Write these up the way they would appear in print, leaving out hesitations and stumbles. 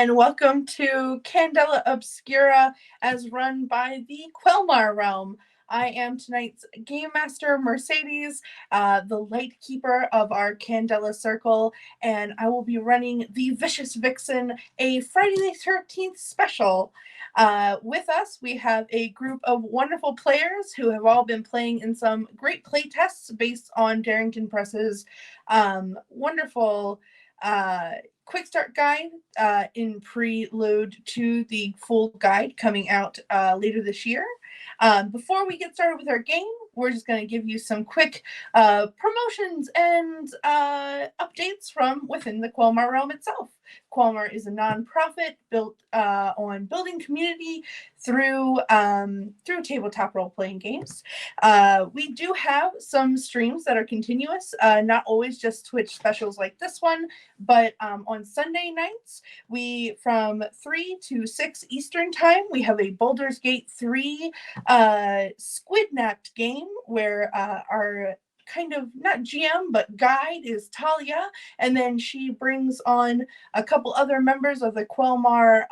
and welcome to Candela Obscura as run by the Quelmar realm. I am tonight's Game Master Mercedes, the Light Keeper of our Candela Circle, and I will be running the Vicious Vixen, a Friday the 13th special. With us, we have a group of wonderful players who have all been playing in some great play tests based on Darrington Press's wonderful quick start guide in prelude to the full guide coming out later this year. Before we get started with our game, we're just going to give you some quick promotions and updates from within the Quelmar realm itself. Quelmar is a nonprofit built on building community through tabletop role-playing games. We do have some streams that are continuous, not always just Twitch specials like this one, but on Sunday nights, from 3 to 6 Eastern time, we have a Baldur's Gate 3 Squidnapped game where our kind of not GM but guide is Talia, and then she brings on a couple other members of the Quelmar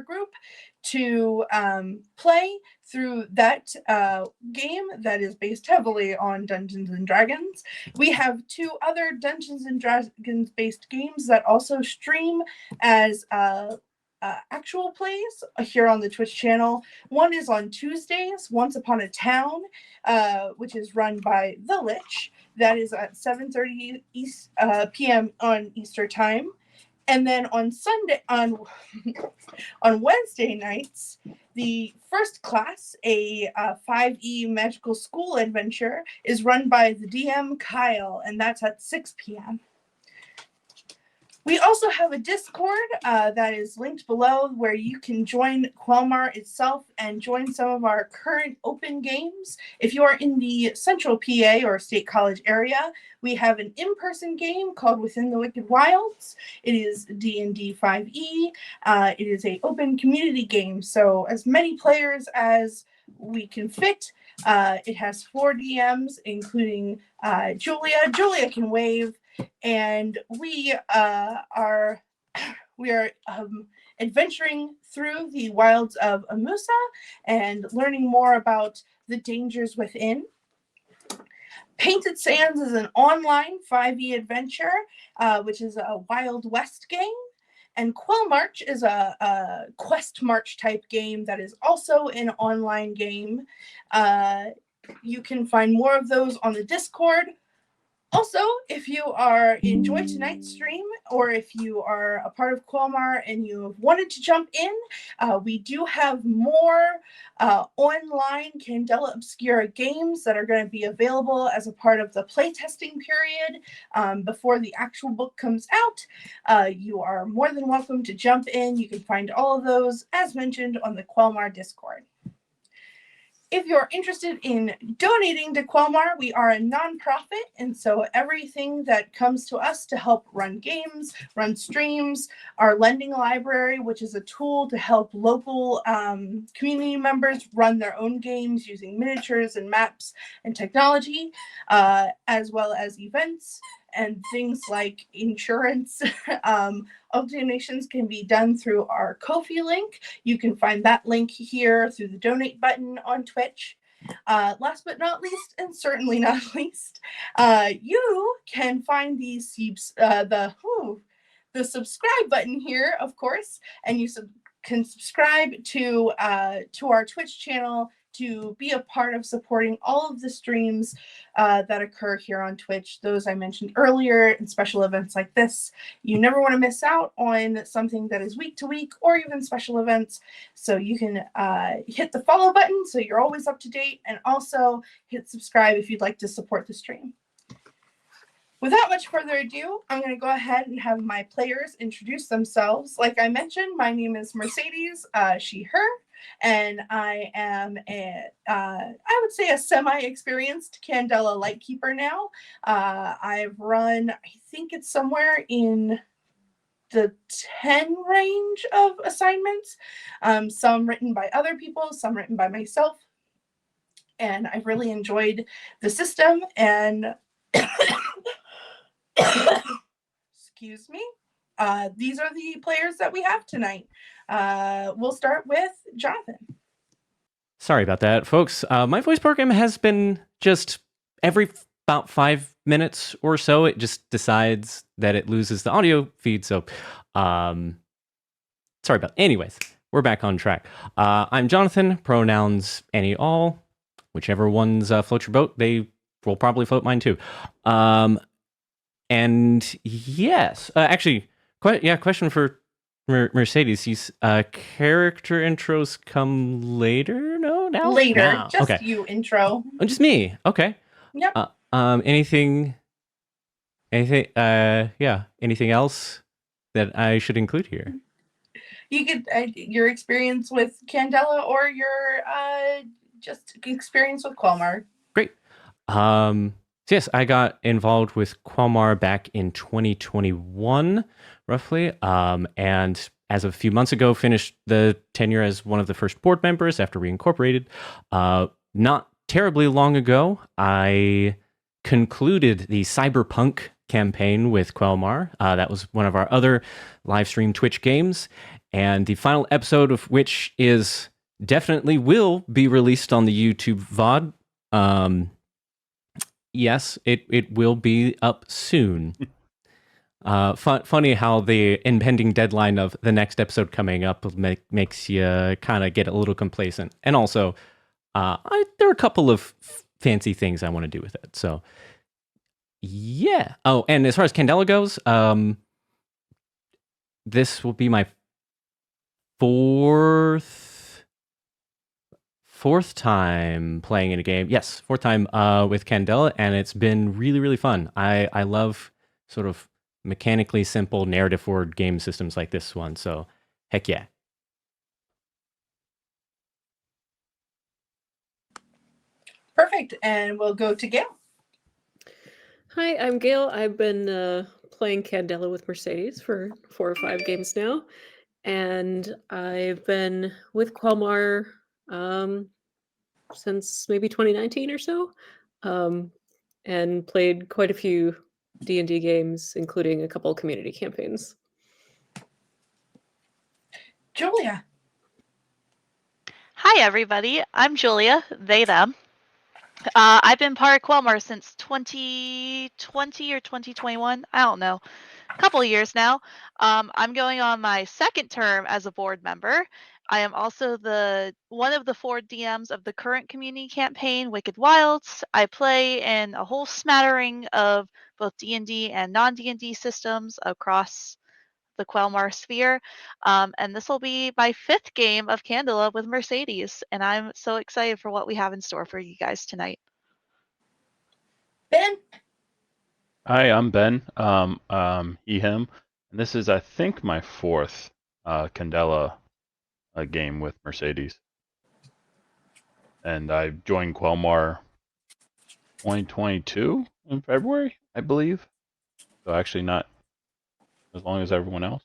group to play through that game that is based heavily on Dungeons and Dragons. We have 2 other Dungeons and Dragons based games that also stream as actual plays here on the Twitch channel. One is on Tuesdays, Once Upon a Town, which is run by The Lich. That is at 7:30 p.m. on Easter time. And then on Wednesday nights, the First Class, a 5e magical school adventure, is run by the DM Kyle, and that's at 6 p.m. We also have a Discord that is linked below where you can join Quelmar itself and join some of our current open games. If you are in the Central PA or State College area, we have an in-person game called Within the Wicked Wilds. It is D&D 5e. It is an open community game, so as many players as we can fit. It has 4 DMs, including Julia. Julia can wave. And we are adventuring through the wilds of Amusa and learning more about the dangers within. Painted Sands is an online 5e adventure, which is a Wild West game. And Quelmarch is a quest march type game that is also an online game. You can find more of those on the Discord. Also, if you enjoyed tonight's stream, or if you are a part of Quelmar and you wanted to jump in, we do have more online Candela Obscura games that are going to be available as a part of the playtesting period before the actual book comes out. You are more than welcome to jump in. You can find all of those, as mentioned, on the Quelmar Discord. If you're interested in donating to Quelmar, we are a nonprofit, and so everything that comes to us to help run games, run streams, our lending library, which is a tool to help local community members run their own games using miniatures and maps and technology, as well as events and things like insurance. All donations can be done through our Ko-fi link. You can find that link here through the donate button on Twitch. Last but not least, and certainly not least, you can find the subscribe button here, of course, and you can subscribe to our Twitch channel to be a part of supporting all of the streams that occur here on Twitch, those I mentioned earlier, and special events like this. You never want to miss out on something that is week to week or even special events. So you can hit the follow button so you're always up to date, and also hit subscribe if you'd like to support the stream. Without much further ado, I'm going to go ahead and have my players introduce themselves. Like I mentioned, my name is Mercedes, she, her, and I am I would say a semi-experienced Candela Lightkeeper now. I've run, I think it's somewhere in the 10 range of assignments, some written by other people, some written by myself, and I've really enjoyed the system and excuse me. these are the players that we have tonight. We'll start with Jonathan. Sorry about that, folks. My voice program has been just every about 5 minutes or so, it just decides that it loses the audio feed. So, sorry about. Anyways, we're back on track. I'm Jonathan. Pronouns any all, whichever ones float your boat. They will probably float mine too. And yes, actually, question for Mercedes. These character intros come later? No, now? Later. Now. Just okay. you intro. Oh, just me. Okay. Yep. Anything else that I should include here? You could your experience with Candela or your just experience with Quelmar. Great. So yes, I got involved with Quelmar back in 2021, roughly. And as of a few months ago, finished the tenure as one of the first board members after reincorporated. Not terribly long ago, I concluded the Cyberpunk campaign with Quelmar. That was one of our other live stream Twitch games. And the final episode of which is definitely will be released on the YouTube VOD. Yes, it will be up soon. Funny how the impending deadline of the next episode coming up makes you kind of get a little complacent. And also, there are a couple of fancy things I want to do with it. So, yeah. Oh, and as far as Candela goes, this will be my fourth time playing in a game. Yes, fourth time with Candela, and it's been really, really fun. I love sort of mechanically simple narrative forward game systems like this one. So, heck yeah. Perfect. And we'll go to Gail. Hi, I'm Gail. I've been playing Candela with Mercedes for 4 or 5 games now. And I've been with Quelmar since maybe 2019 or so, and played quite a few D&D games, including a couple community campaigns. Julia. Hi, everybody. I'm Julia, they, them. I've been part of Quelmar since 2020 or 2021. I don't know. A couple of years now. I'm going on my second term as a board member. I am also one of the 4 DMs of the current community campaign, Wicked Wilds. I play in a whole smattering of both D&D and non-D&D systems across the Quelmar sphere. And this will be my 5th game of Candela with Mercedes. And I'm so excited for what we have in store for you guys tonight. Ben. Hi, I'm Ben. He, him. And this is, I think, my 4th Candela game with Mercedes. And I joined Quelmar 2022 in February, I believe. So actually not as long as everyone else.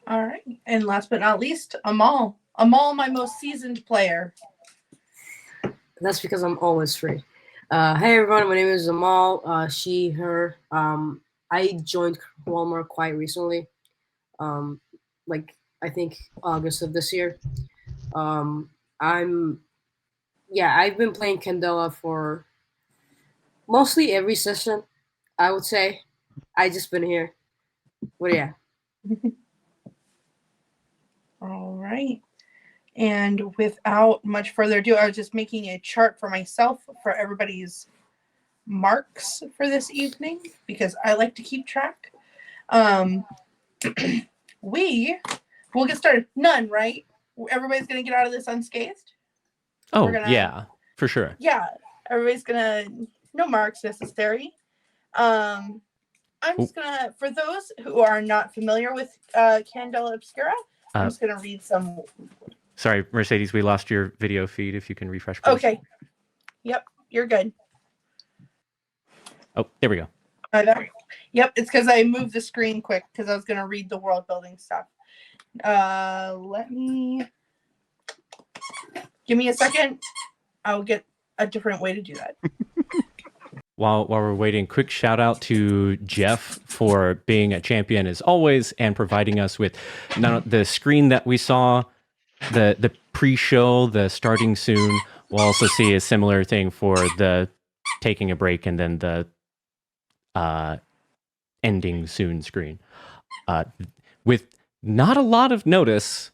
All right. And last but not least, Amal. Amal, my most seasoned player. That's because I'm always free. Hey everyone, my name is Amal. She, her. I joined Quelmar quite recently. I think August of this year. I've been playing Candela for mostly every session, I would say. I just been here. But yeah. All right. And without much further ado, I was just making a chart for myself for everybody's marks for this evening because I like to keep track. We'll get started. None, right? Everybody's going to get out of this unscathed? Oh, yeah, for sure. Yeah, everybody's going to, no marks necessary. I'm just going to, for those who are not familiar with Candela Obscura, I'm just going to read some. Sorry, Mercedes, we lost your video feed. If you can refresh, please. Okay. Yep, you're good. Oh, there we go. Yep, it's because I moved the screen quick because I was going to read the world building stuff. Give me a second. I'll get a different way to do that. while we're waiting, quick shout out to Jeff for being a champion as always and providing us with the screen that we saw, the pre-show, the starting soon. We'll also see a similar thing for the taking a break and then the ending soon screen. With not a lot of notice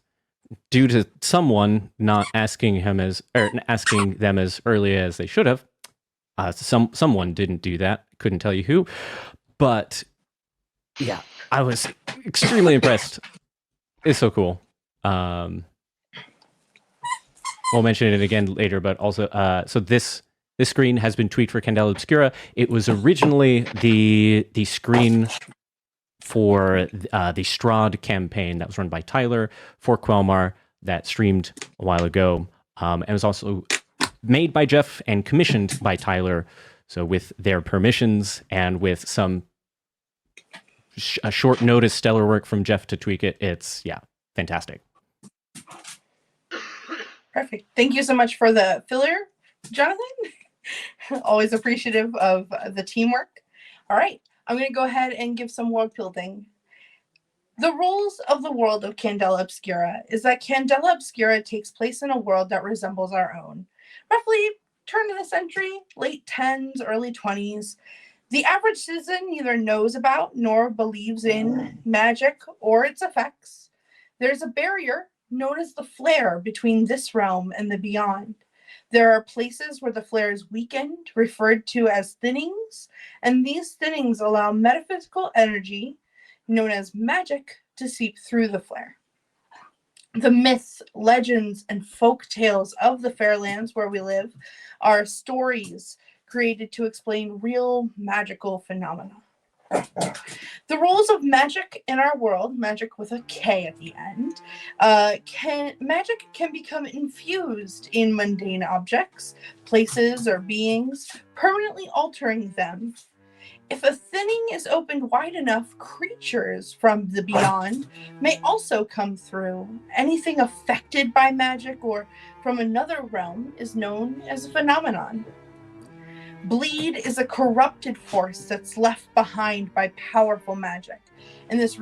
due to someone not asking them as early as they should have. Someone didn't do that. Couldn't tell you who, but yeah, I was extremely impressed. It's so cool. We'll mention it again later, but also, so this screen has been tweaked for Candela Obscura. It was originally the screen for the Strahd campaign that was run by Tyler for Quelmar that streamed a while ago, and was also made by Jeff and commissioned by Tyler. So with their permissions and with some a short notice stellar work from Jeff to tweak it, it's fantastic. Perfect. Thank you so much for the filler, Jonathan. Always appreciative of the teamwork. All right, I'm going to go ahead and give some world building. The rules of the world of Candela Obscura is that Candela Obscura takes place in a world that resembles our own. Roughly turn of the century, late 10s, early 20s. The average citizen neither knows about nor believes in magic or its effects. There's a barrier known as the flare between this realm and the beyond. There are places where the flare is weakened, referred to as thinnings, and these thinnings allow metaphysical energy, known as magic, to seep through the flare. The myths, legends, and folk tales of the Fairlands where we live are stories created to explain real magical phenomena. The rules of magic in our world, magic with a K at the end, magic can become infused in mundane objects, places, or beings, permanently altering them. If a thinning is opened wide enough, creatures from the beyond may also come through. Anything affected by magic or from another realm is known as a phenomenon. Bleed is a corrupted force that's left behind by powerful magic, and this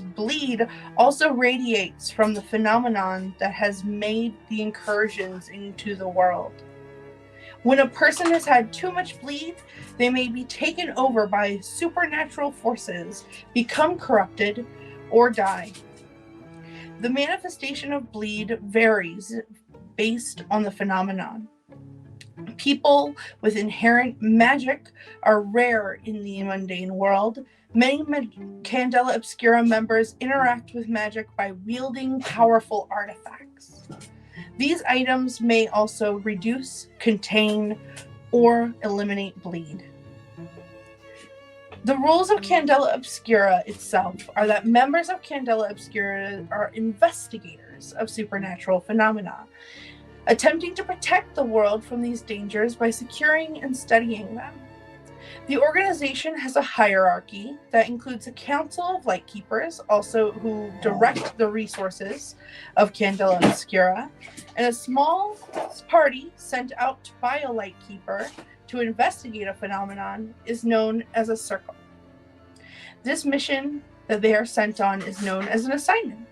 bleed also radiates from the phenomenon that has made the incursions into the world. When a person has had too much bleed, they may be taken over by supernatural forces, become corrupted, or die. The manifestation of bleed varies based on the phenomenon. People with inherent magic are rare in the mundane world. Many Candela Obscura members interact with magic by wielding powerful artifacts. These items may also reduce, contain, or eliminate bleed. The rules of Candela Obscura itself are that members of Candela Obscura are investigators of supernatural phenomena, attempting to protect the world from these dangers by securing and studying them. The organization has a hierarchy that includes a council of lightkeepers, also who direct the resources of Candela Obscura, and a small party sent out by a lightkeeper to investigate a phenomenon is known as a circle. This mission that they are sent on is known as an assignment.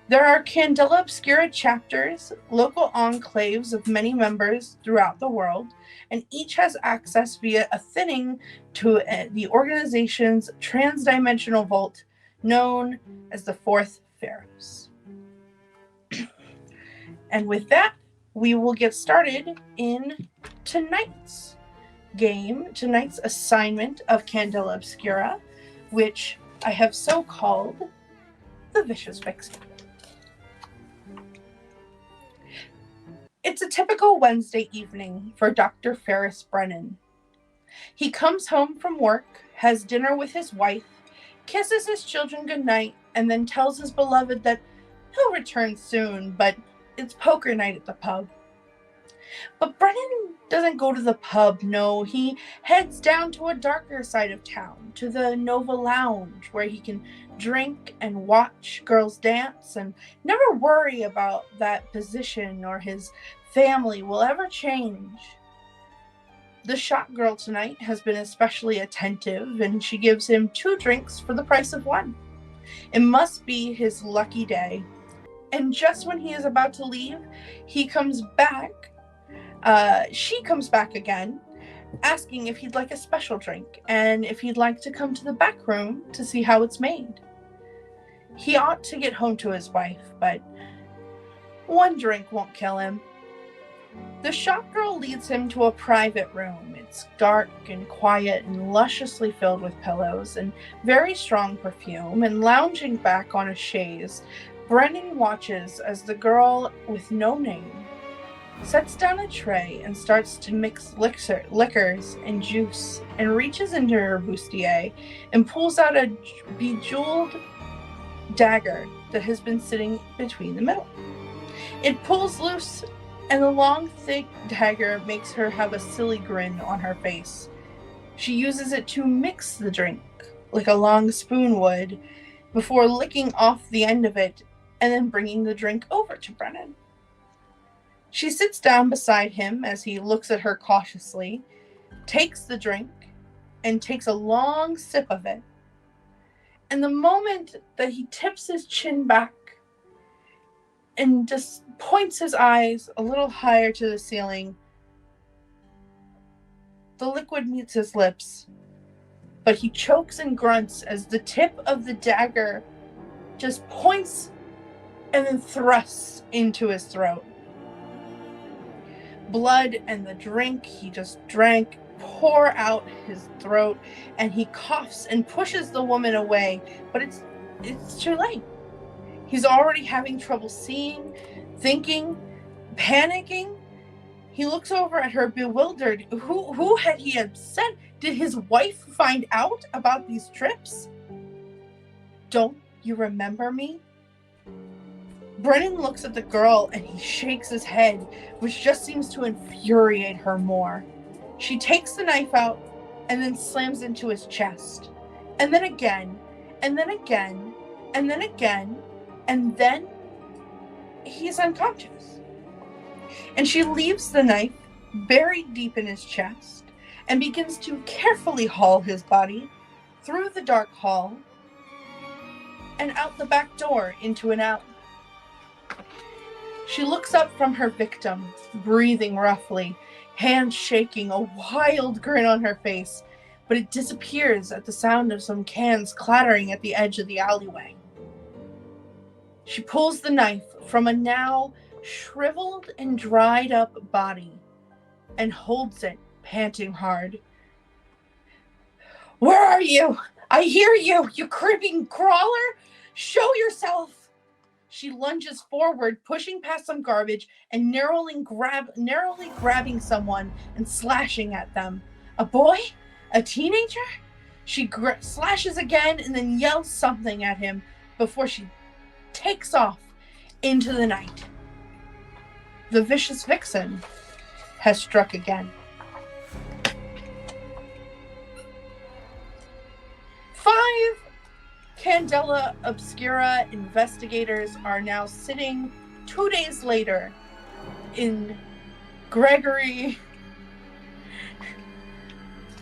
There are Candela Obscura chapters, local enclaves of many members throughout the world, and each has access via a thinning to the organization's transdimensional vault, known as the Fourth Pharaohs. And with that, we will get started in tonight's game, tonight's assignment of Candela Obscura, which I have so called the Vicious Vixen. It's a typical Wednesday evening for Dr. Ferris Brennan. He comes home from work, has dinner with his wife, kisses his children goodnight, and then tells his beloved that he'll return soon, but it's poker night at the pub. But Brennan doesn't go to the pub, no. He heads down to a darker side of town, to the Nova Lounge, where he can drink and watch girls dance and never worry about that position or his family will ever change. The shop girl tonight has been especially attentive, and she gives him 2 drinks for the price of 1. It must be his lucky day. And just when he is about to leave, he comes back. She comes back again, asking if he'd like a special drink and if he'd like to come to the back room to see how it's made. He ought to get home to his wife, but 1 drink won't kill him. The shop girl leads him to a private room. It's dark and quiet and lusciously filled with pillows and very strong perfume, and lounging back on a chaise, Brennan watches as the girl with no name sets down a tray and starts to mix liquors and juice, and reaches into her bustier and pulls out a bejeweled dagger that has been sitting between the middle. It pulls loose, and the long, thick dagger makes her have a silly grin on her face. She uses it to mix the drink, like a long spoon would, before licking off the end of it and then bringing the drink over to Brennan. She sits down beside him as he looks at her cautiously, takes the drink, and takes a long sip of it. And the moment that he tips his chin back and just points his eyes a little higher to the ceiling, the liquid meets his lips, but he chokes and grunts as the tip of the dagger just points and then thrusts into his throat. Blood and the drink he just drank pour out his throat, and he coughs and pushes the woman away, but it's too late. He's already having trouble seeing, thinking, panicking. He looks over at her bewildered. Who had he upset? Did his wife find out about these trips? Don't you remember me? Brennan looks at the girl and he shakes his head, which just seems to infuriate her more. She takes the knife out and then slams into his chest. And then again, and then again, and then again, and then he's unconscious. And she leaves the knife buried deep in his chest and begins to carefully haul his body through the dark hall and out the back door into an alley. She looks up from her victim, breathing roughly, hands shaking, a wild grin on her face, but it disappears at the sound of some cans clattering at the edge of the alleyway. She pulls the knife from a now shriveled and dried up body and holds it, panting hard. "Where are you? I hear you, you creeping crawler! Show yourself!" She lunges forward, pushing past some garbage and narrowly grabbing someone and slashing at them. A boy? A teenager? She slashes again and then yells something at him before she takes off into the night. The Vicious Vixen has struck again. 5 Candela Obscura investigators are now sitting 2 days later in Gregory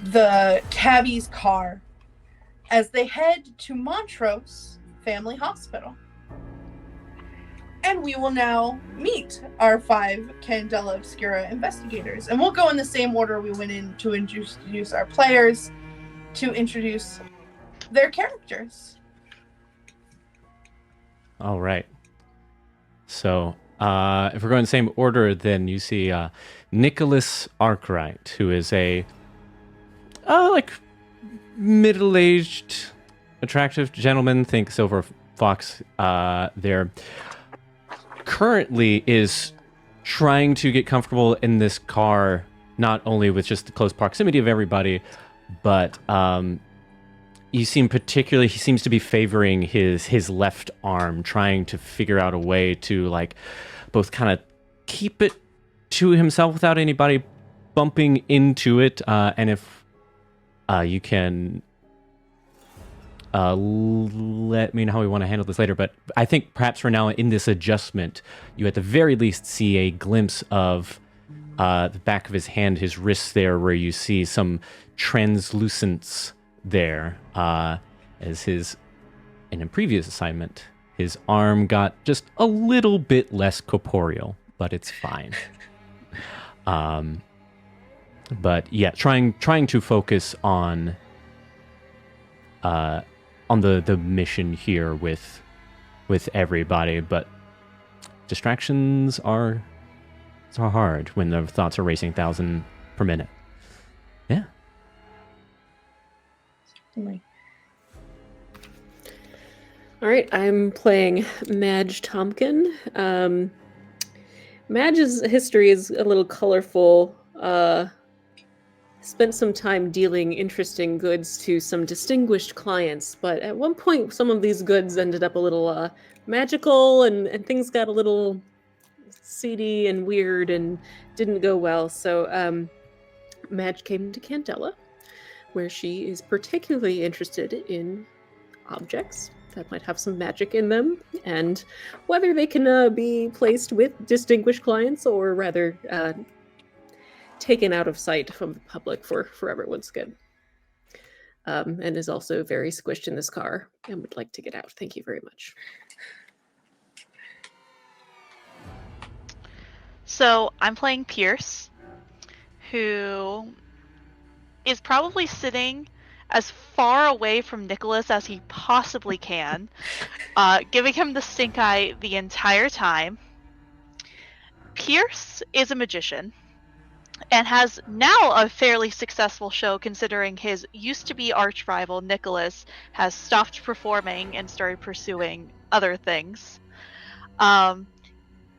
the cabbie's car as they head to Montrose Family Hospital. And we will now meet our 5 Candela Obscura investigators. And we'll go in the same order we went in to introduce our players, to introduce their characters. All right. So, if we're going the same order, then you see Nicholas Arkwright, who is a middle-aged, attractive gentleman. Think Silver Fox there. Currently is trying to get comfortable in this car, not only with just the close proximity of everybody, but he seems to be favoring his left arm, trying to figure out a way to both kind of keep it to himself without anybody bumping into it, and if you can let me know how we want to handle this later, but I think perhaps for now in this adjustment, you at the very least see a glimpse of the back of his hand, his wrist there, where you see some translucence there, as in a previous assignment, his arm got just a little bit less corporeal, but it's fine. But yeah, trying to focus on the mission here with everybody, but distractions are hard when the thoughts are racing 1,000 per minute. Yeah. Certainly. All right, I'm playing Madge Tompkin. Madge's history is a little colorful. Spent some time dealing interesting goods to some distinguished clients, but at one point some of these goods ended up a little magical, and things got a little seedy and weird and didn't go well. So Madge came to Candela, where she is particularly interested in objects that might have some magic in them, and whether they can be placed with distinguished clients or rather taken out of sight from the public for everyone's good. And is also very squished in this car and would like to get out. Thank you very much. So I'm playing Pierce, who is probably sitting as far away from Nicholas as he possibly can, giving him the stink eye the entire time. Pierce is a magician and has now a fairly successful show, considering his used-to-be arch-rival Nicholas has stopped performing and started pursuing other things.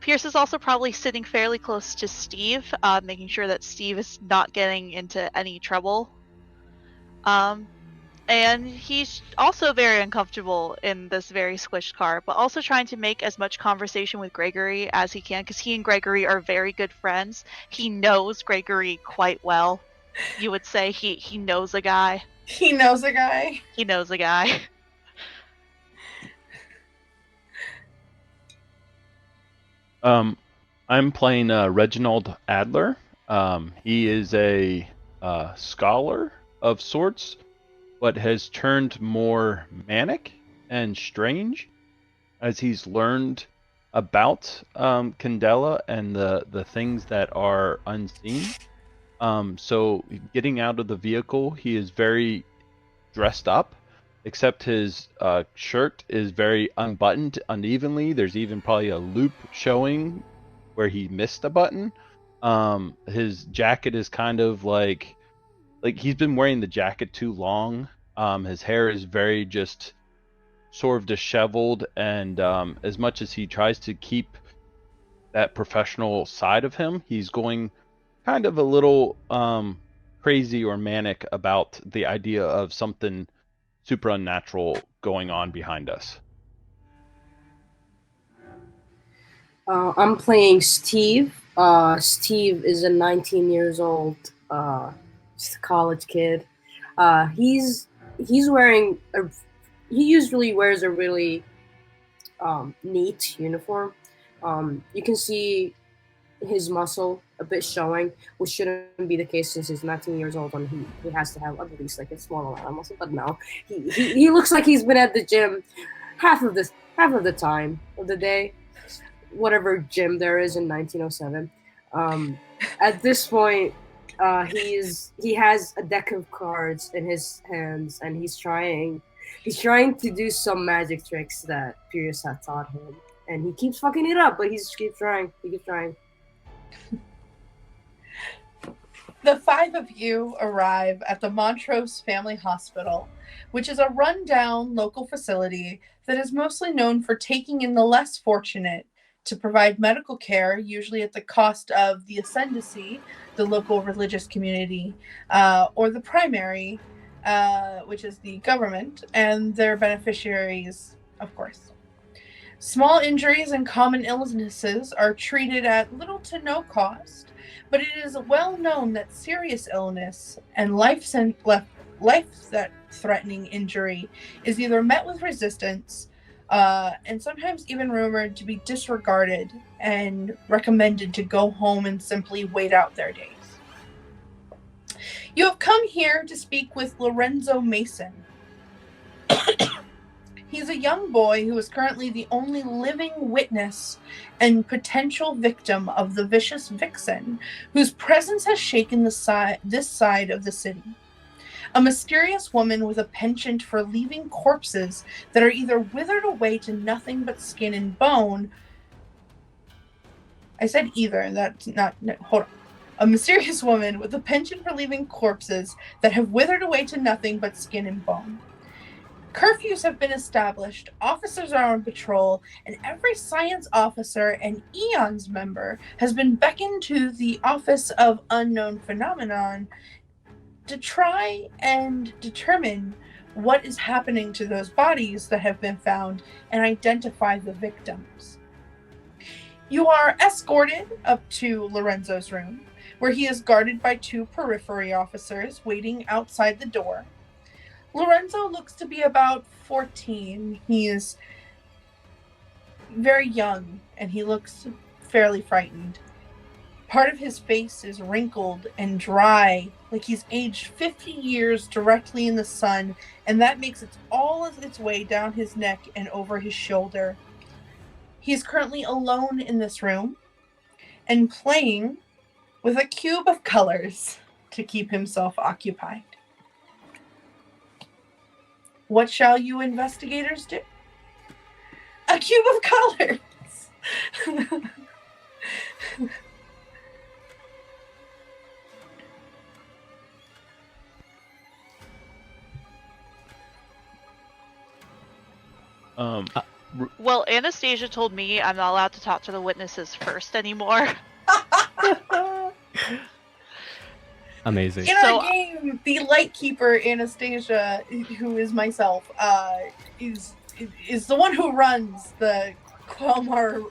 Pierce is also probably sitting fairly close to Steve, making sure that Steve is not getting into any trouble. And he's also very uncomfortable in this very squished car, but also trying to make as much conversation with Gregory as he can, because he and Gregory are very good friends. He knows Gregory quite well. You would say he knows a guy. He knows a guy. He knows a guy. I'm playing Reginald Adler. He is a scholar of sorts, but has turned more manic and strange as he's learned about Candela and the things that are unseen. So getting out of the vehicle, he is very dressed up, except his shirt is very unbuttoned unevenly. There's even probably a loop showing where he missed a button. His jacket is kind of like he's been wearing the jacket too long. His hair is very just sort of disheveled, and as much as he tries to keep that professional side of him, he's going kind of a little crazy or manic about the idea of something super unnatural going on behind us. I'm playing Steve. Steve is a 19 years old just a college kid. He's wearing he usually wears a really neat uniform. You can see his muscle a bit showing, which shouldn't be the case since he's 19 years old and he has to have at least like a small amount of muscle. But no, he looks like he's been at the gym half of the time of the day, whatever gym there is in 1907. At this point, he has a deck of cards in his hands, and he's trying to do some magic tricks that Pierce had taught him, and he keeps fucking it up, but he keeps trying. The five of you arrive at the Montrose Family Hospital, which is a rundown local facility that is mostly known for taking in the less fortunate to provide medical care, usually at the cost of the ascendancy, the local religious community, or the primary, which is the government, and their beneficiaries, of course. Small injuries and common illnesses are treated at little to no cost, but it is well known that serious illness and life-threatening injury is either met with resistance, and sometimes even rumored to be disregarded and recommended to go home and simply wait out their days. You have come here to speak with Lorenzo Mason. He's a young boy who is currently the only living witness and potential victim of the Vicious Vixen, whose presence has shaken this side of the city. A mysterious woman with a penchant for leaving corpses that are either withered away to nothing but skin and bone. I said either, that's not, no, hold on. A mysterious woman with a penchant for leaving corpses that have withered away to nothing but skin and bone. Curfews have been established, officers are on patrol, and every science officer and EONS member has been beckoned to the Office of Unknown Phenomenon to try and determine what is happening to those bodies that have been found and identify the victims. You are escorted up to Lorenzo's room, where he is guarded by 2 periphery officers waiting outside the door. Lorenzo looks to be about 14. He is very young, and he looks fairly frightened. Part of his face is wrinkled and dry, like he's aged 50 years directly in the sun, and that makes all of its way down his neck and over his shoulder. He is currently alone in this room and playing with a cube of colors to keep himself occupied. What shall you investigators do? A cube of colors! Well, Anastasia told me I'm not allowed to talk to the witnesses first anymore. Amazing. In our game, the Lightkeeper Anastasia, who is myself, is the one who runs the Quelmar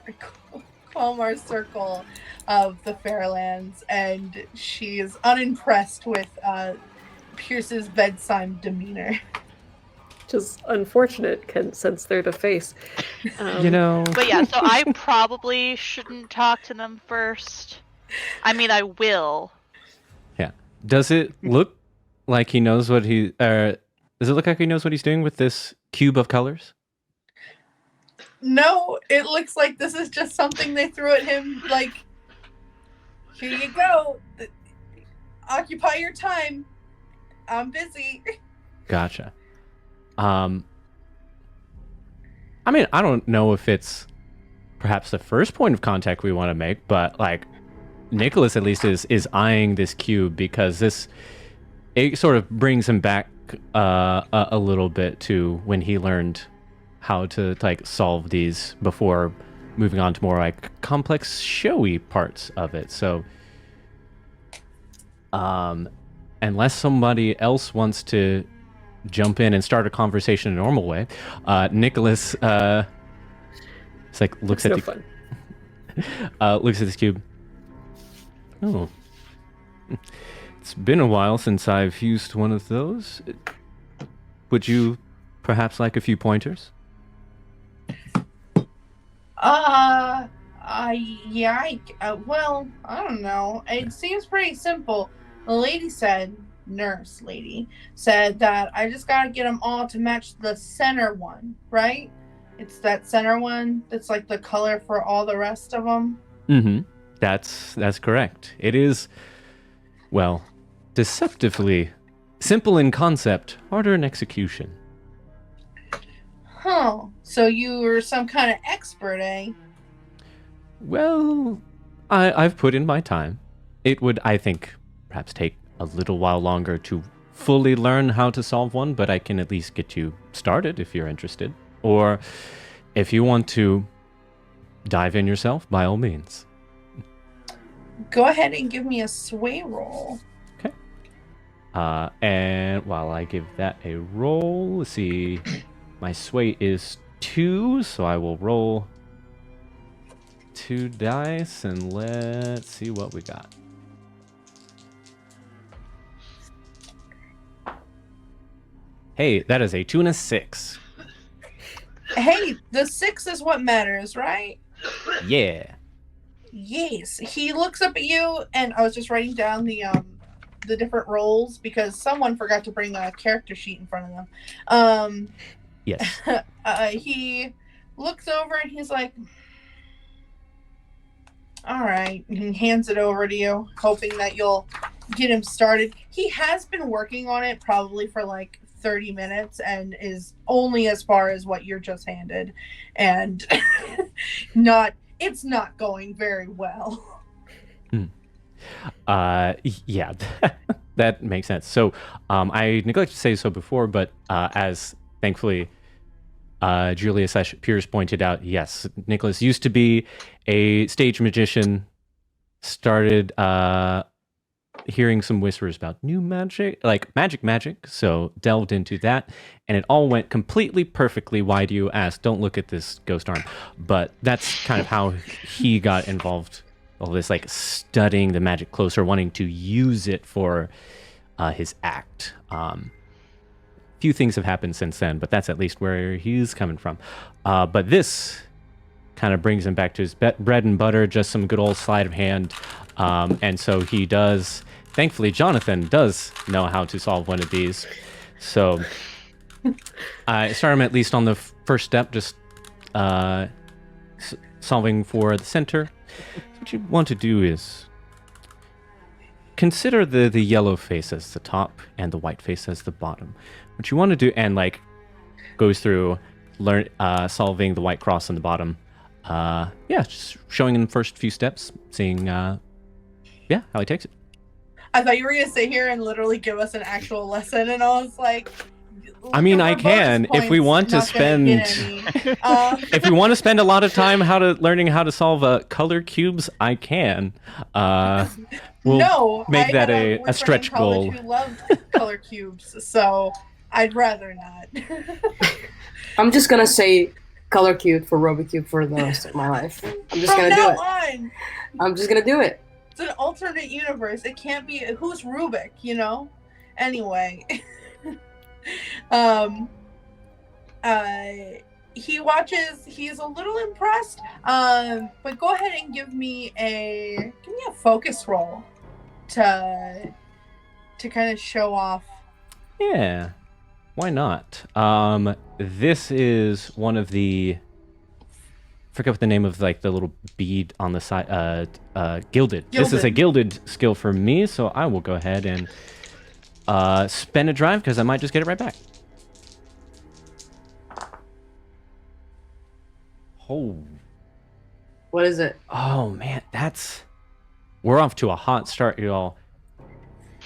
Circle of the Fairlands, and she is unimpressed with Pierce's bedside demeanor. Which is unfortunate, since they're the face. But yeah, so I probably shouldn't talk to them first. I mean, I will. Yeah. Does it look like he knows what does it look like he knows what he's doing with this cube of colors? No, it looks like this is just something they threw at him, like, here you go. Occupy your time. I'm busy. Gotcha. I mean, I don't know if it's perhaps the first point of contact we want to make, but like Nicholas at least is eyeing this cube because it sort of brings him back a little bit to when he learned how to like solve these before moving on to more like complex, showy parts of it. So, unless somebody else wants to jump in and start a conversation in a normal way, Nicholas it's like looks at this cube. Oh, it's been a while since I've used one of those. Would you perhaps like a few pointers? Well, I don't know. It seems pretty simple. The lady said, nurse lady, said that I just gotta get them all to match the center one, right? It's that center one that's like the color for all the rest of them. Mm-hmm. That's correct. It is, well, deceptively simple in concept, harder in execution. Huh. So you were some kind of expert, eh? Well, I've put in my time. It would, I think, perhaps take a little while longer to fully learn how to solve one, but I can at least get you started if you're interested. Or if you want to dive in yourself, by all means. Go ahead and give me a sway roll. Okay. And while I give that a roll, let's see. My sway is 2, so I will roll 2 dice, and let's see what we got. Hey, that is a 2 and a 6. Hey, the 6 is what matters, right? Yeah. Yes. He looks up at you, and I was just writing down the different roles because someone forgot to bring a character sheet in front of them. Yes. He looks over and he's like, all right, and he hands it over to you, hoping that you'll get him started. He has been working on it probably for like 30 minutes and is only as far as what you're just handed, and it's not going very well. Yeah, that makes sense. So, I neglected to say so before, but as thankfully Julia / Pierce pointed out, yes, Nicholas used to be a stage magician, started hearing some whispers about new magic, like magic, so delved into that, and it all went completely perfectly. Why do you ask? Don't look at this ghost arm. But that's kind of how he got involved. All this, like, studying the magic closer, wanting to use it for his act. Few things have happened since then, but that's at least where he's coming from. But this kind of brings him back to his bread and butter, just some good old sleight of hand. And so he does, thankfully, Jonathan does know how to solve one of these. So I start him at least on the first step, just solving for the center. What you want to do is consider the yellow face as the top and the white face as the bottom. What you want to do, and like goes through solving the white cross on the bottom. Just showing him the first few steps, seeing how he takes it. I thought you were gonna sit here and literally give us an actual lesson, and I was like, I mean, I can if we want to spend if we want to spend a lot of time learning how to solve color cubes. I can. We'll make that a stretch goal. Who loved color cubes, so I'd rather not. I'm just gonna say color cube for Rubik's for the rest of my life. I'm just gonna do it. I'm just gonna do it. It's an alternate universe. It can't be. Who's Rubik? You know. Anyway. He watches. He's a little impressed. But go ahead and give me a focus roll to kind of show off. Yeah, why not? This is one of the. Forget what the name of like the little bead on the side. Gilded. This is a gilded skill for me, so I will go ahead and spend a drive because I might just get it right back. Oh. What is it? Oh man, we're off to a hot start, y'all.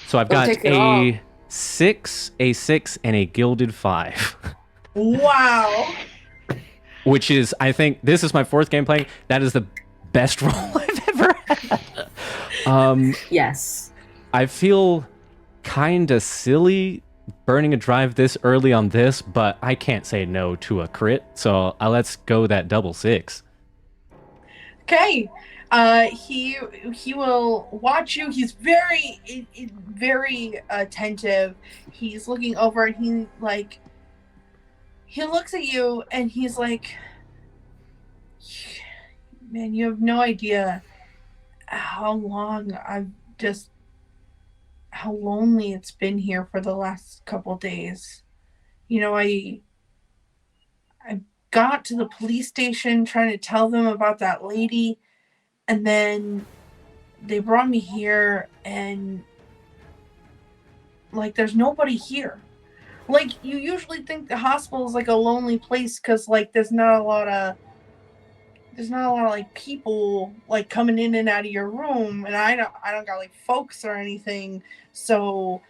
So I've got a 6, a 6, and a gilded 5. Wow. Which is, I think, this is my 4th game playing. That is the best roll I've ever had. Yes. I feel kind of silly burning a drive this early on this, but I can't say no to a crit. So let's go that double 6. Okay. He will watch you. He's very, very attentive. He's looking over and he looks at you and he's like, man, you have no idea how lonely it's been here for the last couple days. You know, I got to the police station trying to tell them about that lady, and then they brought me here and like there's nobody here. Like, you usually think the hospital is like a lonely place because like there's not a lot of like people like coming in and out of your room, and I don't got like folks or anything, so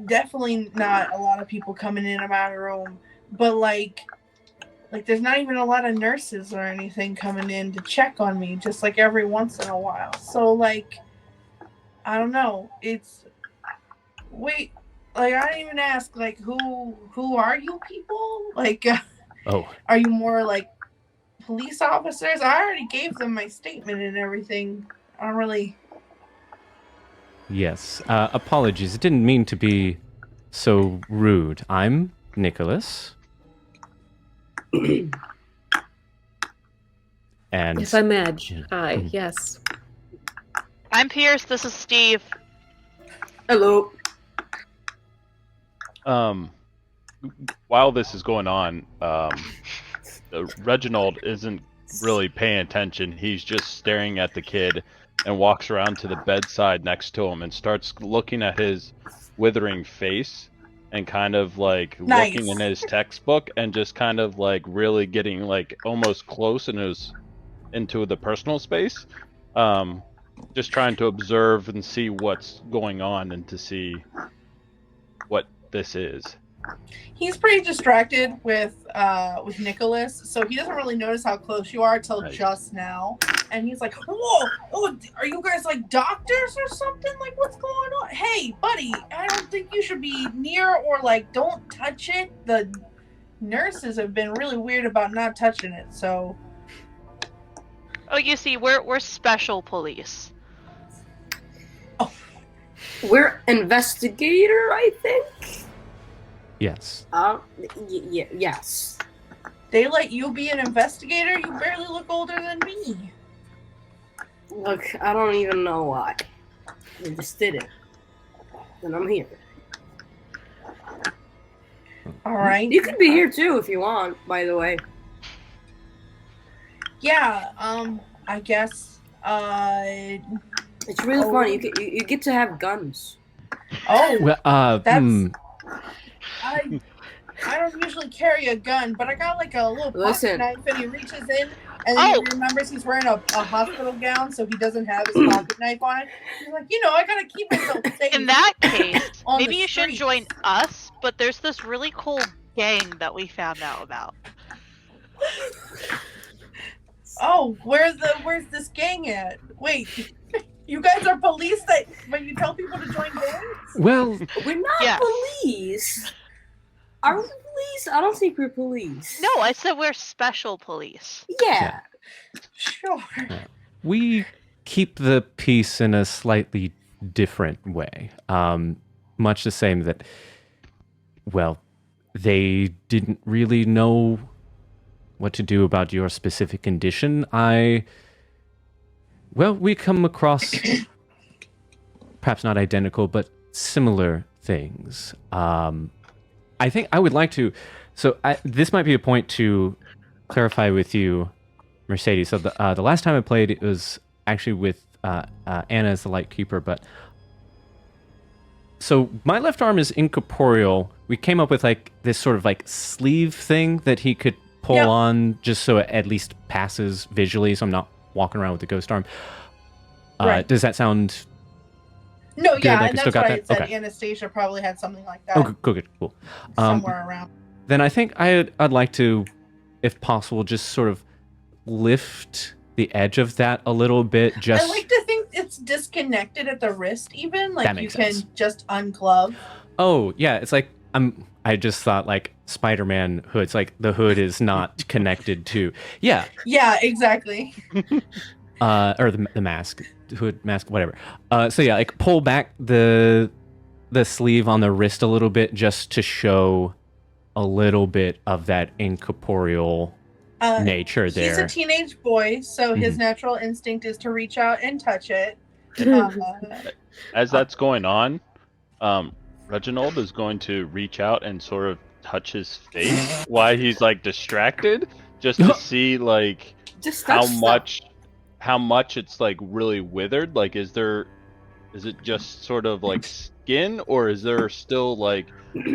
definitely not a lot of people coming in and out of the room. But like there's not even a lot of nurses or anything coming in to check on me, just like every once in a while. So like I don't know. Like, I didn't even ask, like, who are you people? Like, are you more, like, police officers? I already gave them my statement and everything. I don't really... Yes. Apologies. It didn't mean to be so rude. I'm Nicholas. And Yes, I'm Madge. Yeah. Hi, Mhm. yes. I'm Pierce. This is Steve. Hello. While this is going on, Reginald isn't really paying attention. He's just staring at the kid and walks around to the bedside next to him and starts looking at his withering face and kind of like Nice. looking in his textbook and just kind of like really getting like almost close into the personal space. Just trying to observe and see what's going on and to see what this is. He's pretty distracted with Nicholas, so he doesn't really notice how close you are till Nice. just now. And he's like, "Whoa! Oh, are you guys like doctors or something? Like, what's going on? Hey, buddy, I don't think you should be near or like, don't touch it. The nurses have been really weird about not touching it. So, Oh, you see, we're special police. We're investigator, I think. yes. Yes. they let you be an investigator. You barely look older than me. Look, I don't even know why. They just did it. And I'm here. All right. You could be here too if you want, by the way. Yeah. I guess. It's really fun. You get to have guns. Oh. Well, That's- I don't usually carry a gun, but I got like a little pocket Listen. knife, and he reaches in, and then Oh. he remembers he's wearing a hospital gown, so he doesn't have his pocket knife on it. He's like, I gotta keep myself safe. In that case, On maybe the you should streets. join us, but there's this really cool gang that we found out about. Oh, where's this gang at? Wait, you guys are police but you tell people to join gangs? well, We're not Yes. police. Are we police? I don't think we're police. No, I said we're special police. Yeah. Sure. we keep the peace in a slightly different way. Much the same that, well, they didn't really know what to do about your specific condition. We come across perhaps not identical, but similar things. I think I would like to. So this might be a point to clarify with you, Mercedes. So the last time I played, it was actually with Anna as the light keeper. But so my left arm is incorporeal. We came up with like this sort of like sleeve thing that he could pull Yep. on, just so it at least passes visually. So I'm not walking around with the ghost arm. Right. Does that sound? No, Good, yeah, I and still that's got why I that? said Okay. Anastasia probably had something like that Oh, good, cool. somewhere around. Then I think I'd like to, if possible, just sort of lift the edge of that a little bit. I Just like to think it's disconnected at the wrist, even like That you makes can sense. just unglove. oh yeah, it's like I just thought like Spider-Man hoods, like the hood is not connected to Yeah, exactly. or the mask, hood mask, whatever. So yeah, like pull back the sleeve on the wrist a little bit just to show a little bit of that incorporeal nature there. He's a teenage boy, so his Mm-hmm. natural instinct is to reach out and touch it. As that's going on, Reginald is going to reach out and sort of touch his face while he's like distracted, just to see like Just how touch much it's like really withered. Like, is it just sort of like skin, or is there still like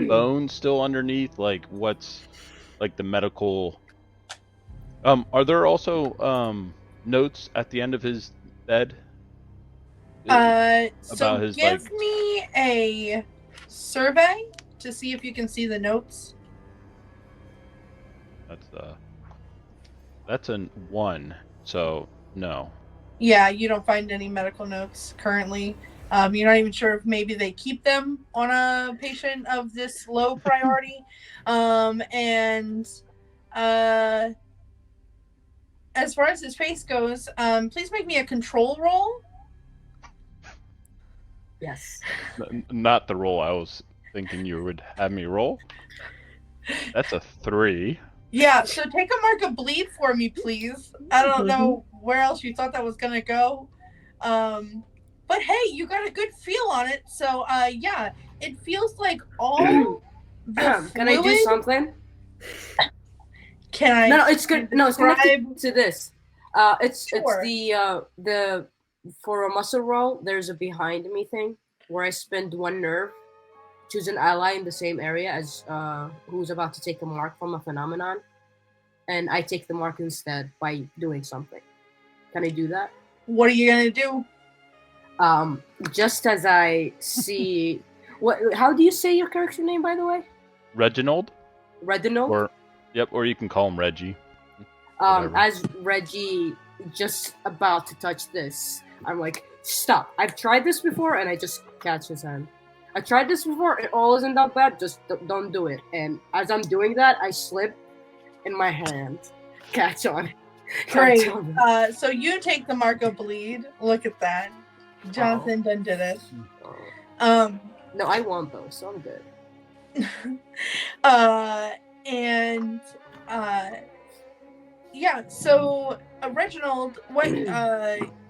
bone still underneath? Like, what's like the medical? Are there also notes at the end of his bed? So About his, give like- me a survey to see if you can see the notes. That's a 1, so no. Yeah, you don't find any medical notes currently. You're not even sure if maybe they keep them on a patient of this low priority. As far as his face goes, please make me a control roll. Yes. Not the roll I was thinking you would have me roll. That's a 3. Yeah, so take a mark of bleed for me, please. I don't know where else you thought that was gonna go. But hey, you got a good feel on it. So yeah, it feels like all the fluid. Can I do something? Can I? No, it's good. No, it's connected describe- to this. It's Sure. the for a muscle roll. There's a behind me thing where I spend one nerve, choose an ally in the same area as who's about to take a mark from a phenomenon, and I take the mark instead by doing something. Can I do that? What are you gonna do? Just as I see, what? How do you say your character name, by the way? Reginald, Reginald. or you can call him Reggie. Whatever. As Reggie just about to touch this, I'm like, stop. I've tried this before, and I just catch his hand. I tried this before, it all isn't that bad, just don't do it. And as I'm doing that, I slip in my hand. Catch on. Great. Catch on. So you take the mark of bleed. Look at that. Jonathan done did it. No, I won though, so I'm good. And yeah, so Reginald, what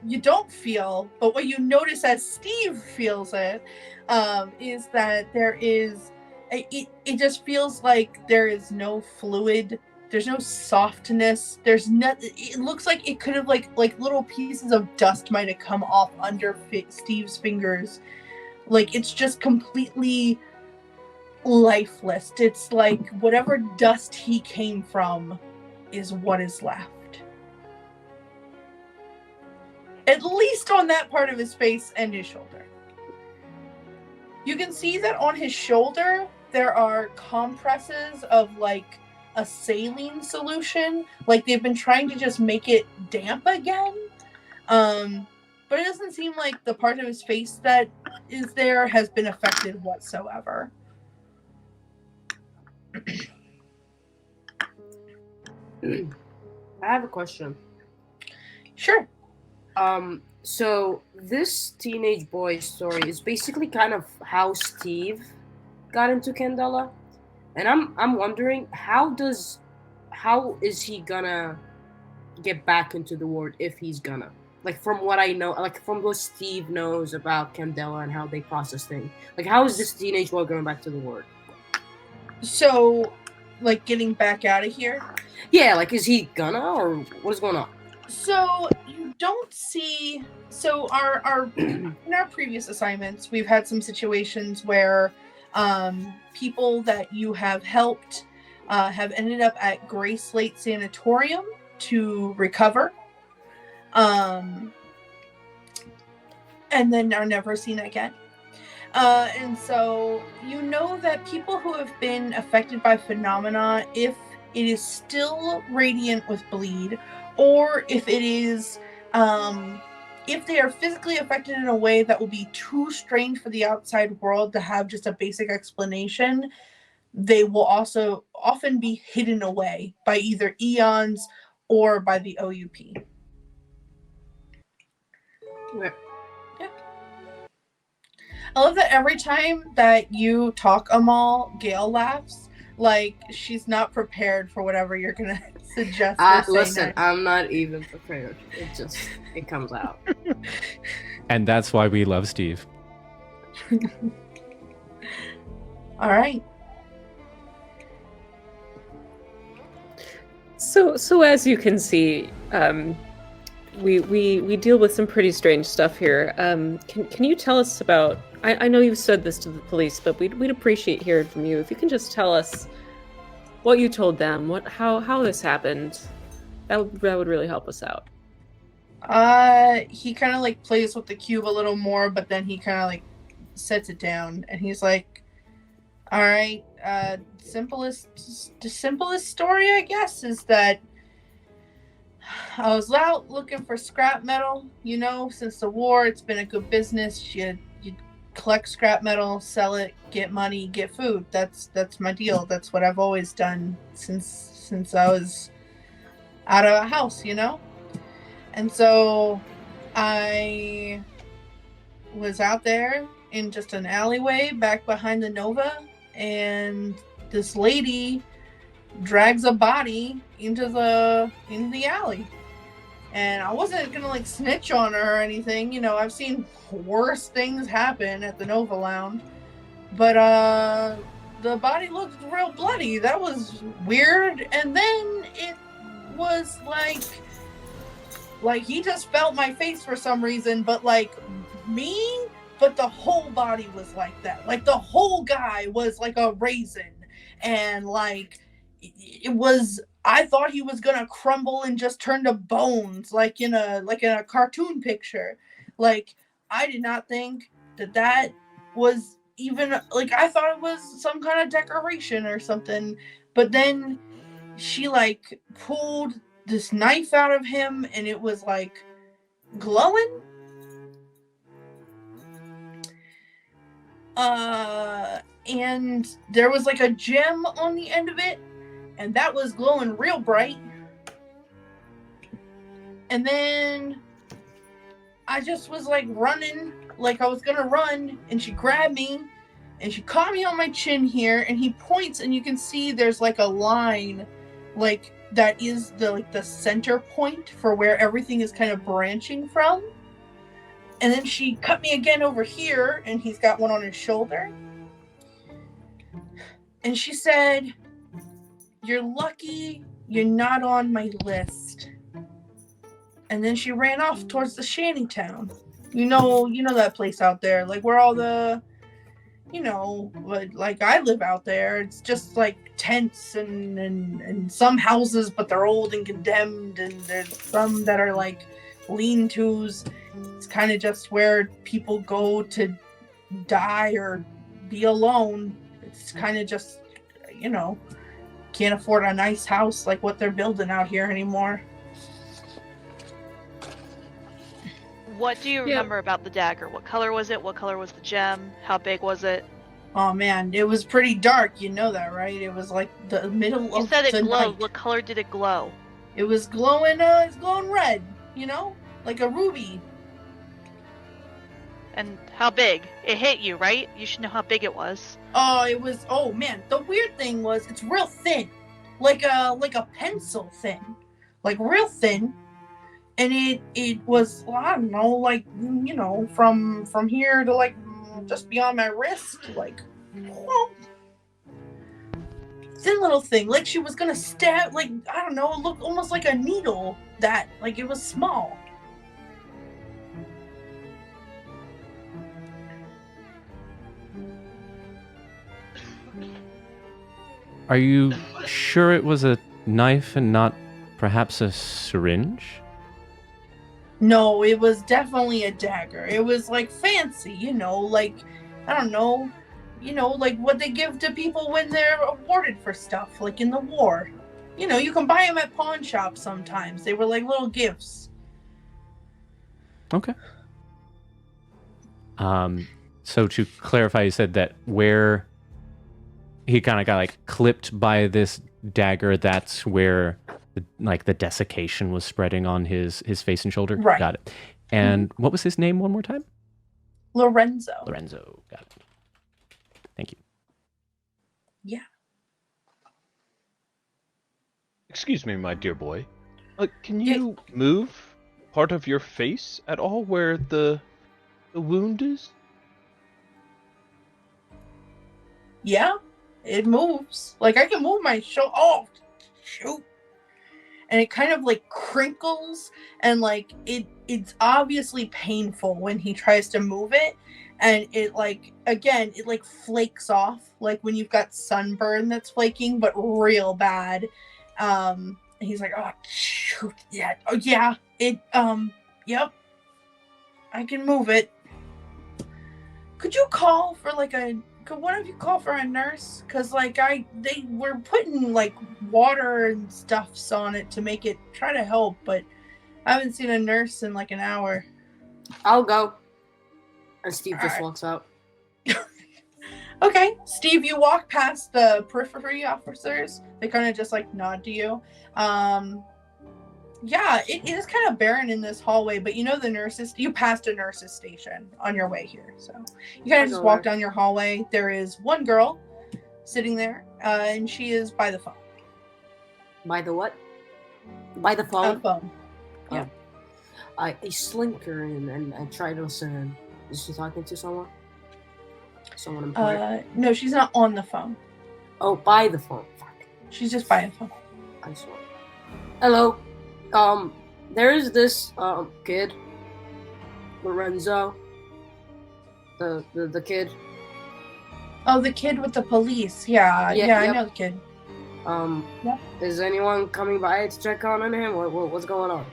you don't feel, but what you notice as Steve feels it, is that there is it just feels like there is no fluid, there's no softness, there's nothing. It looks like it could have like little pieces of dust might have come off under Steve's fingers. Like it's just completely lifeless. It's like whatever dust he came from is what is left. At least on that part of his face and his shoulder. You can see that on his shoulder there are compresses of like a saline solution. Like they've been trying to just make it damp again. But it doesn't seem like the part of his face that is there has been affected whatsoever. I have a question. Sure. So this teenage boy story is basically kind of how Steve got into Candela, and I'm wondering how is he gonna get back into the ward if he's gonna, like, from what I know, like from what Steve knows about Candela and how they process things, like how is this teenage boy going back to the ward? So, like, getting back out of here? Yeah, like, is he gonna, or what is going on? So, you don't see... So, our in our previous assignments, we've had some situations where people that you have helped have ended up at Grace Lake Sanatorium to recover. And then are never seen again. And so you know that people who have been affected by phenomena, if it is still radiant with bleed, or if it is, if they are physically affected in a way that will be too strange for the outside world to have just a basic explanation, they will also often be hidden away by either eons or by the OUP. Yeah. I love that every time that you talk Amal, Gail laughs like she's not prepared for whatever you're gonna suggest. Listen, next. I'm not even prepared. It comes out. And that's why we love Steve. All right. So as you can see, we deal with some pretty strange stuff here. Can you tell us about? I know you've said this to the police, but we'd appreciate hearing from you. If you can just tell us what you told them, how this happened, that would really help us out. He kind of like plays with the cube a little more, but then he kind of like sets it down, and he's like, "All right, the simplest story, I guess, is that I was out looking for scrap metal. You know, since the war, it's been a good business. You collect scrap metal, sell it, get money, get food. That's my deal. That's what I've always done since I was out of a house, you know? And so I was out there in just an alleyway back behind the Nova, and this lady drags a body into the alley. And I wasn't gonna like snitch on her or anything, you know, I've seen worse things happen at the Nova Lounge. But the body looked real bloody. That was weird. And then it was like he just felt my face for some reason, but like me, but the whole body was like that. Like the whole guy was like a raisin. And like it was, I thought he was gonna crumble and just turn to bones, like in a cartoon picture. Like I did not think that was even like, I thought it was some kind of decoration or something. But then she like pulled this knife out of him, and it was like glowing. And there was like a gem on the end of it, and that was glowing real bright. And then I just was like running, like I was gonna run, and she grabbed me, and she caught me on my chin here, and he points, and you can see there's like a line, like that is the center point for where everything is kind of branching from. And then she cut me again over here, and he's got one on his shoulder. And she said, "You're lucky you're not on my list." And then she ran off towards the shantytown. You know that place out there, like where all the, like I live out there. It's just like tents and some houses, but they're old and condemned, and there's some that are like lean-tos. It's kind of just where people go to die or be alone. It's kind of just, can't afford a nice house like what they're building out here anymore. What do you remember about the dagger? What color was it? What color was the gem? How big was it? Oh man, it was pretty dark. You know that, right? It was like the middle of the night. You said it glowed. What color did it glow? It was glowing. It's glowing red. Like a ruby. And how big? It hit you, right? You should know how big it was. Oh, it was. Oh man, the weird thing was it's real thin, like a pencil thin, like real thin. And it was, well, I don't know, like, from here to like just beyond my wrist, like, whoa. Thin little thing, like she was gonna stab, like, I don't know, it looked almost like a needle, that, like, it was small. Are you sure it was a knife and not perhaps a syringe? No, it was definitely a dagger. It was like fancy, like, I don't know, like what they give to people when they're awarded for stuff, like in the war. You can buy them at pawn shops sometimes. They were like little gifts. Okay. So to clarify, you said that where he kind of got like clipped by this dagger, that's where the desiccation was spreading on his face and shoulder. Right. Got it. And what was his name one more time? Lorenzo. Got it. Thank you. Yeah. Excuse me, my dear boy. Can you move part of your face at all where the wound is? Yeah, it moves. Like I can move my shoulder. Oh, shoot. And it kind of like crinkles, and like it's obviously painful when he tries to move it, and it like, again, it like flakes off, like when you've got sunburn that's flaking, but real bad. And he's like, "Oh shoot, yeah, oh yeah, it yep, I can move it. Could you call for like could one of you call for a nurse? Cause like they were putting like water and stuffs on it to make it try to help, but I haven't seen a nurse in like an hour." I'll go. And Steve just Alright. walks out. Okay, Steve, you walk past the periphery officers. They kind of just like nod to you. Yeah, it is kind of barren in this hallway, but the nurses, you passed a nurse's station on your way here. So you kind of just walk down your hallway. There is one girl sitting there, and she is by the phone. By the what? By the phone? phone. Yeah. I slink her in and I try to listen. Is she talking to someone? Someone important? No, she's not on the phone. Oh, by the phone. Fuck. She's just by the phone. I swear. Hello. There is this kid, Lorenzo. The kid. Oh, the kid with the police. Yeah, Yeah, I yep. know the kid. Yep. Is anyone coming by to check on him? What's going on?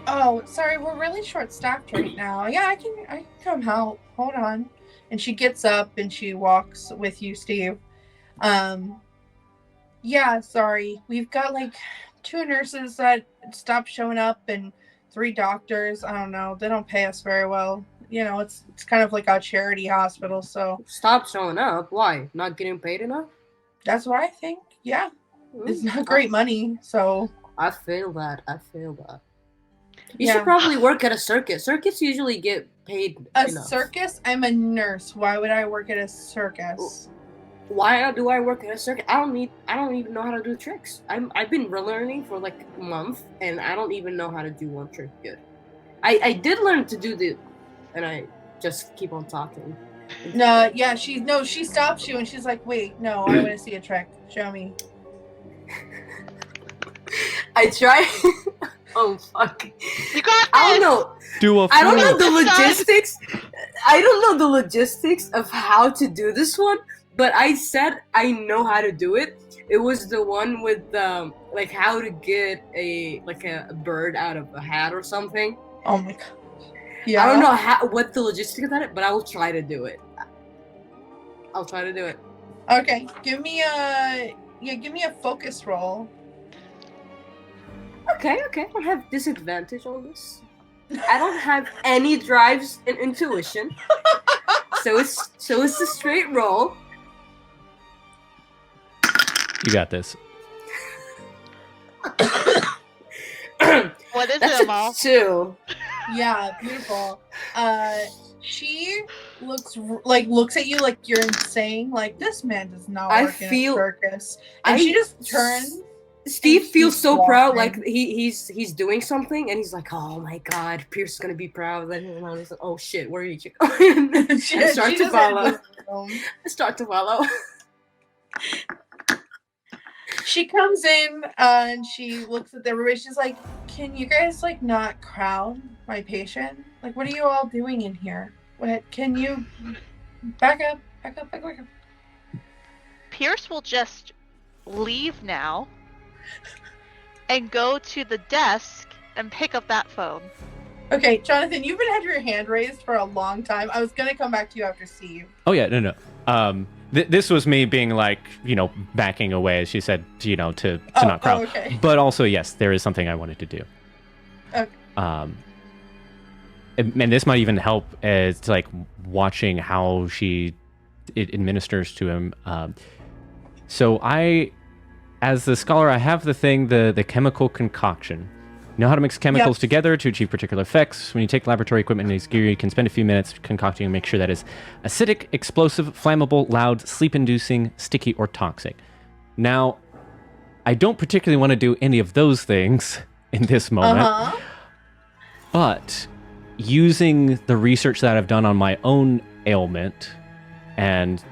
Oh, sorry, we're really short-staffed right now. Yeah, I can come help. Hold on. And she gets up and she walks with you, Steve. Yeah, sorry. We've got like 2 nurses that stopped showing up and 3 doctors. I don't know. They don't pay us very well. You know, it's kind of like a charity hospital, so Stop showing up. Why? Not getting paid enough? that's what I think. Yeah. It's not great money, so I feel that. You Yeah. should probably work at a circus. Circus usually get paid a enough. circus? I'm a nurse. Why would I work at a circus? Why do I work at a circus? I don't even know how to do tricks. I've been learning for like a month and I don't even know how to do one trick good. I did learn to do and I just keep on talking. No, yeah, she stops you and she's like, wait, no, I want to see a trick. Show me. I try. Oh fuck! You got this. I don't know. Do a I don't know flip. the logistics. I don't know the logistics of how to do this one, but I said I know how to do it. It was the one with like how to get a bird out of a hat or something. Oh my god. Yeah. I don't know what the logistics of that, but I will try to do it. I'll try to do it. Okay, give me a focus roll. Okay. I don't have disadvantage on this. I don't have any drives and intuition. so it's a straight roll. You got this. What is That's it, Amal? a 2. Yeah, beautiful. She looks at you like you're insane. Like, this man does not work in a circus. And she just turns. Steve and feels keeps so proud, walking. like he's doing something, and he's like, "Oh my god, Pierce is gonna be proud." And I was like, "Oh shit, where are you going?" I start to follow. I start to follow. She comes in and she looks at everybody. She's like, "Can you guys like not crowd my patient? Like, what are you all doing in here? What? Can you back up? Pierce will just leave now and go to the desk and pick up that phone. Okay, Jonathan, you've had your hand raised for a long time. I was gonna come back to you after Steve. Oh yeah, no. This was me being like, backing away, as she said, to not crowd. Oh, okay. But also, yes, there is something I wanted to do. Okay. And this might even help as like watching how it administers to him. So as the scholar, I have the chemical concoction. You know how to mix chemicals together to achieve particular effects. When you take laboratory equipment in this gear, you can spend a few minutes concocting and make sure that is acidic, explosive, flammable, loud, sleep-inducing, sticky, or toxic. Now, I don't particularly want to do any of those things in this moment, but using the research that I've done on my own ailment and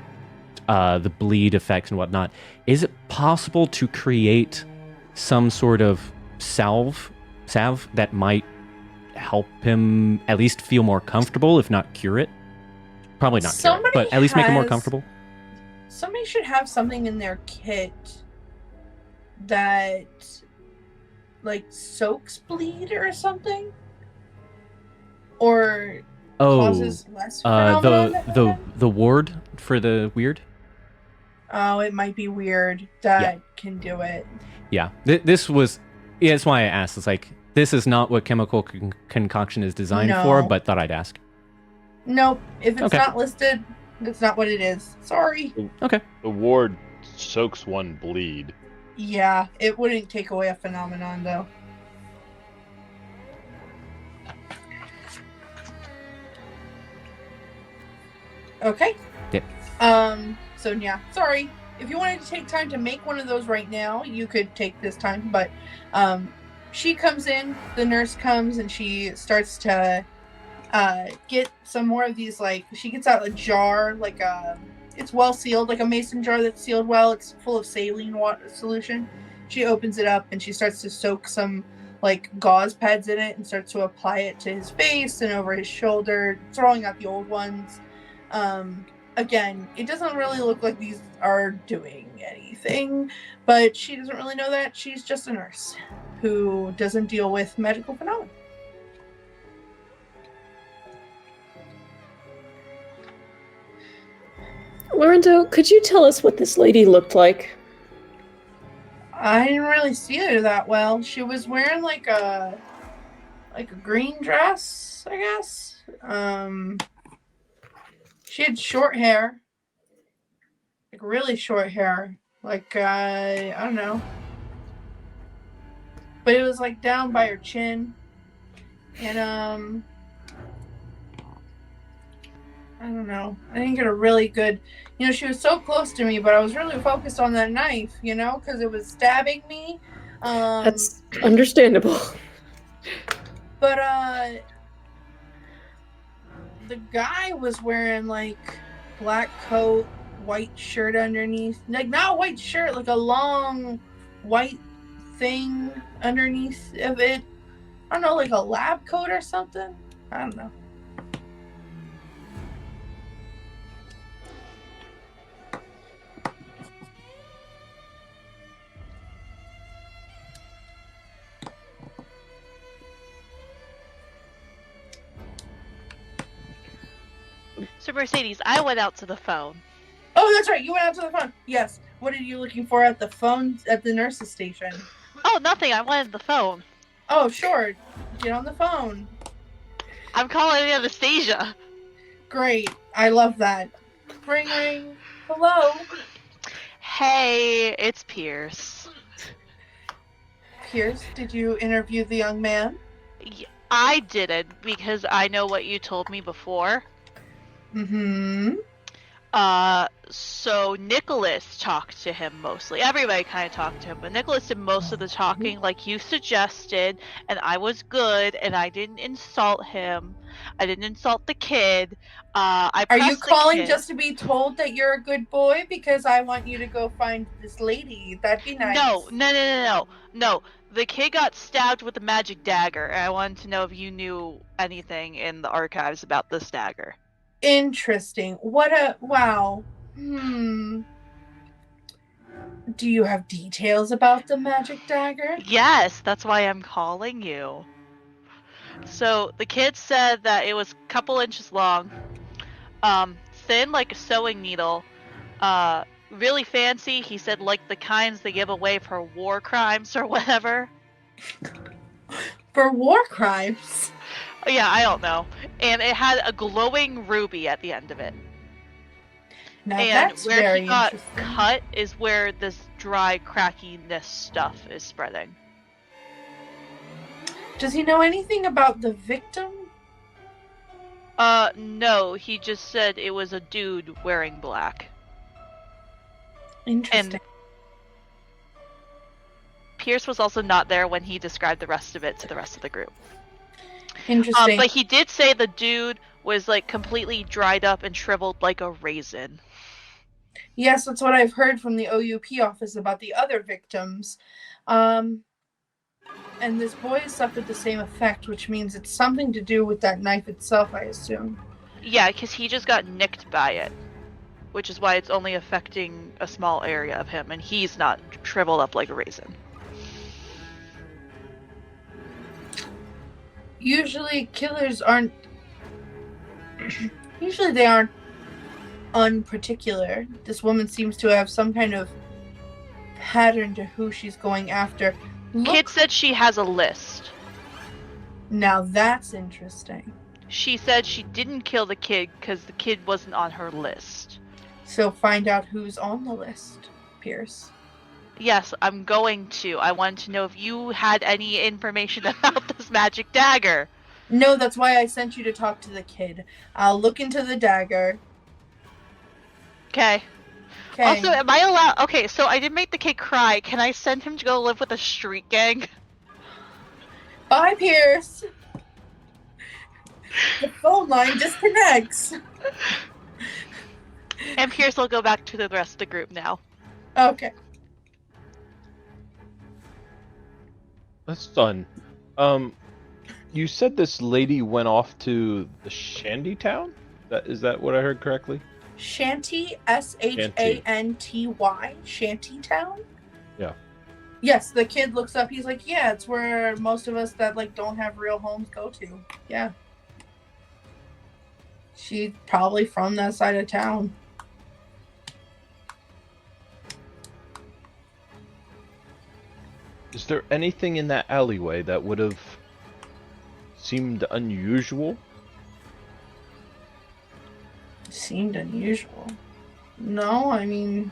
the bleed effects and whatnot, is it possible to create some sort of salve that might help him at least feel more comfortable, if not cure it? Probably not cure it, but at least make him more comfortable. Somebody should have something in their kit that like soaks bleed or something, or causes less phenomenon. the ward for the weird. Oh, it might be weird that can do it. Yeah, this was. Yeah, that's why I asked. It's like, this is not what chemical concoction is designed for, but thought I'd ask. Nope. If it's not listed, it's not what it is. Sorry. Okay. The ward soaks one bleed. Yeah, it wouldn't take away a phenomenon, though. Okay. Yep. So yeah, sorry. if you wanted to take time to make one of those right now, you could take this time. But she comes in, the nurse comes, and she starts to get some more of these, like, she gets out a jar, like it's well sealed, like a mason jar that's sealed well. It's full of saline water solution. She opens it up and she starts to soak some like gauze pads in it and starts to apply it to his face and over his shoulder, throwing out the old ones. Again, it doesn't really look like these are doing anything, but she doesn't really know that. She's just a nurse who doesn't deal with magical phenomena. Lorenzo, could you tell us what this lady looked like? I didn't really see her that well. She was wearing like a green dress, I guess. She had short hair, like really short hair, like I don't know, but it was like down by her chin, and I don't know. I didn't get a really good, she was so close to me, but I was really focused on that knife, because it was stabbing me. That's understandable. But the guy was wearing like black coat, white shirt underneath. Like not a white shirt, like a long white thing underneath of it. I don't know, like a lab coat or something. I don't know. So Mercedes, I went out to the phone. Oh, that's right. You went out to the phone. Yes. What are you looking for at the phone at the nurse's station? Oh, nothing. I wanted the phone. Oh, sure. Get on the phone. I'm calling Anastasia. Great. I love that. Ring, ring. Hello. Hey, it's Pierce. Pierce, did you interview the young man? I didn't, because I know what you told me before. Mm-hmm. So Nicholas talked to him mostly. Everybody kind of talked to him, but Nicholas did most of the talking, like you suggested, and I was good, and I didn't insult him. I didn't insult the kid. I Are you pressed the calling kid. just to be told that you're a good boy? Because I want you to go find this lady. That'd be nice. No. The kid got stabbed with a magic dagger, and I wanted to know if you knew anything in the archives about this dagger. Interesting. Wow. Do you have details about the magic dagger? Yes, that's why I'm calling you. So the kid said that it was a couple inches long, thin like a sewing needle, really fancy. He said like the kinds they give away for war crimes or whatever. For war crimes? Yeah, I don't know. And it had a glowing ruby at the end of it. Now And that's where very he got interesting. cut is where this dry crackiness stuff is spreading. Does he know anything about the victim? No, he just said it was a dude wearing black. Interesting. And Pierce was also not there when he described the rest of it to the rest of the group. Interesting. But he did say the dude was like completely dried up and shriveled like a raisin. Yes, that's what I've heard from the OUP office about the other victims. And this boy suffered the same effect, which means it's something to do with that knife itself, I assume. Yeah, because he just got nicked by it, which is why it's only affecting a small area of him, and he's not shriveled up like a raisin. Usually killers aren't... Usually they aren't unparticular. This woman seems to have some kind of pattern to who she's going after. Kid said she has a list. Now that's interesting. She said she didn't kill the kid because the kid wasn't on her list. So find out who's on the list, Pierce. Yes, I'm going to. I wanted to know if you had any information about this magic dagger. No, that's why I sent you to talk to the kid. I'll look into the dagger. Okay. Okay. Also, am I allowed? Okay, so I did make the kid cry. Can I send him to go live with a street gang? Bye, Pierce. The phone line disconnects. And Pierce will go back to the rest of the group now. Okay. That's done. You said this lady went off to the Shanty Town? Is that what I heard correctly? Shanty, Shanty, Shanty Town? Yeah. Yes, the kid looks up. He's like, yeah, it's where most of us that like don't have real homes go to. Yeah. She's probably from that side of town. Is there anything in that alleyway that would have seemed unusual? Seemed unusual. No, I mean,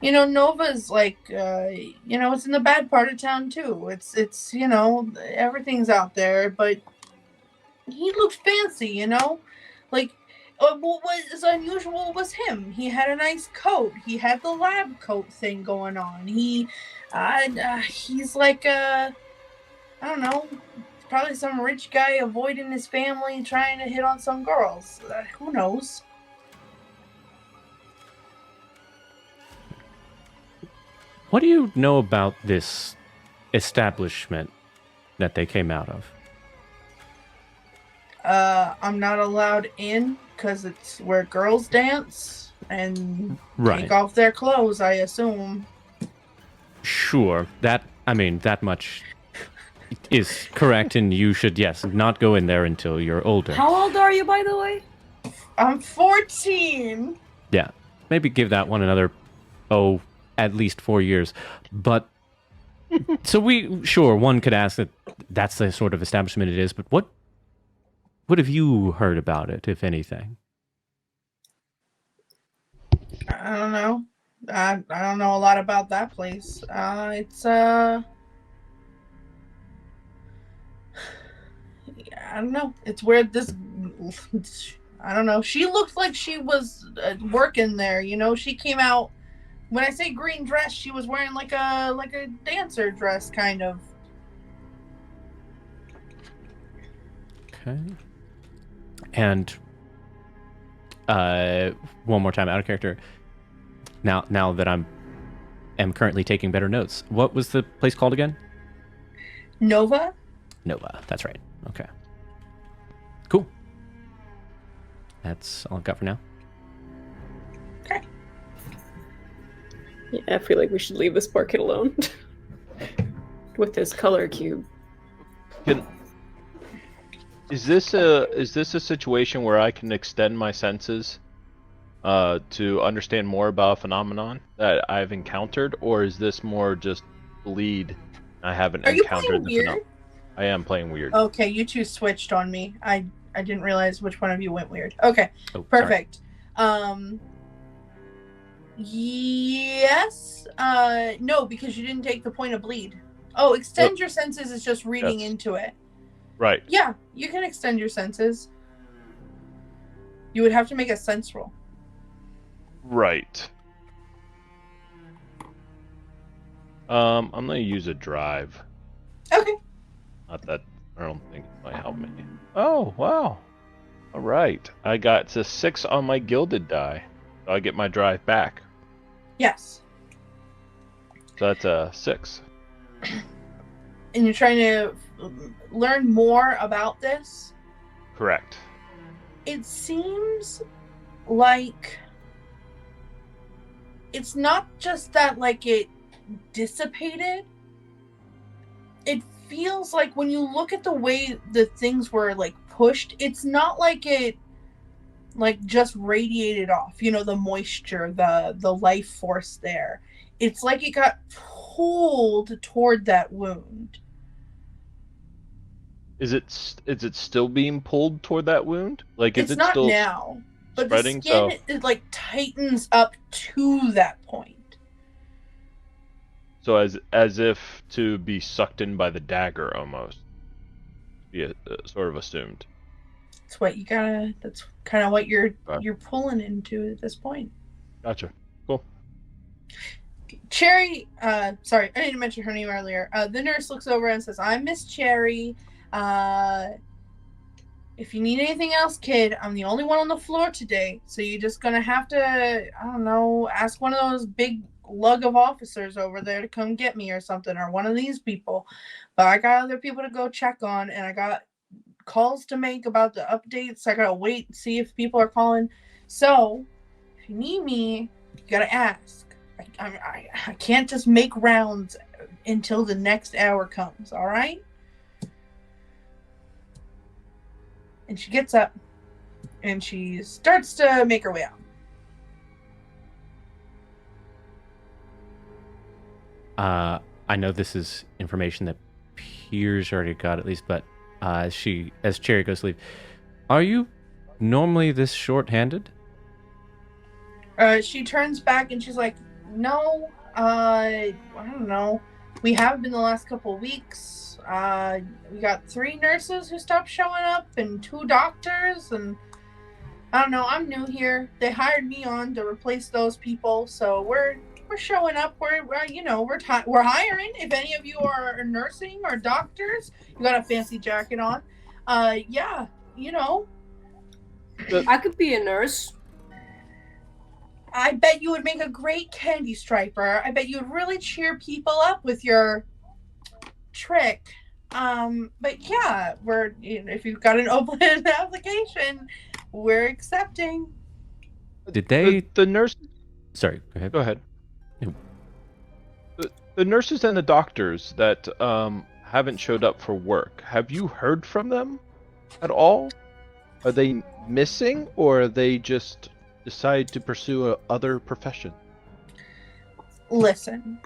you know, Nova's like, you know, it's in the bad part of town too. It's, you know, everything's out there, but he looked fancy, you know, like what was unusual was him. He had a nice coat. He had the lab coat thing going on. He's like, I don't know, probably some rich guy avoiding his family, trying to hit on some girls. Who knows? What do you know about this establishment that they came out of? I'm not allowed in because it's where girls dance and take off their clothes, I assume. Sure. That much is correct, and you should, yes, not go in there until you're older. How old are you, by the way? I'm 14. Yeah. Maybe give that one another, at least 4 years. But, so one could ask that that's the sort of establishment it is, but what have you heard about it, if anything? I don't know. I don't know a lot about that place. It's I don't know. It's where this. I don't know. She looked like she was working there. You know, she came out. When I say green dress, she was wearing like a dancer dress, kind of. Okay. And one more time, out of character. Now that am currently taking better notes. What was the place called again? Nova. Nova. That's right. Okay. Cool. That's all I've got for now. Okay. Yeah, I feel like we should leave this poor kid alone with this color cube. Is this a situation where I can extend my senses to understand more about a phenomenon that I've encountered, or is this more just bleed? I haven't encountered the phenomenon. I am playing weird. Okay, you two switched on me. I didn't realize which one of you went weird. Okay, perfect. Sorry. Yes. No, because you didn't take the point of bleed. Oh, extend your senses is just reading into it. Right. Yeah, you can extend your senses. You would have to make a sense roll. Right. I'm gonna use a drive. Okay. Not that I don't think it might help me. Oh wow! All right, I got a 6 on my gilded die, so I get my drive back. Yes. So that's a 6. And you're trying to learn more about this? Correct. It seems like it's not just that like it dissipated. It feels like when you look at the way the things were like pushed, it's not like it like just radiated off, you know, the moisture, the life force there. It's like it got pulled toward that wound. Is it still being pulled toward that wound? Like, is it's it not still now, but spreading? the skin it like tightens up to that point. So as if to be sucked in by the dagger, almost. Be sort of assumed. That's what you gotta. That's kind of what you're pulling into at this point. Gotcha. Cool. Cherry, sorry, I didn't mention her name earlier. The nurse looks over and says, I'm Miss Cherry. If you need anything else, kid, I'm the only one on the floor today. So you're just going to have to, I don't know, ask one of those big lug of officers over there to come get me or something, or one of these people. But I got other people to go check on, and I got calls to make about the updates. I got to wait and see if people are calling. So if you need me, you got to ask. I can't just make rounds until the next hour comes, all right? And she gets up and she starts to make her way out. I know this is information that Piers already got at least, but as Cherry goes to leave, are you normally this short-handed? She turns back and she's like, no, I don't know. We have been the last couple of weeks. We got 3 nurses who stopped showing up and 2 doctors, and I don't know. I'm new here. They hired me on to replace those people, so we're showing up. We're hiring. If any of you are nursing or doctors, you got a fancy jacket on. Yeah, you know. I could be a nurse. I bet you would make a great candy striper. I bet you would really cheer people up with your trick. But yeah, if you've got an open application, we're accepting. Did they? The nurse? Sorry, go ahead. Go ahead. No. The nurses and the doctors that haven't showed up for work, have you heard from them at all? Are they missing, or are they just decide to pursue other profession? Listen,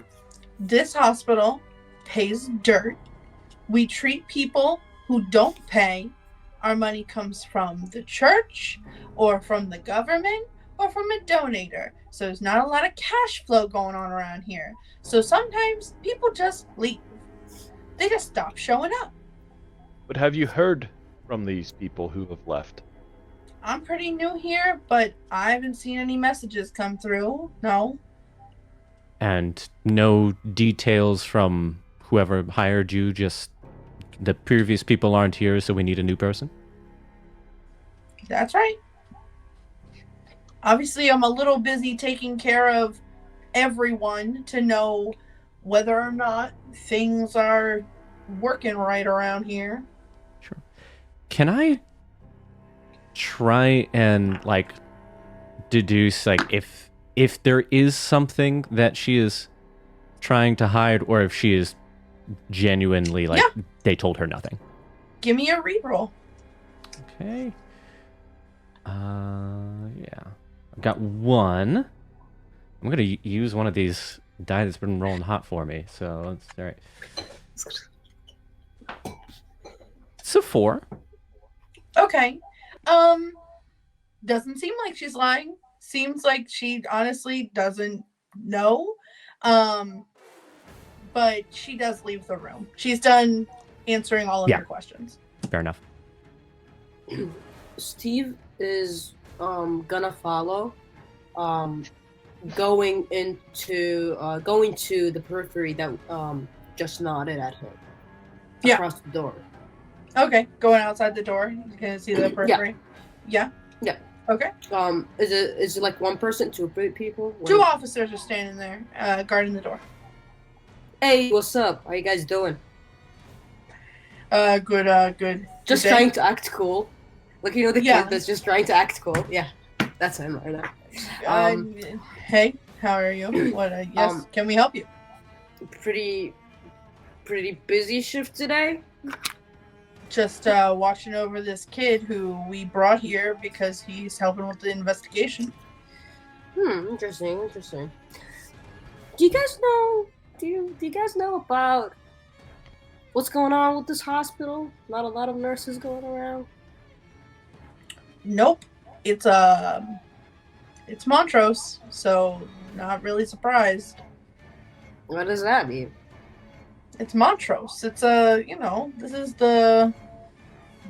this hospital pays dirt. We treat people who don't pay. Our money comes from the church or from the government or from a donator. So there's not a lot of cash flow going on around here. So sometimes people just leave. They just stop showing up. But have you heard from these people who have left? I'm pretty new here, but I haven't seen any messages come through. No. And no details from whoever hired you, just the previous people aren't here, so we need a new person? That's right. Obviously, I'm a little busy taking care of everyone to know whether or not things are working right around here. Sure. Can I try and deduce if there is something that she is trying to hide, or if she is genuinely they told her nothing? Give me a reroll. Okay. Yeah. I've got 1. I'm gonna use one of these die that's been rolling hot for me. So it's all right. It's a 4. Okay. Doesn't seem like she's lying. Seems like she honestly doesn't know. But she does leave the room. She's done answering all of your questions. Fair enough. Steve is gonna follow, going to the periphery that just nodded at him. Yeah. Across the door. Okay, going outside the door. You can see the periphery. Yeah. Okay. Is it like one person, 2 people? 2 officers are standing there, guarding the door. Hey, what's up? How you guys doing? Good. Just Good trying day. to act cool. Like, you know, the Yeah. kid that's just trying to act cool. Yeah, that's him right now. Hey, how are you? What? Yes. Can we help you? Pretty busy shift today. Just watching over this kid who we brought here because he's helping with the investigation. Interesting. Do you guys know? Do you guys know about what's going on with this hospital? Not a lot of nurses going around. Nope. It's Montrose, so not really surprised. What does that mean? It's Montrose. It's this is the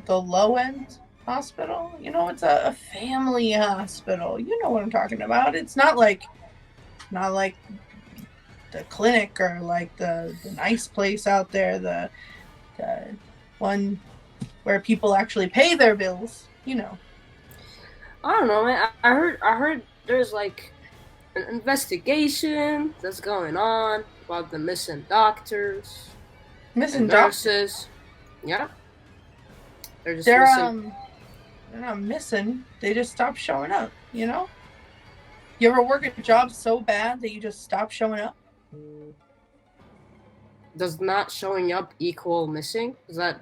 low end hospital. You know, it's a family hospital. You know what I'm talking about. It's not like the clinic or like the nice place out there, the one where people actually pay their bills. You know. I don't know, man. I heard there's like an investigation that's going on about the missing doctors, Missing and doctors. nurses. Yeah, they're just They're missing. they're not missing. They just stop showing up. You know. You ever work a job so bad that you just stop showing up? Does not showing up equal missing? Is that?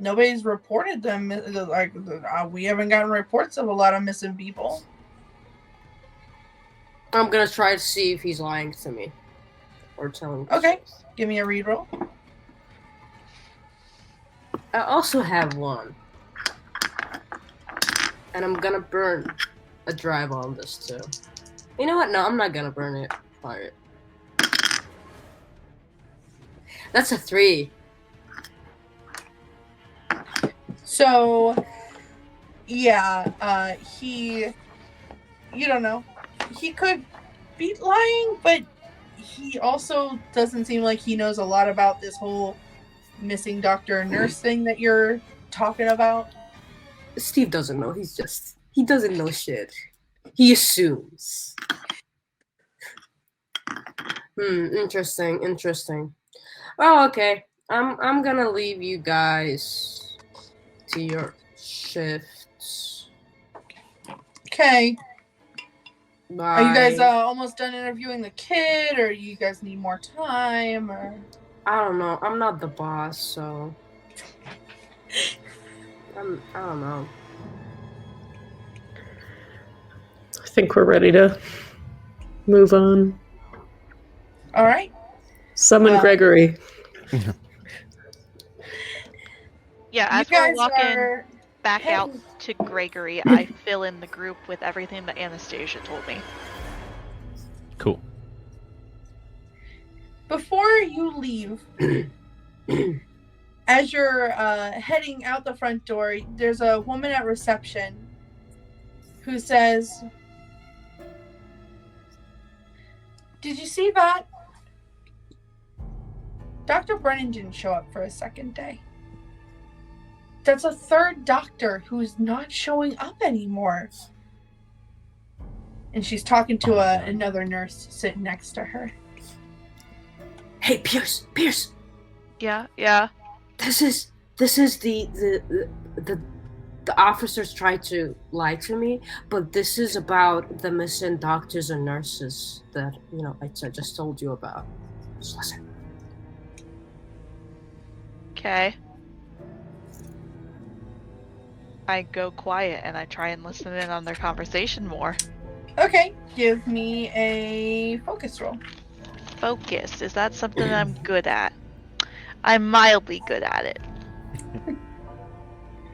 Nobody's reported them. Like we haven't gotten reports of a lot of missing people. I'm gonna try to see if he's lying to me or telling the Okay. truth. Give me a read roll. I also have one, and I'm gonna burn a drive on this too. You know what? No, I'm not gonna burn it. Fire it. That's a 3. So, yeah, you don't know. He could be lying, but he also doesn't seem like he knows a lot about this whole missing doctor and nurse thing that you're talking about. Steve doesn't know. He doesn't know shit. He assumes. Interesting. Oh, okay. I'm gonna leave you guys to your shifts. Okay. Bye. Are you guys almost done interviewing the kid, or you guys need more time, or? I don't know. I'm not the boss, so I don't know. I think we're ready to move on. All right. Summon Gregory. Yeah, You as we're guys walking are back out to Gregory, I fill in the group with everything that Anastasia told me. Cool. Before you leave, as you're heading out the front door, there's a woman at reception who says, "Did you see that? Dr. Brennan didn't show up for a second day. That's a third doctor who's not showing up anymore." And she's talking to another nurse sitting next to her. Hey, Pierce. Yeah. This is the officers tried to lie to me, but this is about the missing doctors and nurses that I just told you about. Just listen. Okay. I go quiet and I try and listen in on their conversation more. Okay, give me a focus roll. Focus. Is that something I'm good at? I'm mildly good at it.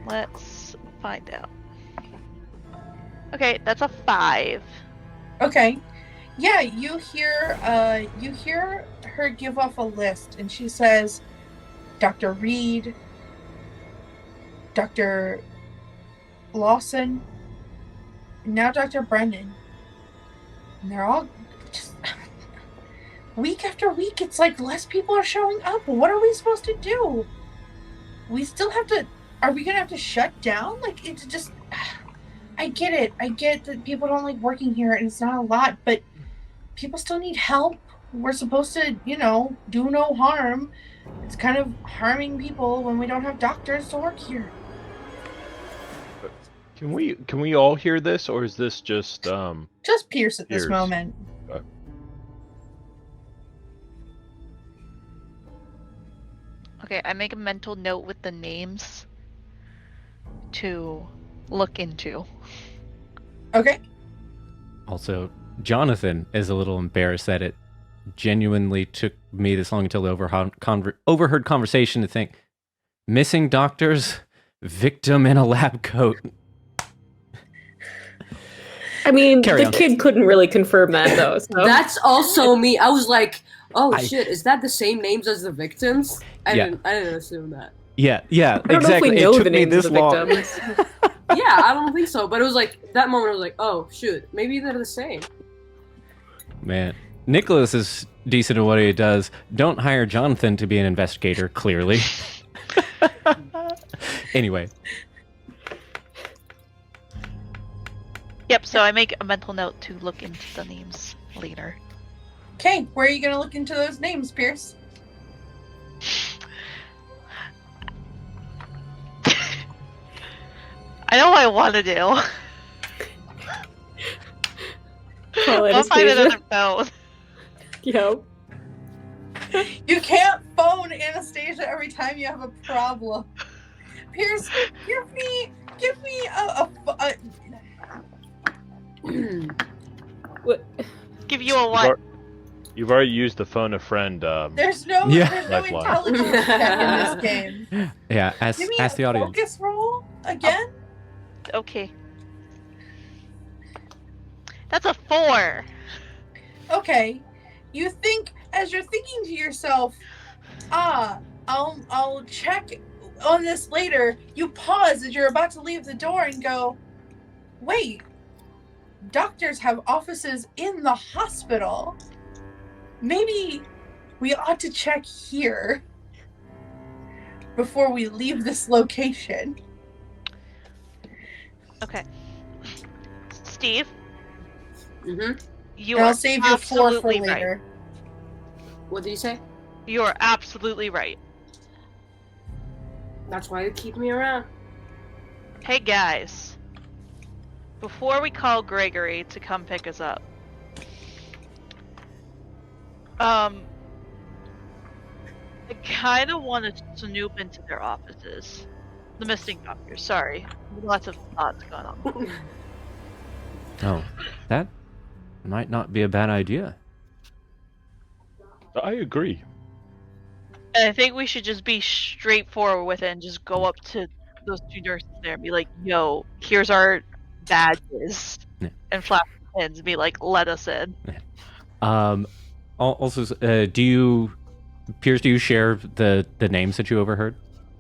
Let's find out. Okay, that's a 5. Okay. Yeah, you hear her give off a list, and she says, Dr. Reed, Dr. Lawson, and now Dr. Brennan. And they're all just week after week, it's like less people are showing up. What are we supposed to do? We still have to, are we gonna have to shut down? Like, it's just, I get it. I get that people don't like working here and it's not a lot, but people still need help. We're supposed to, do no harm. It's kind of harming people when we don't have doctors to work here. Can we all hear this, or is this just Pierce at this Pierce. moment. Okay, I make a mental note with the names to look into. Okay. Also, Jonathan is a little embarrassed that it genuinely took me this long until the overheard conversation to think, missing doctors, victim in a lab coat. I mean, Carry the on. kid couldn't really confirm that, though. So. That's also me. I was like, oh I- shit, is that the same names as the victims? I Yeah. didn't assume that. Yeah, I don't exactly. know if we It know took the me names this of the long. victims. Yeah, I don't think so. But it was like that moment. I was like, oh shoot, maybe they're the same. Man, Nicholas is decent at what he does. Don't hire Jonathan to be an investigator, clearly. Anyway. Yep, so I make a mental note to look into the names later. Okay, where are you gonna look into those names, Pierce? I know what I want to do. Call I'll find Anastasia. another phone. Yep. You can't phone Anastasia every time you have a problem. Pierce, give me a What? Give you a what? You've already used the phone a friend. there's no Lifeline. intelligence check in this game. Yeah, Give me ask the a audience. focus roll again. Okay. That's a 4. Okay, you think as you're thinking to yourself, I'll check on this later. You pause as you're about to leave the door and go, wait, doctors have offices in the hospital. Maybe we ought to check here before we leave this location. Okay. Steve, Mm-hmm. you And are I'll save your 4 for absolutely right. later. What did you say? You are absolutely right. That's why you keep me around. Hey guys, before we call Gregory to come pick us up, I kind of want to snoop into their offices. The missing doctors, sorry. Lots of thoughts going on. Oh, that might not be a bad idea. I agree. And I think we should just be straightforward with it and just go up to those 2 nurses there and be like, yo, here's our badges. Yeah. And flash the pins and be like, let us in. Also, Piers, do you share the names that you overheard?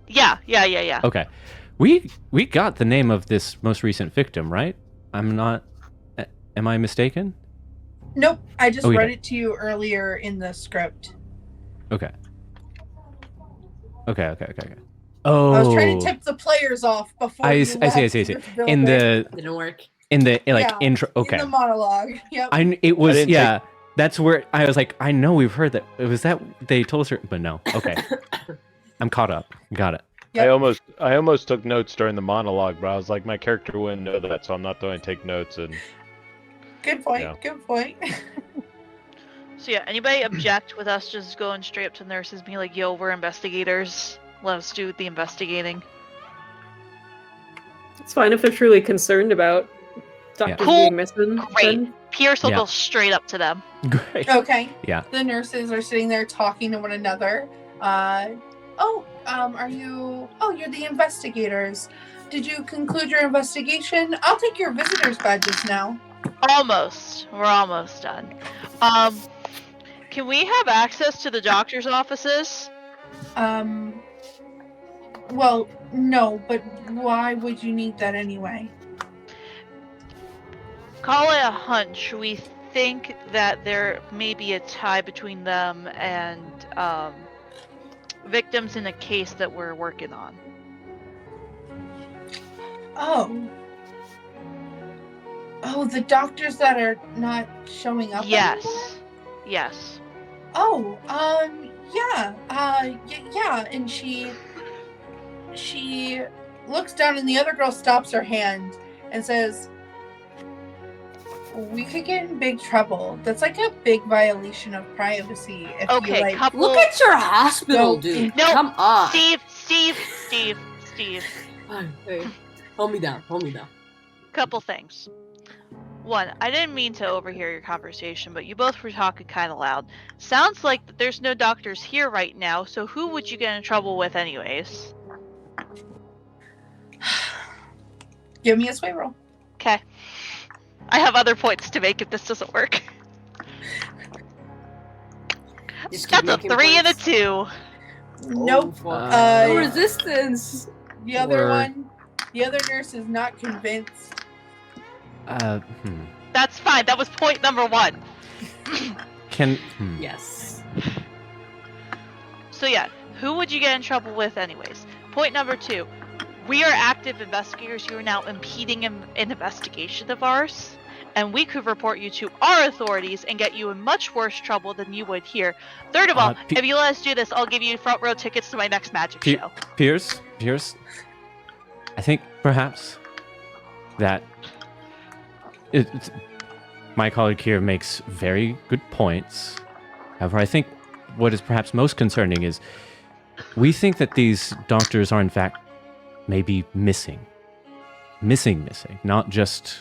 Yeah. Okay. We got the name of this most recent victim, right? Am I mistaken? Nope, I just Oh, you read did. it to you earlier in the script. Okay. Oh. I was trying to tip the players off before I you see. left In building. the Didn't work. Yeah, intro. Okay. In the monologue. Yep. It was didn't yeah. That's where I was like, I know we've heard that. Was that they told us, but no. Okay. I'm caught up. Got it. Yep. I almost took notes during the monologue, but I was like, my character wouldn't know that, so I'm not going to take notes. And Good point. Yeah. Good point. So yeah, anybody object with us just going straight up to the nurses and being like, yo, we're investigators. Let us do the investigating. It's fine if they're truly concerned about doctors Cool. being missing. Great. then- Pierce will Yeah. go straight up to them. Great. Okay. Yeah. The nurses are sitting there talking to one another. Are you? Oh, you're the investigators. Did you conclude your investigation? I'll take your visitors' badges now. Almost. We're almost done. Can we have access to the doctor's offices? Well, no, but why would you need that anyway? Call it a hunch. We think that there may be a tie between them and victims in a case that we're working on. Oh, the doctors that are not showing up anymore? Yes. Oh, yeah, and she looks down and the other girl stops her hand and says, we could get in big trouble. That's like a big violation of privacy. If Okay, you, like, couple. Look at your hospital, No, dude. no, Come on. Steve. Hey, hold me down. Couple things. One, I didn't mean to overhear your conversation, but you both were talking kind of loud. Sounds like there's no doctors here right now, so who would you get in trouble with anyways? give me a sway roll. Okay. I have other points to make if this doesn't work. Just keep That's a making 3 and a points. 2. Nope. Oh, fuck. Uh, No resistance. The other Or- one, the other nurse is not convinced. That's fine. That was point number 1. Yes. So yeah, who would you get in trouble with anyways? Point number 2. We are active investigators. You are now impeding an investigation of ours. And we could report you to our authorities and get you in much worse trouble than you would here. Third of all, if you let us do this, I'll give you front row tickets to my next magic show. Pierce, I think perhaps that my colleague here makes very good points. However, I think what is perhaps most concerning is we think that these doctors are in fact maybe missing, not just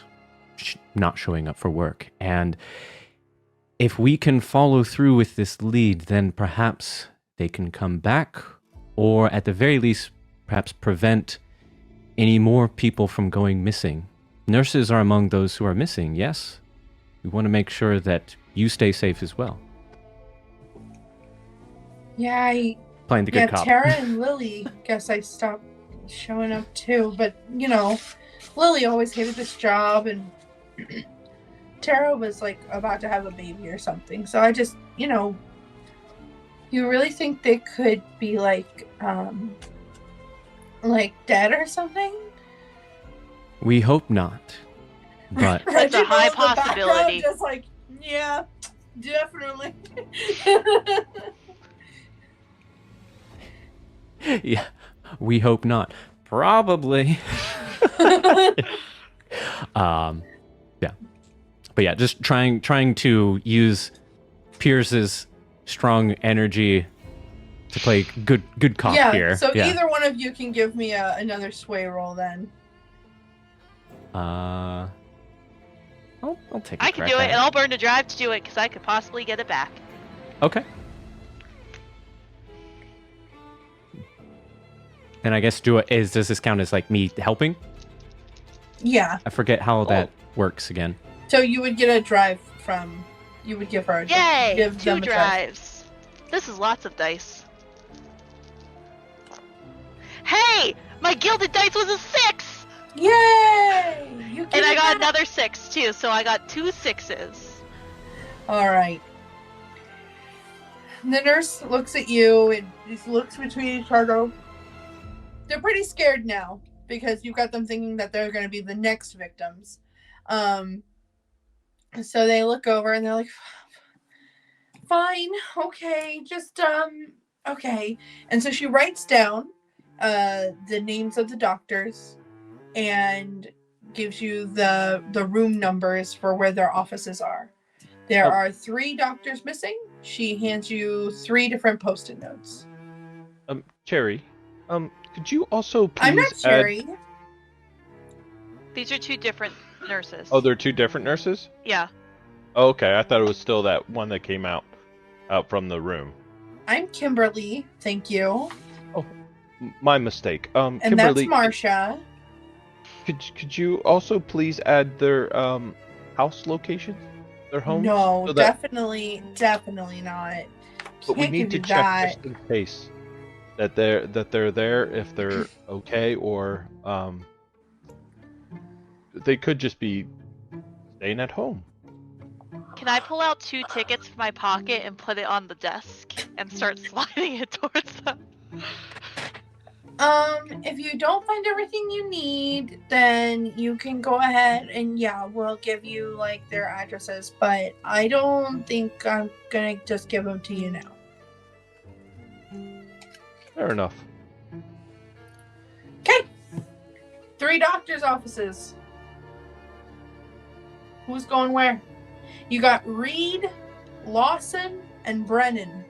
not showing up for work. And if we can follow through with this lead, then perhaps they can come back, or at the very least, perhaps prevent any more people from going missing. Nurses are among those who are missing, yes? We want to make sure that you stay safe as well. Yeah, Playing the good cop. Tara and Lily, guess I stopped showing up too. But, Lily always hated this job, and Tara was, about to have a baby or something. So I just, you really think they could be, dead or something? We hope not. But That's a high Reggie Bill's in the background, possibility. Just yeah, definitely. yeah, we hope not. Probably. Yeah. But yeah, just trying to use Pierce's strong energy to play good cop here. So either one of you can give me another sway roll then. I'll take a I can crack do it, at and I'll burn the drive to do it because I could possibly get it back. Okay. And I guess does this count as me helping? Yeah. I forget how that works again. So you would get a drive you would give her a drive. Yay! Give 2 them a drive. drives. This is lots of dice. Hey! My gilded dice was a 6! Yay! You And I it got back. another 6 too, so I got 2 6s. All right. The nurse looks at you and just looks between each other. They're pretty scared now because you've got them thinking that they're going to be the next victims. So they look over and they're like, fine, okay, just, okay. And so she writes down the names of the doctors and gives you the room numbers for where their offices are. There are 3 doctors missing. She hands you 3 different post-it notes. Cherry, could you also please I'm not Cherry. These are 2 different nurses. Oh, they're 2 different nurses? Yeah. Oh, okay, I thought it was still that one that came out from the room. I'm Kimberly, thank you. My mistake. And Kimberly, that's Marsha. Could you also please add their house locations, their homes? No, so that- definitely not. But we Can't need give to you check that. just in case that they're there, if they're okay, or they could just be staying at home. Can I pull out 2 tickets from my pocket and put it on the desk and start sliding it towards them? If you don't find everything you need, then you can go ahead and we'll give you their addresses, but I don't think I'm gonna just give them to you now. Fair enough. Okay. 3 doctors' offices. Who's going where? You got Reed, Lawson, and Brennan.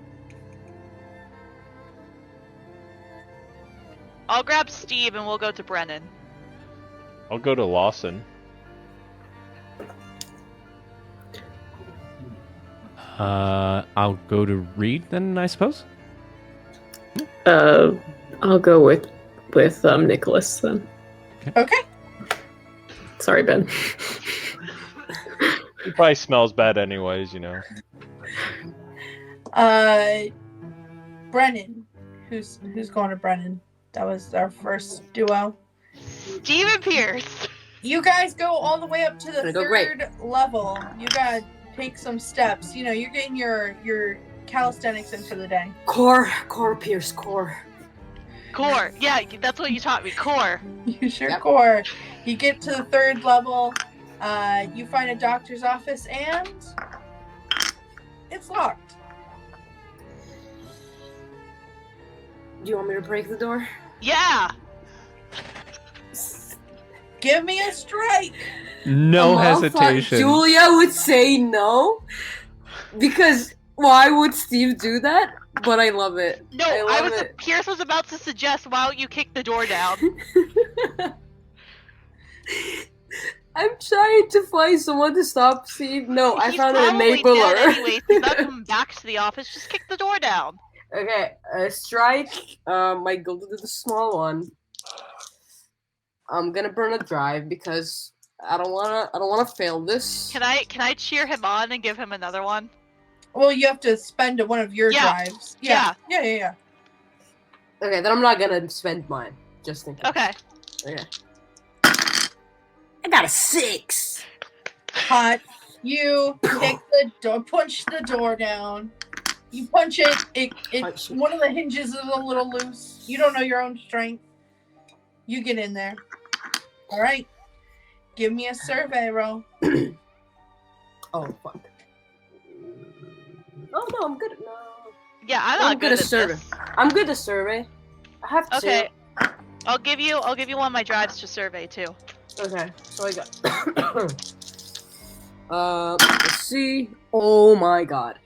I'll grab Steve and we'll go to Brennan. I'll go to Lawson. I'll go to Reed then, I suppose. I'll go with Nicholas then. Okay. Sorry, Ben. He probably smells bad anyways, Brennan, Who's going to Brennan? That was our first duo. Stephen Pierce. You guys go all the way up to the Gonna go great. third level. You gotta take some steps. You know, you're getting your calisthenics in for the day. Core, Pierce, core. Core. Yeah, that's what you taught me. Core. You sure Yep. core. You get to the third level. You find a doctor's office and it's locked. Do you want me to break the door? Yeah. Give me a strike. No Amal thought hesitation. Julia would say no, because why would Steve do that? But I love it. No, I love it. Pierce was about to suggest, why don't you kick the door down? I'm trying to find someone to stop Steve. No, I He's found an probably dead enabler. anyway, so he's not coming back to the office. Just kick the door down. Okay, strike. I go to the small one. I'm gonna burn a drive because I don't wanna fail this. Can I cheer him on and give him another one? Well, you have to spend one of your Yeah. drives. Yeah. Okay, then I'm not gonna spend mine. Just in case. Okay. Okay. I got a 6. Hot. You kick the door, punch the door down. You punch it. Punch it. One of the hinges is a little loose. You don't know your own strength. You get in there. All right. Give me a survey roll. Oh fuck. Oh no, I'm good. No, Yeah, I'm not good at at survey. this. I'm good at survey. I have to. Okay. I'll give you one of my drives to survey too. Okay, so I got. Let's see. Oh my god.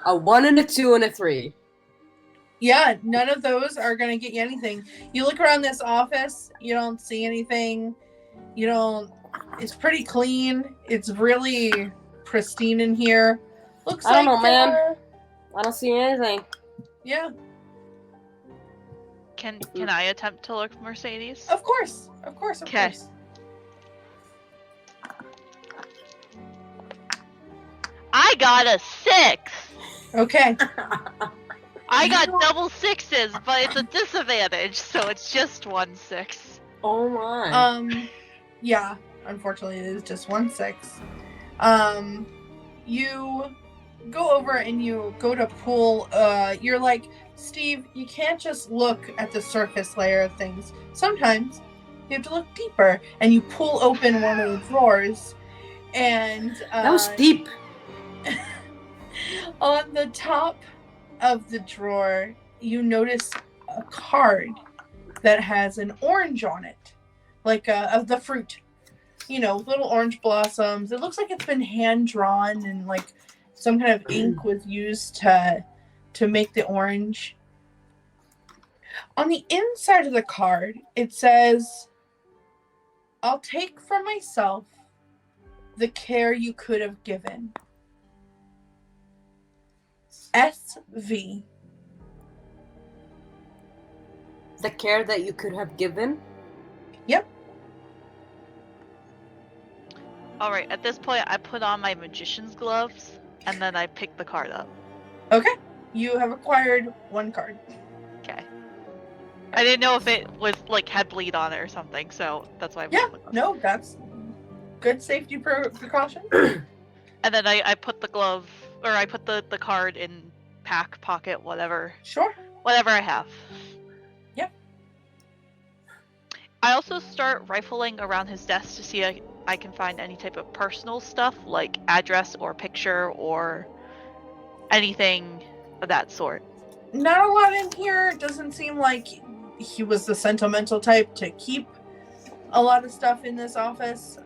A 1 and a 2 and a 3. Yeah, none of those are going to get you anything. You look around this office, you don't see anything. It's pretty clean. It's really pristine in here. Looks I don't like know, man. I don't see anything. Yeah, Can I attempt to look for Mercedes? of course. Of course. Okay. I got a 6. Okay. I got double 6s, but it's a disadvantage, so it's just 1 6. Oh my. Yeah, unfortunately it is just 1 6. You go over and you go to pull, you're like, Steve, you can't just look at the surface layer of things. Sometimes you have to look deeper, and you pull open one of the drawers, and That was deep. on the top of the drawer, you notice a card that has an orange on it, like of the fruit. Little orange blossoms. It looks like it's been hand drawn, and like some kind of ink was used to make the orange. On the inside of the card, it says, "I'll take for myself the care you could have given. SV." The care that you could have given. Yep. Alright, at this point, I put on my magician's gloves, and then I pick the card up. Okay. You have acquired 1 card. Okay. I didn't know if it was, had bleed on it or something, so that's why I Yeah. put the gloves. No, that's good safety precaution. And then I put the glove, or I put the card in pocket, whatever Sure. I have. Yep. I also start rifling around his desk to see if I can find any type of personal stuff, like address or picture or anything of that sort. Not a lot in here. It doesn't seem like he was the sentimental type to keep a lot of stuff in this office.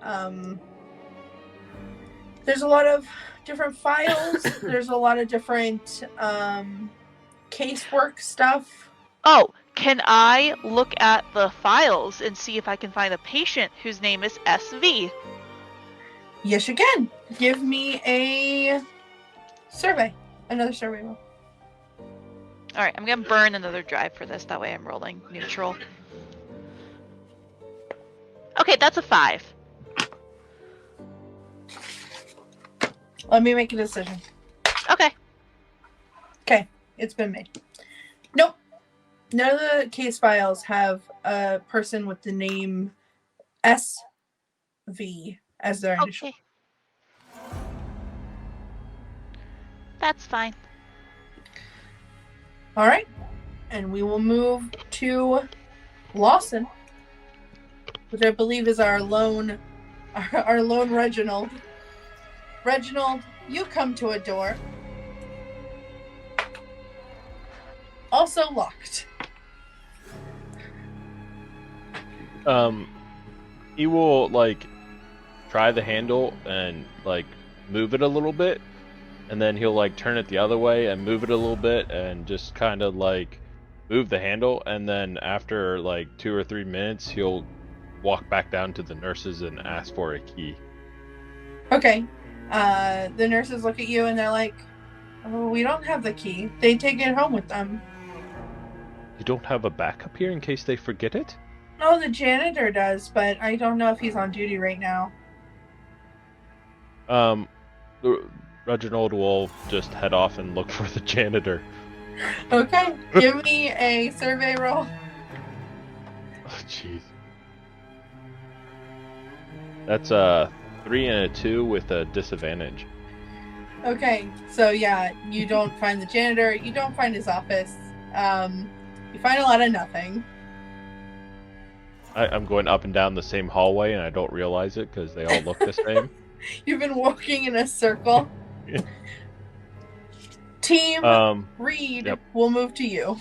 There's a lot of different files. There's a lot of different casework stuff. Oh, can I look at the files and see if I can find a patient whose name is SV? Yes, you can. Give me a survey. Another survey roll. Alright, I'm gonna burn another drive for this, that way I'm rolling neutral. Okay, that's a 5. Let me make a decision. Okay. Okay, it's been made. Nope. None of the case files have a person with the name SV as their initial. Okay. That's fine. All right. And we will move to Lawson, which I believe is our lone Reginald. Reginald, you come to a door. Also locked. He will like try the handle and like move it a little bit, and then he'll like turn it the other way and move it a little bit and just kind of like move the handle, and then after like 2 or 3 minutes he'll walk back down to the nurses and ask for a key. Okay. The nurses look at you and they're like, "Oh, we don't have the key. They take it home with them." You don't have a backup here in case they forget it? No, the janitor does, but I don't know if he's on duty right now. Reginald will just head off and look for the janitor. Okay. Give me a survey roll. Oh, jeez. That's a 3 and a 2 with a disadvantage. Okay. So yeah, you don't find the janitor. You don't find his office. You find a lot of nothing. I'm going up and down the same hallway and I don't realize it because they all look the same. You've been walking in a circle. Yeah. Team Reed, yep. We'll move to you.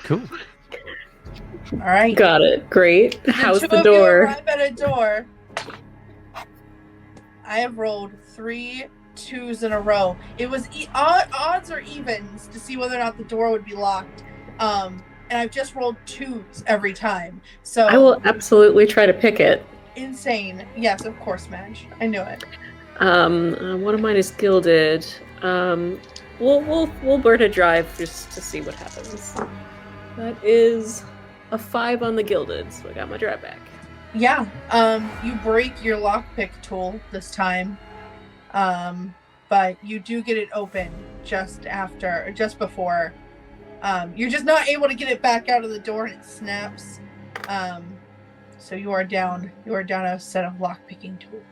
Cool. All right. Got it. Great. How's two the of you door? arrive at a door. I have rolled 3 2s in a row. It was odds or evens to see whether or not the door would be locked. And I've just rolled 2s every time. So I will absolutely try to pick it. insane. Yes, of course, Madge. I knew it. One of mine is gilded. We'll burn a drive just to see what happens. That is a 5 on the gilded, so I got my drive back. Yeah. You break your lockpick tool this time. But you do get it open just before. You're just not able to get it back out of the door and it snaps. So you are down a set of lockpicking tools.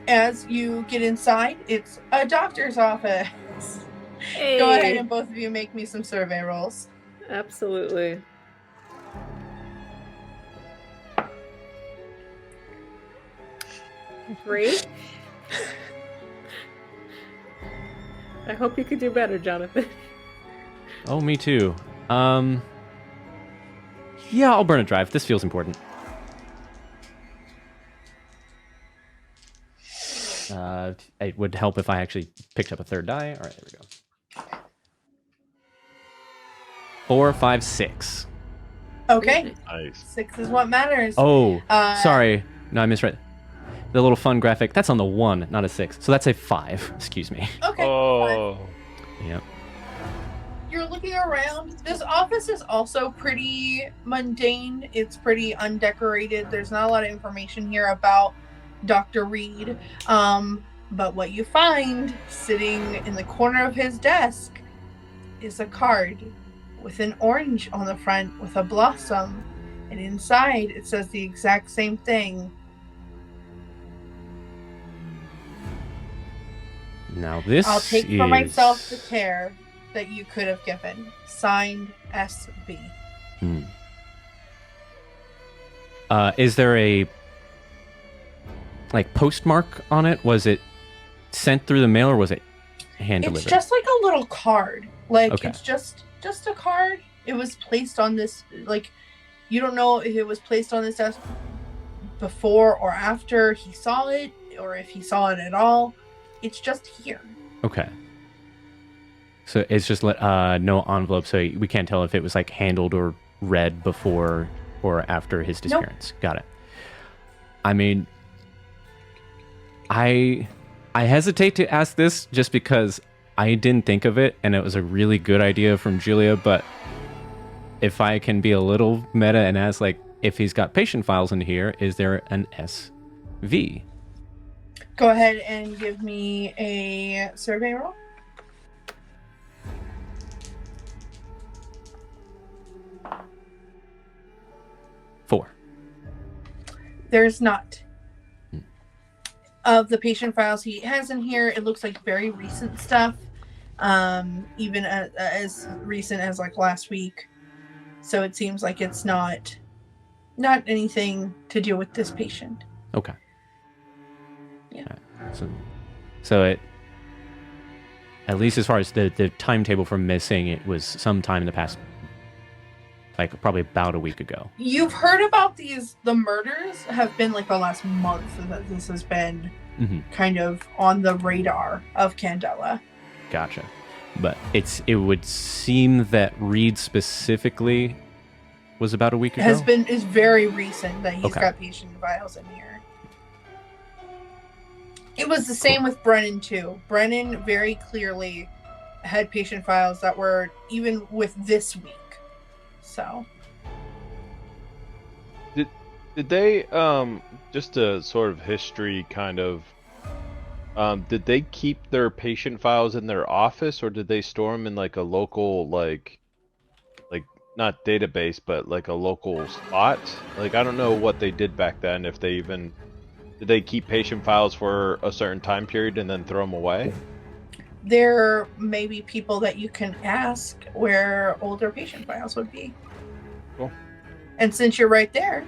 As you get inside, it's a doctor's office. Hey. Go ahead and both of you make me some survey rolls. Absolutely. Great. I hope you could do better, Jonathan. Oh, me too. Yeah, I'll burn a drive. This feels important. It would help if I actually picked up a third die. All right, there we go. 4, 5, 6. Okay. Nice. 6 is what matters. Oh, sorry. No, I misread. The little fun graphic, that's on the 1, not a 6. So that's a 5. Excuse me. Okay. Oh. Yep. You're looking around. This office is also pretty mundane. It's pretty undecorated. There's not a lot of information here about Dr. Reed. But what you find sitting in the corner of his desk is a card with an orange on the front with a blossom. And inside it says the exact same thing. Now this I'll take is... for myself the care that you could have given. Signed, SB. Is there a postmark on it? Was it sent through the mail or was it hand delivered? It's just like a little card. Okay. It's just a card. It was placed on this, you don't know if it was placed on this desk before or after he saw it, or if he saw it at all. It's just here. Okay. So it's just no envelope, so we can't tell if it was handled or read before or after his disappearance. Nope. Got it. I mean, I hesitate to ask this just because I didn't think of it, and it was a really good idea from Julia, but if I can be a little meta and ask, if he's got patient files in here, is there an SV? Go ahead and give me a survey roll. Four. There's not. Of the patient files he has in here, it looks like very recent stuff. Even as recent as like last week. So it seems like it's not anything to do with this patient. Okay. Yeah. So it, at least as far as the timetable for missing, it was sometime in the past, like probably about a week ago. You've heard about the murders have been like the last month that this has been kind of on the radar of Candela. Gotcha. But it would seem that Reed specifically was about a week ago? Is very recent that he's got patient files in here. It was the same with Brennan too. Brennan very clearly had patient files that were even with this week. So did they just a sort of history kind of did they keep their patient files in their office, or did they store them in like a local like not database but like a local spot? Like I don't know what they did back then, if they even did they keep patient files for a certain time period and then throw them away? there may be people that you can ask where older patient files would be. Cool. And since you're right there,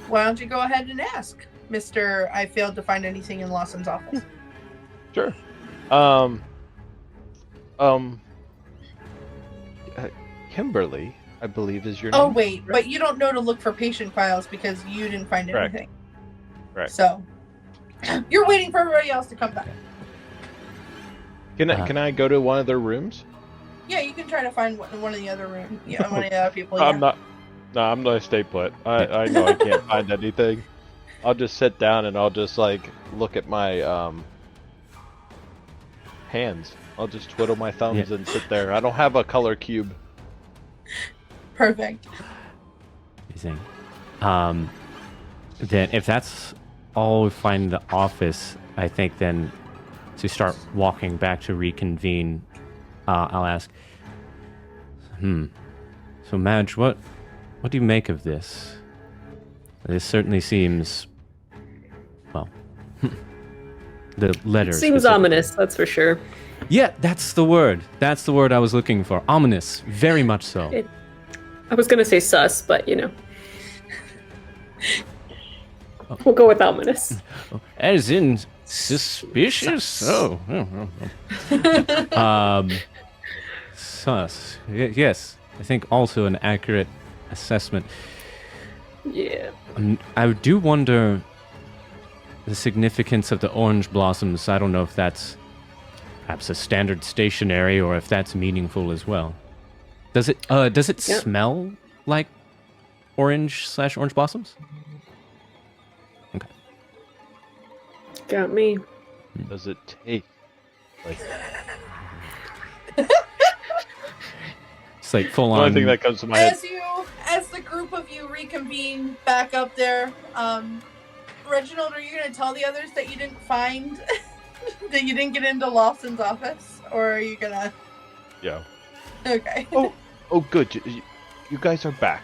why don't you go ahead and ask, Mr. I failed to find anything in Lawson's office. Sure. Kimberly, I believe is your name. Oh, wait, but you don't know to look for patient files because you didn't find Correct. anything. Right. So, you're waiting for everybody else to come back. Can I go to one of their rooms? Yeah, you can try to find one of the other rooms. Yeah, one of the other people. I'm Yeah. not. No, I'm gonna stay put. I know I can't find anything. I'll just sit down and I'll just like look at my hands. I'll just twiddle my thumbs and sit there. I don't have a color cube. Perfect. Amazing. Then if that's all we find in the office, I think then to start walking back to reconvene, I'll ask, so Madge, what do you make of this? This certainly seems, well, the letter Seems specifically. ominous, that's for sure. Yeah, that's the word. That's the word I was looking for. Ominous. Very much so. I was gonna say sus, but you know. We'll go with ominous. As in suspicious? Oh. Sus. Yes. I think also an accurate assessment. Yeah. I do wonder the significance of the orange blossoms. I don't know if that's perhaps a standard stationery or if that's meaningful as well. Does it smell like orange blossoms? Okay. Got me. Does it taste like? It's like full The on. only thing that comes to my head. As the group of you reconvene back up there, Reginald, are you going to tell the others that you didn't find, that you didn't get into Lawson's office? Or are you going to... Yeah. Okay. Oh, good. You guys are back.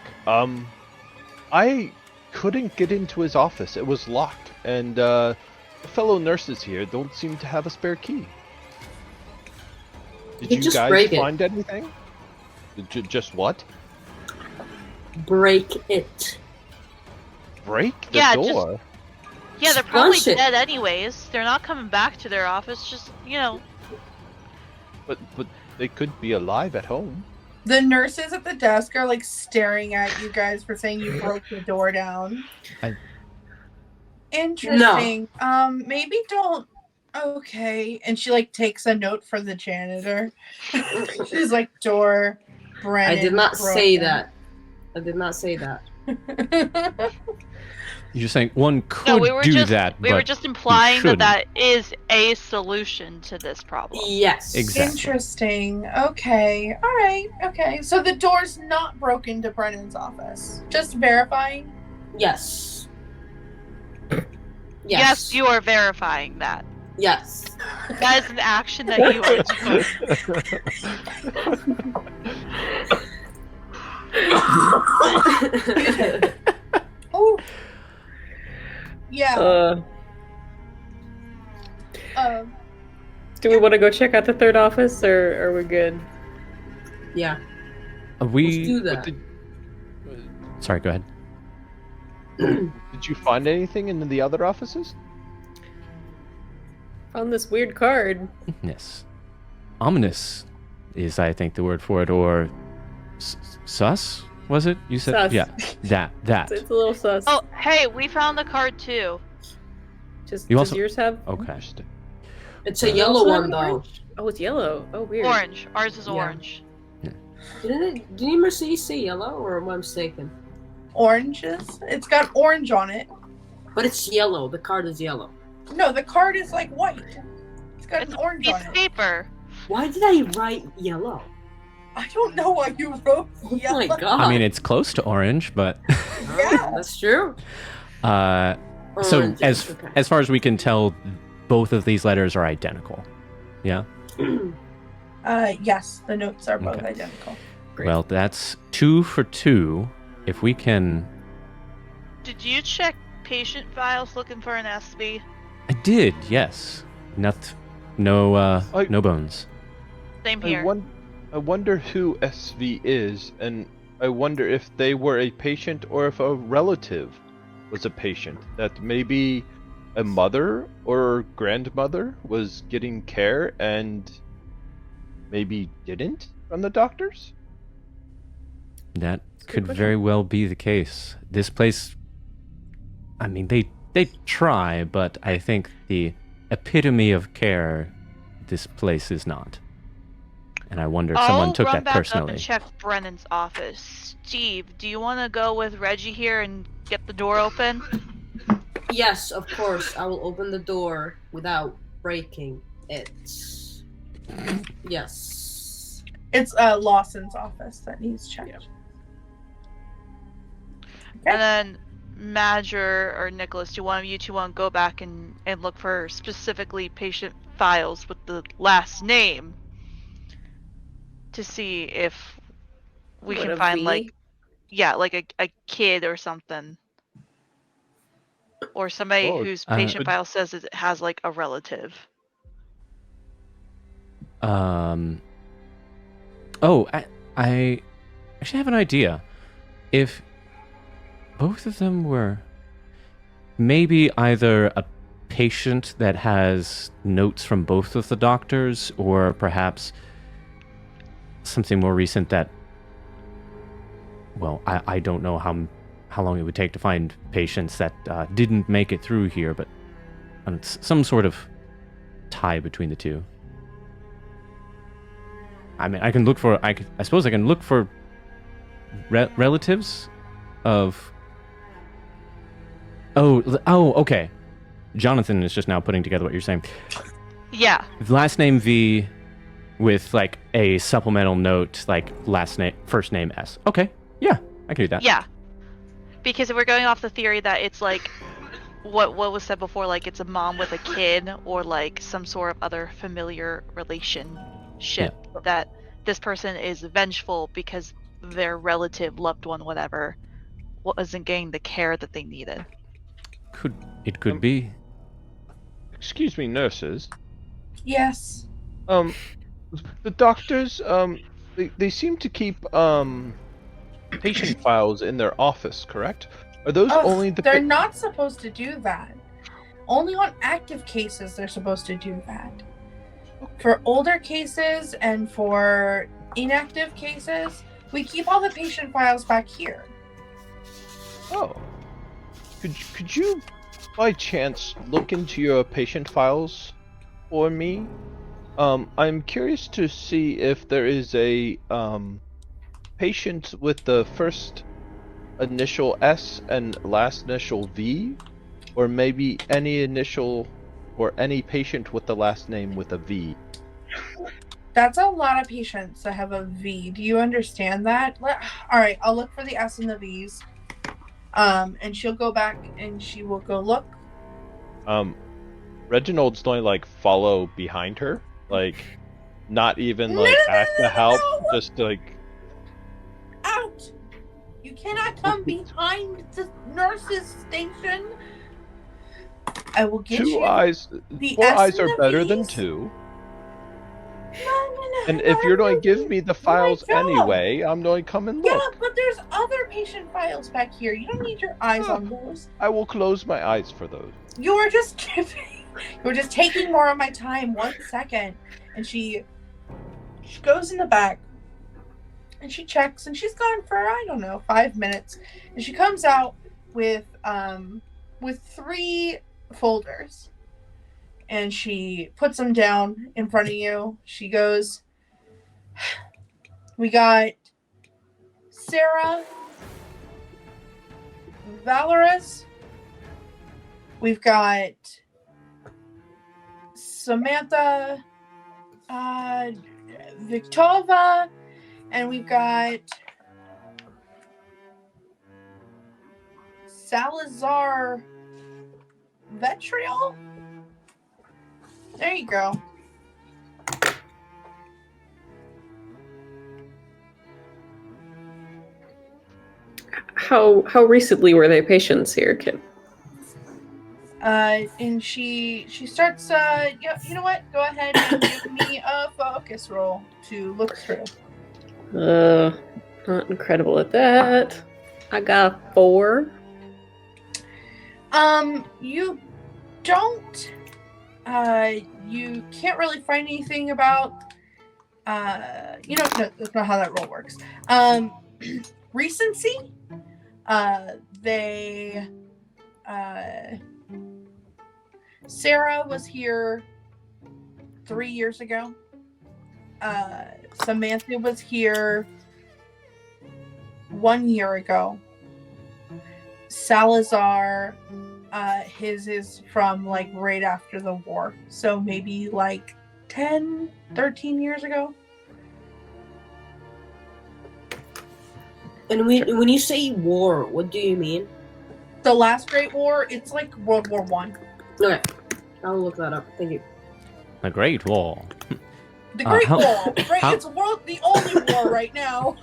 I couldn't get into his office. It was locked, and the fellow nurses here don't seem to have a spare key. Did you just guys break it. find anything? Just what? Break it. Break the Yeah, door? Yeah, they're probably Sponge it. dead anyways. They're not coming back to their office. Just, But they could be alive at home. The nurses at the desk are like staring at you guys for saying you broke the door down. Interesting. Maybe don't... Okay. And she like takes a note for the janitor. She's like, door, Brennan. I did not say broken. that. I did not say that. You're saying one could no, we were do just that, we but were just implying shouldn't. that is a solution to this problem. Yes. Exactly. Interesting. Okay. All right. Okay. So the door's not broken to Brennan's office. Just verifying. Yes. Yes, you are verifying that. Yes. That is an action that you are doing. Oh. Yeah. Do we want to go check out the third office, or are we good? Yeah. Let's We. do that. Sorry, go ahead. Did you find anything in the other offices? Found this weird card. Yes. Ominous is, I think, the word for it, or sus? Was it? You said, Sus. yeah. That. It's a little sus. Oh, hey, we found the card too. Just You does also- yours have? Okay. Interesting. It's a yellow Also have one an though. orange? Oh, it's yellow. Oh, weird. Orange. Ours is Yeah. orange. Didn't Mercedes say yellow, or am I mistaken? Oranges. It's got orange on it. But it's yellow. The card is yellow. No, the card is like white. It's got It's an a orange piece on of it. paper. Why did I write yellow? I don't know why you wrote Oh yellow. my god. I mean, it's close to orange, but Yeah. That's true. so Orange, okay. as far as we can tell, both of these letters are identical. Yeah. Yes, the notes are both Okay. identical. Great. Well, that's 2 for 2. If we can, Did you check patient files looking for an SB? I did. Yes. No bones. Same I, here. I wonder who SV is, and I wonder if they were a patient or if a relative was a patient. That maybe a mother or grandmother was getting care and maybe didn't from the doctors? That a good could question. very well be the case. This place, I mean, they try, but I think the epitome of care, this place is not. And I wonder if someone took run that back up personally. and check Brennan's office. Steve, do you want to go with Reggie here and get the door open? Yes, of course. I will open the door without breaking it. Yes. It's Lawson's office that needs checked. Yep. Okay. And then Madger or Nicholas, do one of you two want to go back and look for specifically patient files with the last name to see if we What, can a find V? like a kid or something. Or somebody Oh, whose uh, patient file says it has like a relative. Oh, I actually have an idea. If both of them were maybe either a patient that has notes from both of the doctors, or perhaps something more recent that, well, I don't know how long it would take to find patients that didn't make it through here, but some sort of tie between the two. I mean, I can look for. I suppose I can look for relatives of. Oh, okay. Jonathan is just now putting together what you're saying. Yeah. Last name V, with like a supplemental note, like first name S. Okay, yeah, I can do that. Yeah. Because if we're going off the theory that it's like what was said before, like it's a mom with a kid or like some sort of other familiar relationship, that this person is vengeful because their relative, loved one, whatever, wasn't getting the care that they needed. It could be. Excuse me, nurses. Yes. The doctors, they seem to keep patient files in their office, correct? Are those only the They're not supposed to do that. Only on active cases they're supposed to do that. For older cases and for inactive cases, we keep all the patient files back here. Oh. Could you, by chance, look into your patient files for me? I'm curious to see if there is a patient with the first initial S and last initial V, or maybe any initial or any patient with the last name with a V. That's a lot of patients that have a V. Do you understand that? All right, I'll look for the S and the V's. And she'll go back and she will go look. Reginald's going to like follow behind her, like not even No, like no, ask no, to no, help, no. just like Out! You cannot come behind the nurse's station. I will get two you eyes. the 4 eyes S are and the better than V's. 2. No, And if you're going to give me the files my job. anyway, I'm going to come and Yeah, look. but there's other patient files back here. You don't need your eyes Oh. on those. I will close my eyes for those. You were just giving. You were just taking more of my time. 1 second, and she goes in the back, and she checks, and she's gone for I don't know 5 minutes, and she comes out with 3 folders, and she puts them down in front of you. She goes, "We got Sarah Valorous. We've got Samantha Victova, and we've got Salazar Vetriol." There you go. How recently were they patients here, Kim? And she starts. Yeah, you know what? Go ahead and give me a focus roll to look through. Not incredible at that. I got a 4. You don't. You can't really find anything about. You know, no, that's not how that roll works. Recency. Sarah was here 3 years ago. Samantha was here 1 year ago. Salazar, his is from like right after the war. So maybe like 10, 13 years ago. And when you say war, what do you mean? The last Great War, it's like World War One. Okay, I'll look that up. Thank you. The Great Wall. The Great how- Wall, right? how- It's the only war right now.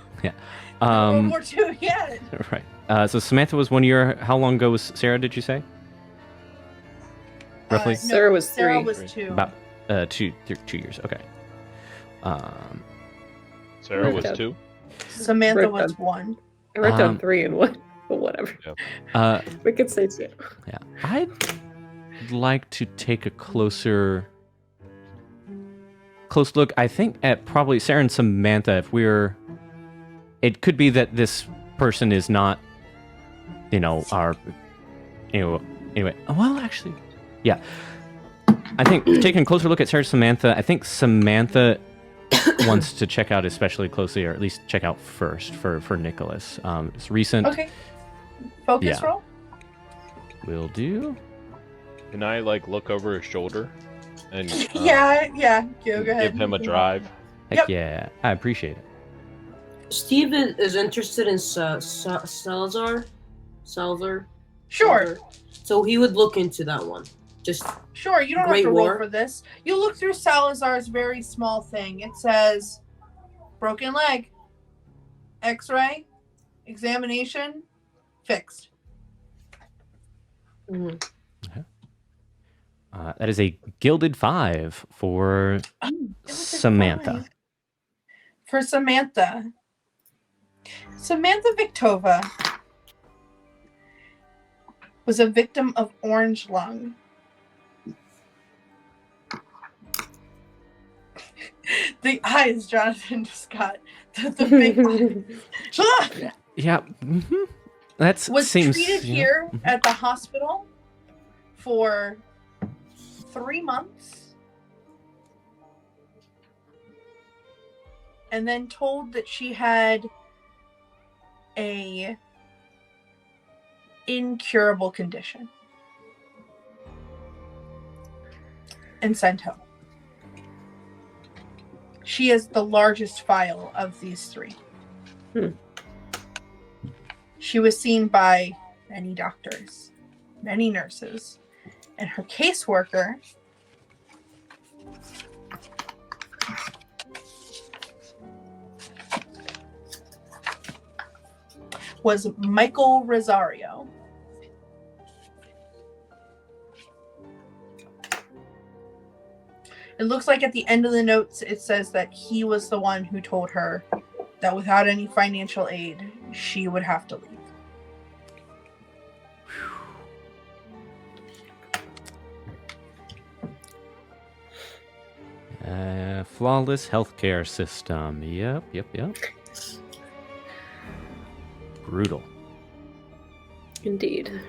World War II, yeah. Right. So Samantha was 1 year. How long ago was Sarah, did you say? Roughly? No, Sarah was Sarah 3. was 2. About 2 years. Okay. Sarah was Okay. 2. Samantha Right was then. 1. I wrote down Um, 3 and 1, but whatever. Uh, We could say 2. yeah. I'd like to take a close look. I think at probably Sarah and Samantha. It could be that this person is not, our. Anyway. Well, actually, yeah. I think taking a closer look at Sarah and Samantha. I think Samantha wants to check out especially closely, or at least check out first for Nicholas. It's recent. Okay. Focus Yeah. roll? Will do. Can I like look over his shoulder and Yeah. Go ahead. give him a drive? Heck Yep. yeah. I appreciate it. Steve is interested in Salazar. Sure. Salazar. So he would look into that one. Just Sure, you don't Great have to roll War. for this. You look through Salazar's very small thing. It says broken leg, x-ray, examination, fixed. mhm. That is a gilded 5 for It was a Samantha. 5. For Samantha. Samantha Victova was a victim of orange lung. The eyes, Jonathan just got the big eyes. Ah! Yeah. Mm-hmm. That Was seems treated yeah. here Mhm. at the hospital for 3 months, and then told that she had a incurable condition, and sent home. She is the largest file of these 3. She was seen by many doctors, many nurses, And her caseworker was Michael Rosario. It looks like at the end of the notes it says that he was the one who told her that without any financial aid, she would have to leave. Flawless healthcare system. Yep. Brutal. Indeed.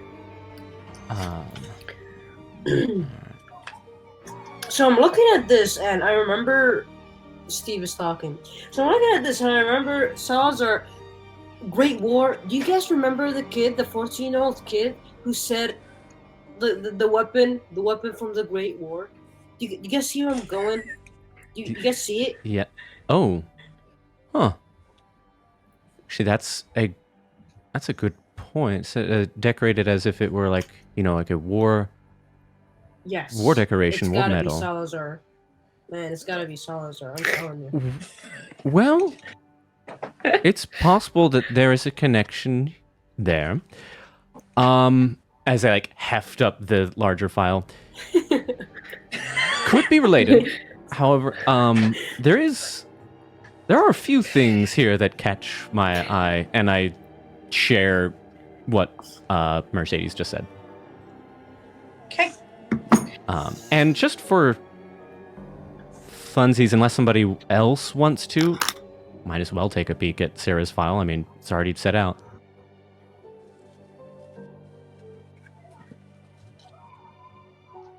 So I'm looking at this, and I remember Steve is talking. So I'm looking at this, and I remember Salazar, Great War. Do you guys remember the kid, the 14-year-old kid, who said the weapon from the Great War? Do you guys see where I'm going? Do you guys see it? Yeah. Oh. Huh. Actually, that's a good point. So, decorated as if it were like a war Yes. war decoration, war It's gotta medal. be Salazar. Man, it's gotta be Salazar. I'm telling you. Well, it's possible that there is a connection there. As I heft up the larger file, could be related. However, there are a few things here that catch my eye, and I share what Mercedes just said. Okay. And just for funsies, unless somebody else wants to, might as well take a peek at Sarah's file. I mean, it's already set out.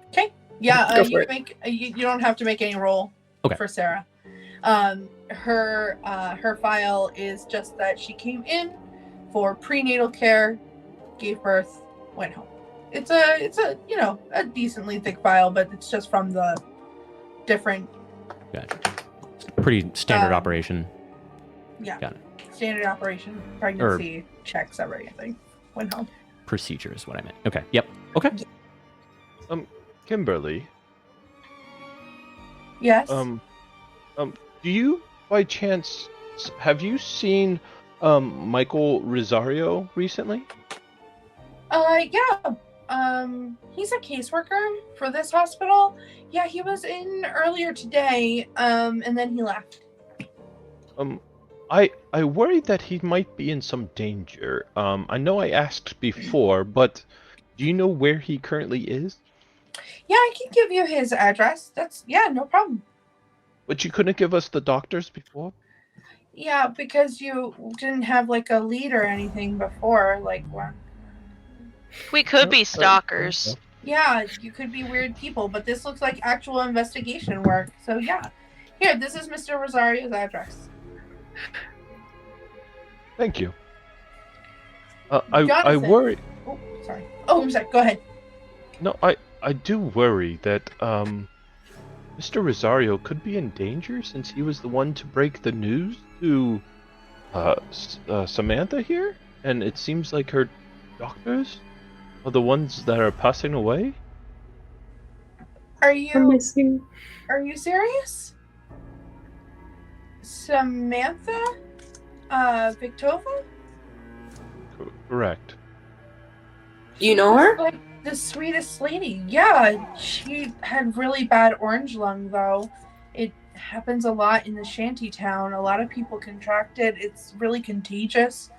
Okay. Yeah, Go you for can make. You don't have to make any roll Okay. for Sarah. Her file is just that she came in for prenatal care, gave birth, went home. It's a a decently thick file, but it's just from the different. Gotcha. Pretty standard operation. Yeah. Got it. Standard operation, pregnancy checks, everything. Went home. Procedure is what I meant. Okay. Yep. Okay. Kimberly, Yes. do you by chance have you seen Michael Rosario recently? Yeah. He's a caseworker for this hospital. Yeah, he was in earlier today. And then he left. I worry that he might be in some danger. I know I asked before, but do you know where he currently is? Yeah, I can give you his address. No problem. But you couldn't give us the doctors before? Yeah, because you didn't have a lead or anything before. We could be stalkers. Yeah, you could be weird people, but this looks like actual investigation work. So yeah. Here, this is Mr. Rosario's address. Thank you. I Jonathan. worry. Oh, sorry. Oh, I'm sorry. Go ahead. No, I do worry that Mr. Rosario could be in danger since he was the one to break the news to Samantha here, and it seems like her doctors are the ones that are passing away. Are I'm you missing. serious? Samantha? Victova? Correct. Do you know her? Like the sweetest lady. Yeah, she had really bad orange lung though. It happens a lot in the shanty town. A lot of people contract it. It's really contagious.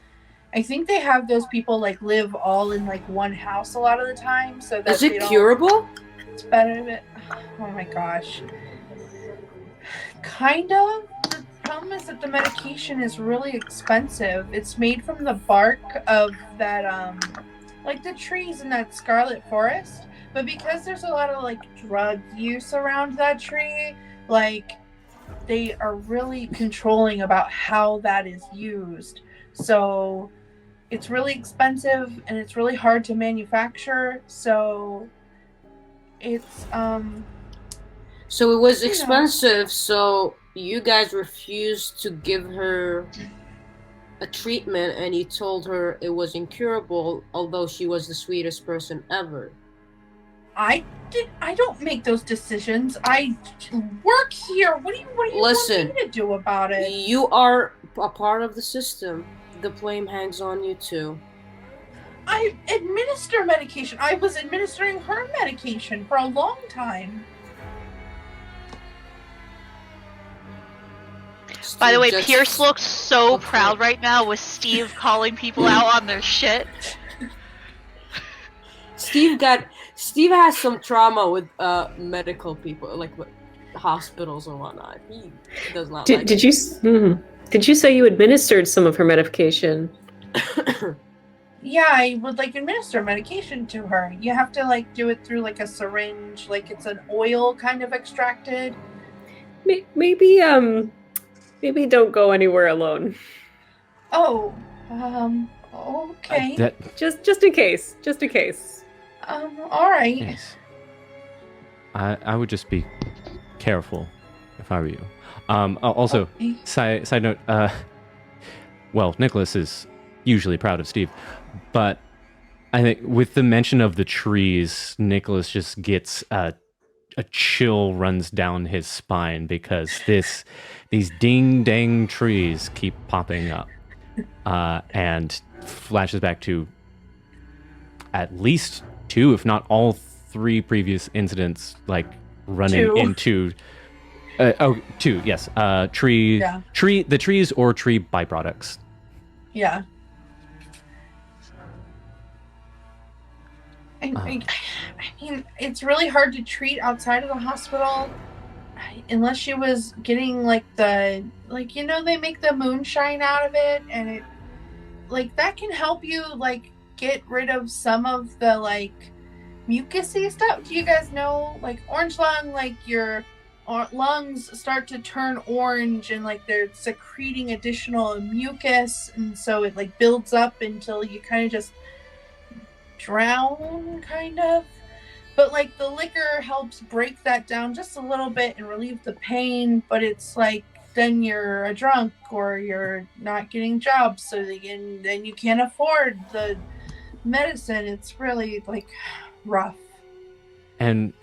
I think they have those people live all in one house a lot of the time, so that Is it curable? It's better. Oh my gosh. Kind of. The problem is that the medication is really expensive. It's made from the bark of that the trees in that scarlet forest, but because there's a lot of drug use around that tree, they are really controlling about how that is used. So it's really expensive and it's really hard to manufacture. So it's So it was expensive, so you guys refused to give her a treatment, and you told her it was incurable, although she was the sweetest person ever. I don't make those decisions. I work here. What do you Listen, want me to do about it? You are a part of the system. The blame hangs on you too. I administer medication. I was administering her medication for a long time. By the way, Just- Pierce looks so Okay. proud right now with Steve calling people out on their shit. Steve has some trauma with medical people, like with hospitals and whatnot. He does not like Did you did you say you administered some of her medication? Yeah, I would like administer medication to her. You have to like do it through like a syringe, like it's an oil kind of extracted. Maybe don't go anywhere alone. Oh, okay. Just in case. All right. Yes. I would just be careful if I were you. Also, Okay. side note, well, Nicholas is usually proud of Steve, but I think with the mention of the trees, Nicholas just gets a chill runs down his spine because these ding dang trees keep popping up, and flashes back to at least 2, if not all 3 previous incidents, like running 2. into. 2, yes. The trees or tree byproducts. Yeah. I mean, it's really hard to treat outside of the hospital unless she was getting like they make the moonshine out of it, and it like that can help you like get rid of some of the like mucusy stuff. Do you guys know like orange lung, like your lungs start to turn orange and like they're secreting additional mucus, and so it like builds up until you kind of just drown, kind of. But like the liquor helps break that down just a little bit and relieve the pain, but it's like then you're a drunk or you're not getting jobs, so then you can't afford the medicine. It's really like rough. And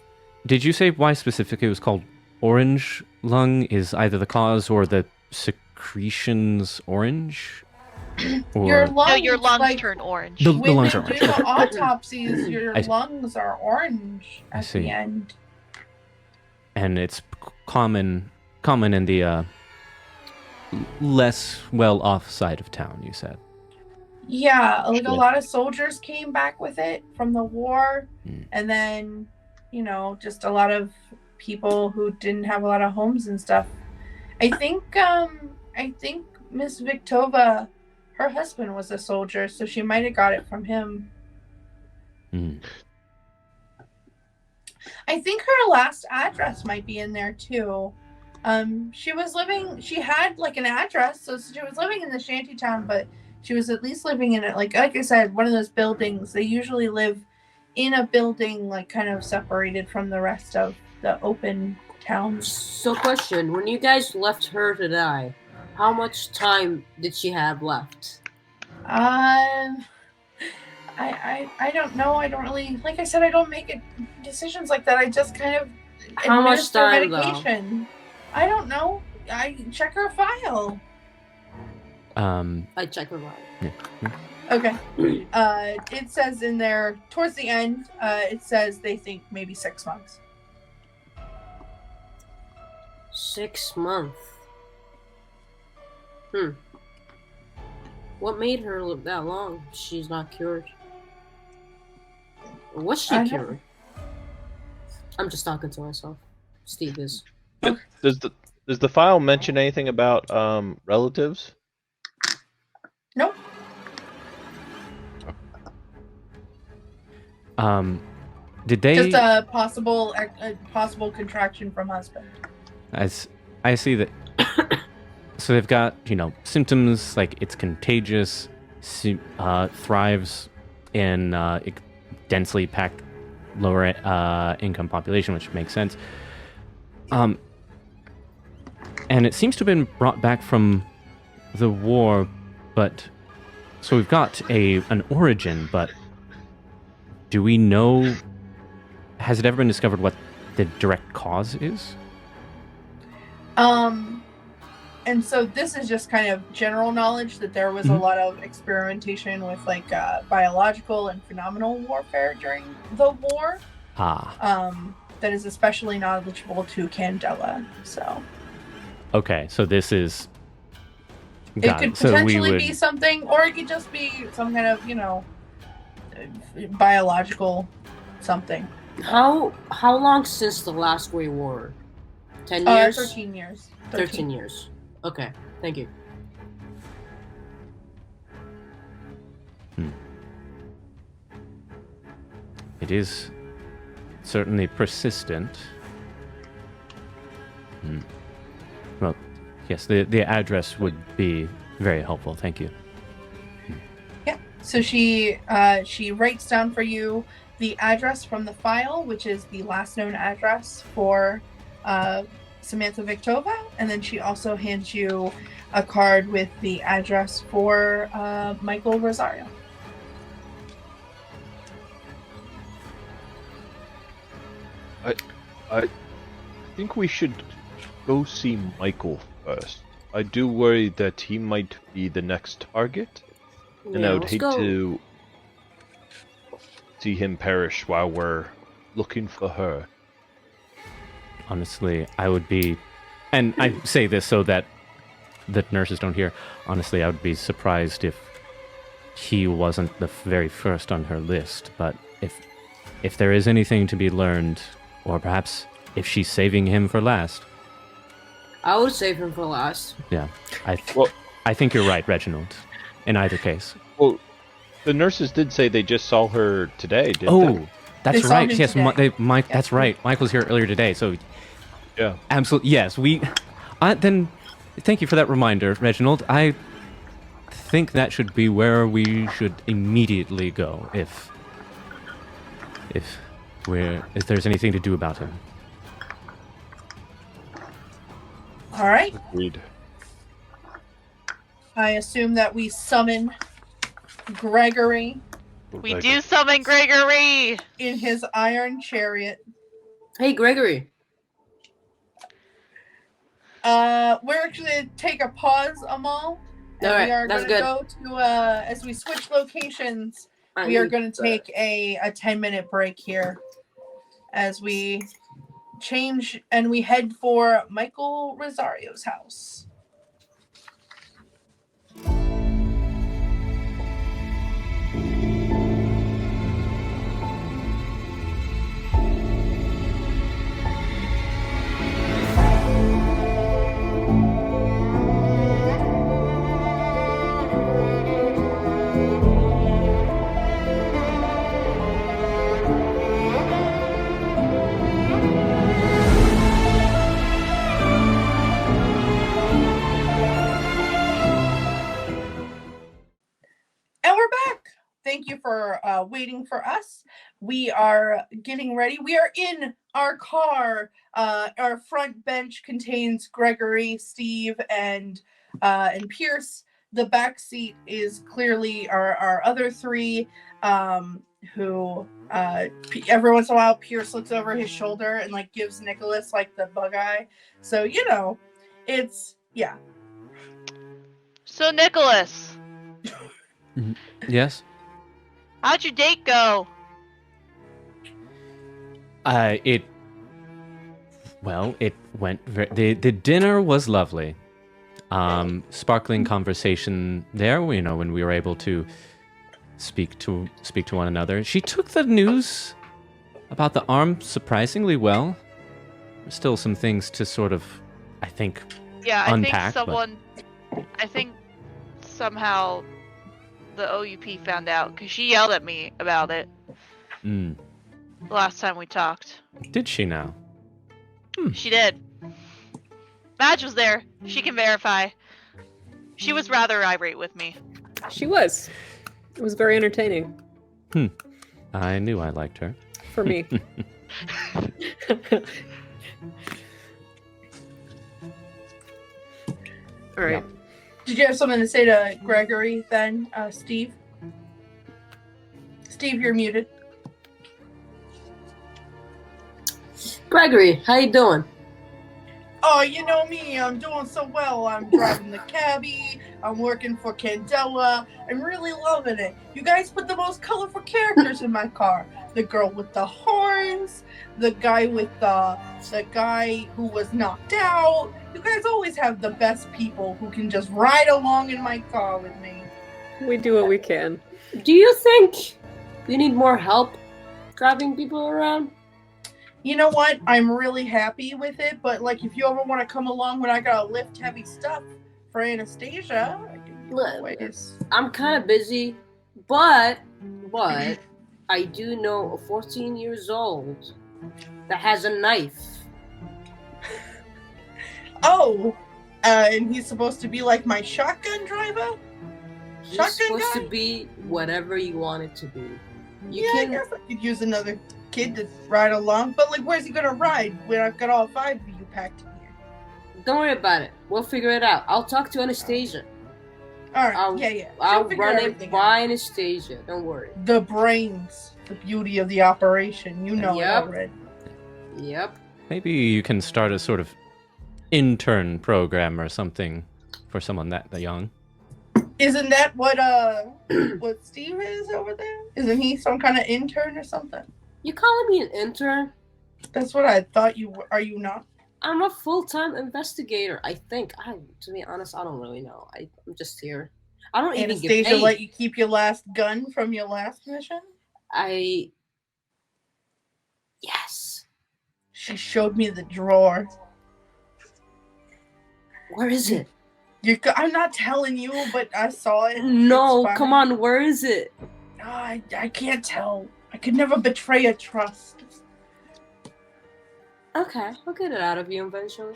did you say why specifically it was called orange lung? Is either the cause or the secretions orange? Or Your lungs, No, your lungs like, turn orange. The when lungs they are orange. do the autopsies, your I see. lungs are orange I at see. the end. and it's common in the less well-off side of town, you said. Yeah, like a Sure. lot of soldiers came back with it from the war, Mm. and then, just a lot of people who didn't have a lot of homes and stuff. I think Miss Victova, her husband was a soldier, so she might have got it from him. Mm. I think her last address might be in there too. She had like an address, so she was living in the shanty town, but she was at least living in it, like I said, one of those buildings. They usually live in a building, like kind of separated from the rest of the open towns. So, question: when you guys left her to die, how much time did she have left? I don't know. I don't really, like I said, I don't make decisions like that. I just kind of How much administer time, though? medication. I don't know. I check her file. I check her out. Okay. It says in there towards the end. It says they think maybe 6 months. 6 months. What made her live that long? She's not cured. Or was she I don't- cured? I'm just talking to myself. Steve is. Does the file mention anything about relatives? Nope. Did they? Just a possible contraction from husband. I see that. So they've got symptoms like it's contagious, thrives in densely packed lower income population, which makes sense. And it seems to have been brought back from the war, but so we've got an origin, but do we know has it ever been discovered what the direct cause is? And so this is just kind of general knowledge that there was a lot of experimentation with like biological and phenomenal warfare during the war. That is especially knowledgeable to Candela. So. Okay, so this is. It could potentially be something, or it could just be some kind of, biological something. How long since the last Great War? 10 years? 13 years. 13 years. Okay, thank you. It is certainly persistent. Well, yes, the address would be very helpful. Thank you. Yeah. So she writes down for you the address from the file, which is the last known address for Samantha Victova, and then she also hands you a card with the address for Michael Rosario. I think we should go see Michael first. I do worry that he might be the next target, and I would hate to see him perish while we're looking for her. Honestly, I would be, and I say this so that the nurses don't hear, honestly, I would be surprised if he wasn't the very first on her list, but if there is anything to be learned, or perhaps if she's saving him for last. I would save him for last. Yeah, I think you're right, Reginald, in either case. Well, the nurses did say they just saw her today, didn't they? That's They right. saw him Yes, today. that's right. Mike was here earlier today, so Yeah. absolutely. Yes, then thank you for that reminder, Reginald. I think that should be where we should immediately go if there's anything to do about him. All right. Agreed. I assume that we summon Gregory We do summon Gregory! in his iron chariot. Hey, Gregory. We're actually going to take a pause, Amal. And All right, we are that's going to good. go to, as we switch locations, we are going to take a 10-minute break here as we change and we head for Michael Rosario's house. And we're back. Thank you for waiting for us. We are getting ready. We are in our car. Our front bench contains Gregory, Steve, and Pierce. The back seat is clearly our other three, who every once in a while Pierce looks over his shoulder and like gives Nicholas like the bug eye. So it's yeah. So, Nicholas, Yes? how'd your date go? It went the dinner was lovely. Sparkling conversation there, when we were able to speak to one another. She took the news about the arm surprisingly well. There's still some things to sort of, I think, unpack. I think somehow the OUP found out, because she yelled at me about it the last time we talked. Did she now? She did. Madge was there. She can verify. She was rather irate with me. She was. It was very entertaining. I knew I liked her. For me. All right. Did you have something to say to Gregory then, Steve? Steve, you're muted. Gregory, how you doing? Oh, you know me, I'm doing so well. I'm driving the cabbie, I'm working for Candela. I'm really loving it. You guys put the most colorful characters in my car. The girl with the horns, the guy who was knocked out. You guys always have the best people who can just ride along in my car with me. We do what we can. Do you think you need more help driving people around? You know what? I'm really happy with it, but like if you ever want to come along when I gotta lift heavy stuff for Anastasia, I can always. I'm kind of busy, but I do know a 14 years old that has a knife. Oh, and he's supposed to be like my shotgun driver? He's Shotgun supposed guy? to be whatever you want it to be. I guess I could use another kid to ride along, but like where's he gonna ride when I've got all 5 of you packed in here? Don't worry about it. We'll figure it out. I'll talk to Anastasia. Alright, I'll She'll figure run it everything by out. Anastasia. Don't worry. The brains, the beauty of the operation. You know Yep. it already. Yep. Maybe you can start a sort of intern program or something for someone that young. Isn't that what Steve is over there? Isn't he some kind of intern or something? You calling me an intern? That's what I thought you were. Are you not? I'm a full-time investigator, I think. To be honest, I don't really know. I'm just here. I don't even get Anastasia paid. let you keep your last gun from your last mission? Yes. She showed me the drawer. Where is it? I'm not telling you, but I saw it. No, It's fine. come on, where is it? I can't tell. I could never betray a trust. Okay, I'll get it out of you eventually.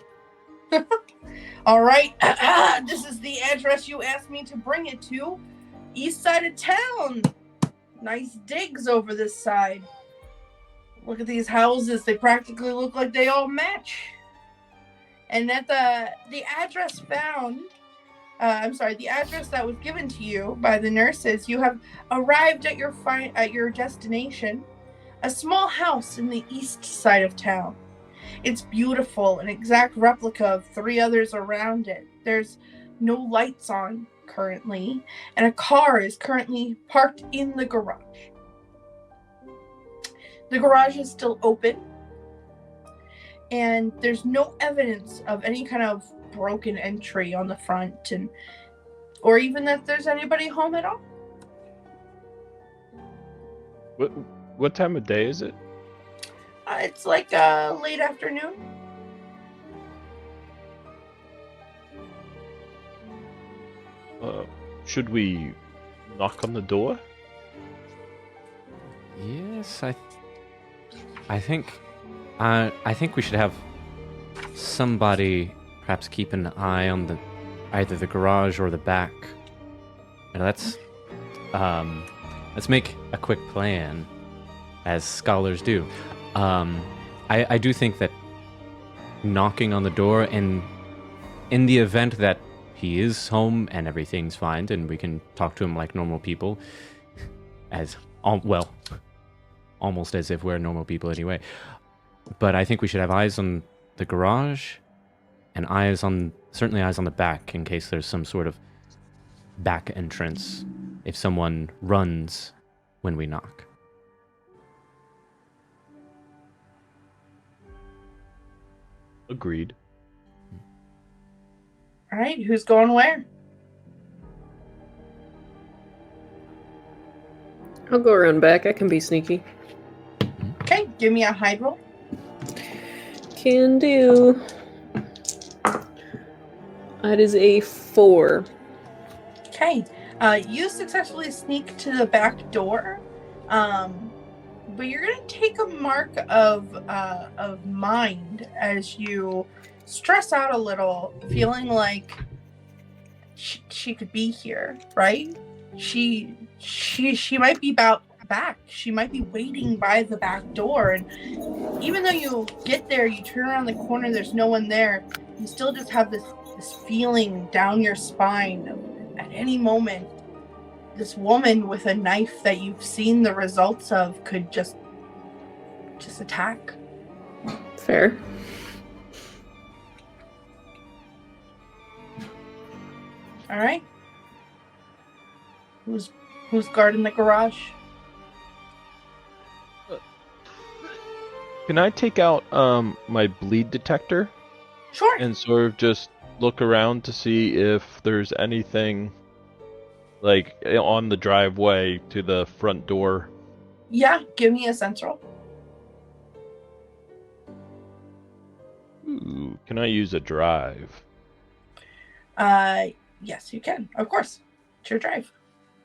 All right. This is the address you asked me to bring it to. East side of town. Nice digs over this side. Look at these houses. They practically look like they all match. And at the address found, the address that was given to you by the nurses, you have arrived at your destination, a small house in the east side of town. It's beautiful, an exact replica of 3 others around it. There's no lights on currently, and a car is currently parked in the garage. The garage is still open, and there's no evidence of any kind of broken entry on the front, or even that there's anybody home at all. What time of day is it? It's like late afternoon. Should we knock on the door? Yes, I think we should have somebody perhaps keep an eye on either the garage or the back. And let's make a quick plan, as scholars do. I do think that knocking on the door, and in the event that he is home and everything's fine and we can talk to him like normal people, almost as if we're normal people anyway. But I think we should have eyes on the garage and certainly eyes on the back in case there's some sort of back entrance if someone runs when we knock. Agreed. All right, who's going where? I'll go around back. I can be sneaky. Okay, give me a hide roll. Can do. That is a 4. Okay, you successfully sneak to the back door, but you're gonna take a mark of mind as you stress out a little, feeling like she could be here, right? She might be back. She might be waiting by the back door, and even though you get there, you turn around the corner, there's no one there. You still just have this feeling down your spine of, at any moment, this woman with a knife that you've seen the results of could just attack. Fair. All right. Who's guarding the garage? Can I take out my bleed detector Sure. and sort of just look around to see if there's anything like on the driveway to the front door? Yeah, give me a sense roll. Ooh, can I use a drive? Yes, you can. Of course. It's your drive.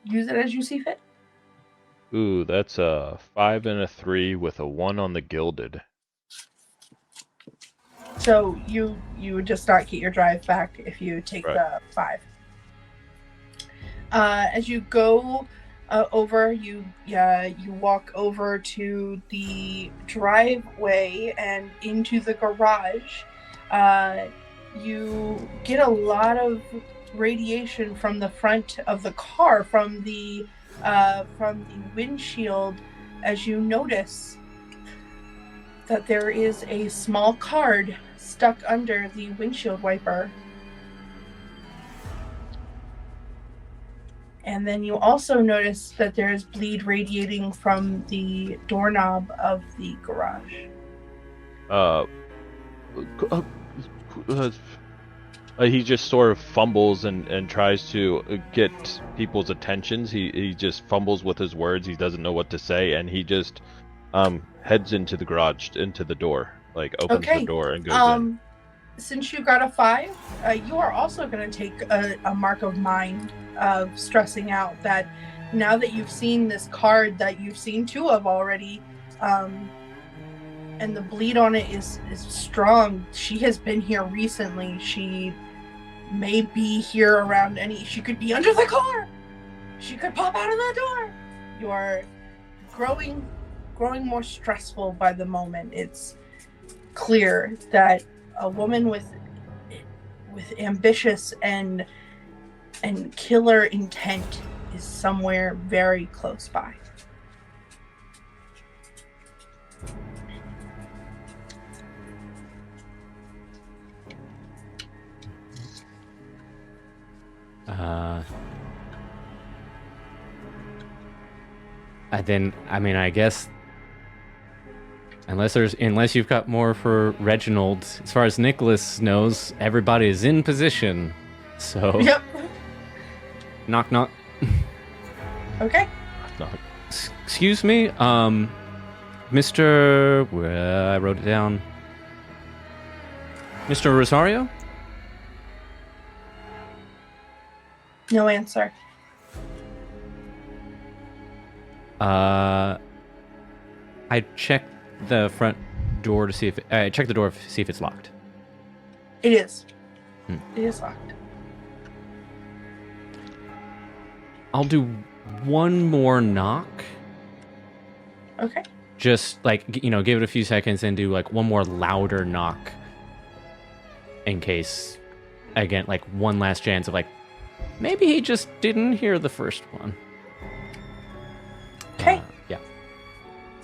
Use it as you see fit. Ooh, that's a 5 and a 3 with a 1 on the gilded. So you would just not get your drive back if you take Right. the 5. As you go over, you walk over to the driveway and into the garage. You get a lot of radiation from the front of the car, from the windshield, as you notice that there is a small card stuck under the windshield wiper. And then you also notice that there is bleed radiating from the doorknob of the garage. He just sort of fumbles and tries to get people's attentions. He just fumbles with his words. He doesn't know what to say, and he just heads into the garage, into the door, like opens Okay. the door and goes in. Since you got a 5, you are also going to take a mark of mind of stressing out that now that you've seen this card that you've seen 2 of already, and the bleed on it is strong. She has been here recently. She may be here around she could be under the car. She could pop out of the door. You are growing more stressful by the moment. It's clear that a woman with ambitious and killer intent is somewhere very close by. I guess unless you've got more for Reginald, as far as Nicholas knows, everybody is in position. So Yep. knock knock. Okay. Excuse me, Mr. I wrote it down. Mr. Rosario? No answer. I checked the front door to see if I checked the door to see if it's locked. It is. Hmm. It is locked. I'll do one more knock. Okay. Just give it a few seconds and do one more louder knock in case, again, one last chance of maybe he just didn't hear the first one. Okay. Yeah.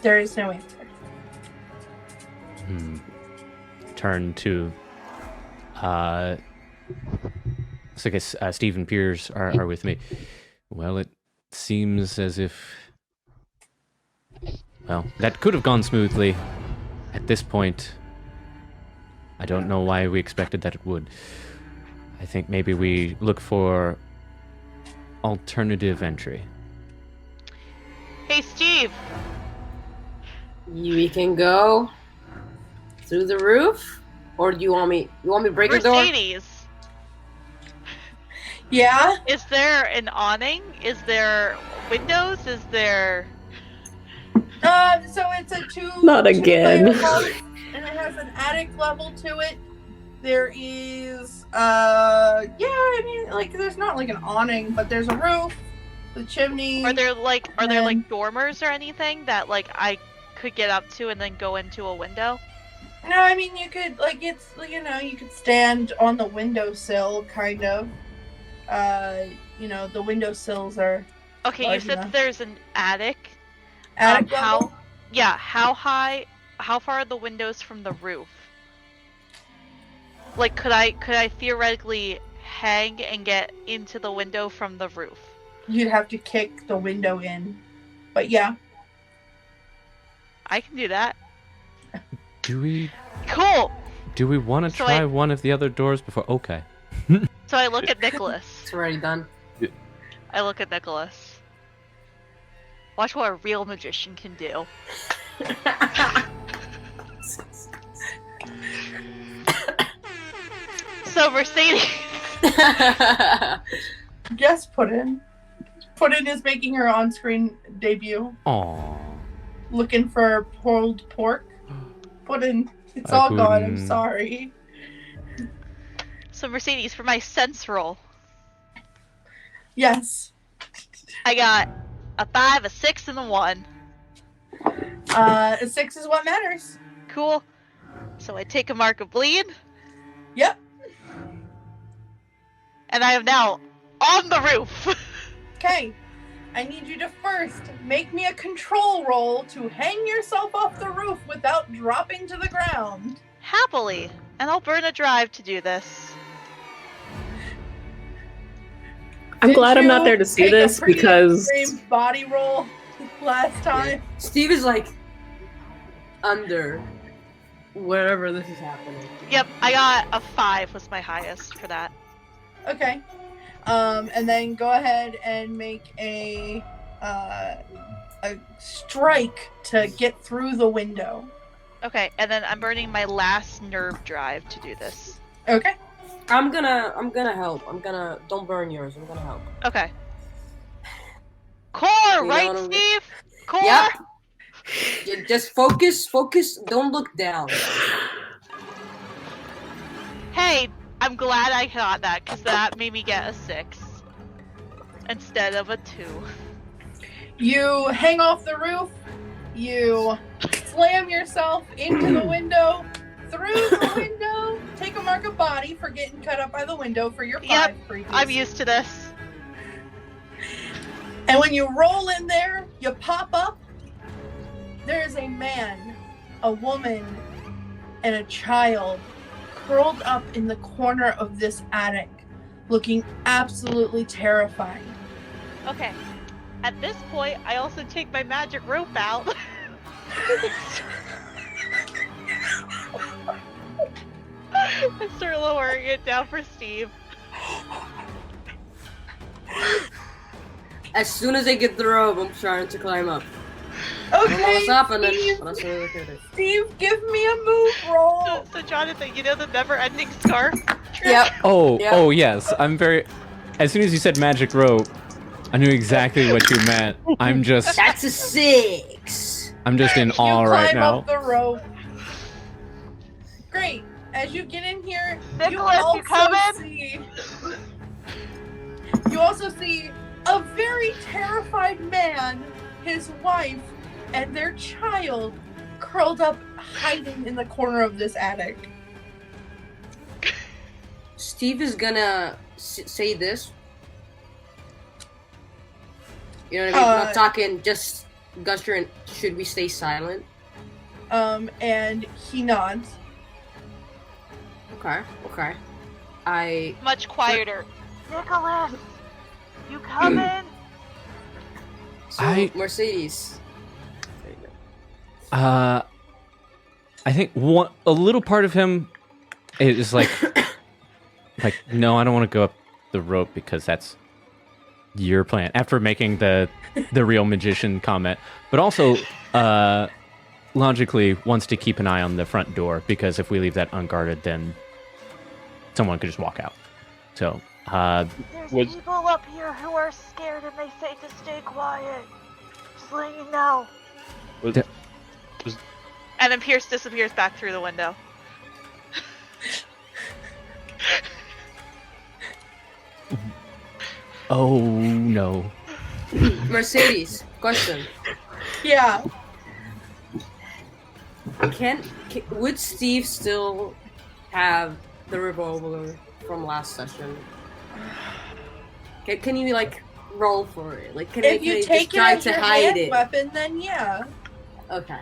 There is no answer. Turn to so I guess Steve and Piers are with me. Well, it seems as if that could have gone smoothly. At this point, I don't know why we expected that it would. I think maybe we look for alternative entry. Hey, Steve. We can go through the roof, or do you want me to break the door? Mercedes. Yeah. Is there an awning? Is there windows? Is there... So it's a Not again. two-layer house, and it has an attic level to it. There is, there's not an awning, but there's a roof, the chimney. Are there dormers or anything that I could get up to and then go into a window? No, I mean you could you could stand on the windowsill, kind of. The windowsills are Okay, you large said enough. there's an attic. Attic level. How high how far are the windows from the roof? Like, could I theoretically hang and get into the window from the roof? You'd have to kick the window in. But yeah. I can do that. Do we Cool. want to So try I- one of the other doors before? Okay. So I look at Nicholas. It's already done. I look at Nicholas. Watch what a real magician can do. So Mercedes. Yes, Puddin'. Puddin' is making her on-screen debut. Aww. Looking for pulled pork. Puddin'. It's Hi, all gone. I'm Puddin'. sorry. So Mercedes, for my sense roll, Yes. I got a 5, a 6, and a 1. A 6 is what matters. Cool. So I take a mark of bleed, Yep. and I am now on the roof. Okay. I need you to first make me a control roll to hang yourself off the roof without dropping to the ground. Happily. And I'll burn a drive to do this. I'm Did glad I'm not you there to see take a this pretty because extreme body roll last time. Steve is like under wherever this is happening. Yep, I got a 5 was my highest for that. Okay. And then go ahead and make a strike to get through the window. Okay, and then I'm burning my last nerve drive to do this. Okay. I'm gonna help. Don't burn yours. I'm gonna help. Okay. Core, You know right, what I'm- Steve? Core? Yep. Just focus. Don't look down. Hey, I'm glad I got that, because that made me get a 6 instead of a 2. You hang off the roof. You slam yourself into the window. Through the window. Take a mark of body for getting cut up by the window for your 5 Yep, previous. I'm used to this. And when you roll in there, you pop up. There is a man, a woman, and a child curled up in the corner of this attic, looking absolutely terrified. Okay. At this point, I also take my magic rope out. I start lowering it down for Steve. As soon as I get the robe, I'm trying to climb up. Okay, I don't know what's happening. Steve, But that's what it is. Steve, give me a move roll. So Jonathan, you know the never-ending scarf trick? Yep. Oh, Yeah. oh yes. I'm very. As soon as you said magic rope, I knew exactly what you meant. I'm just That's a 6. in awe You right climb now. up the rope. Great. As you get in here, Nicholas, you you coming? You also see a very terrified man, his wife, and their child curled up, hiding in the corner of this attic. Steve is gonna say this. You know what I mean? I'm not talking, just Guster and should we stay silent? And he nods. Okay. I Much quieter. Nicholas, you coming? so Mercedes. There you go. I think a little part of him is like, no, I don't want to go up the rope because that's your plan. After making the real magician comment, but also logically wants to keep an eye on the front door because if we leave that unguarded, then someone could just walk out. So, There's Was- people up here who are scared and they say to stay quiet. Just letting you know. Was, Yeah. And then Pierce disappears back through the window. oh no. Mercedes, question. Yeah. Would Steve still have the revolver from last session? Can you like roll for it? Like, can If I you just take it try as to your hide hand it? weapon, then yeah. Okay.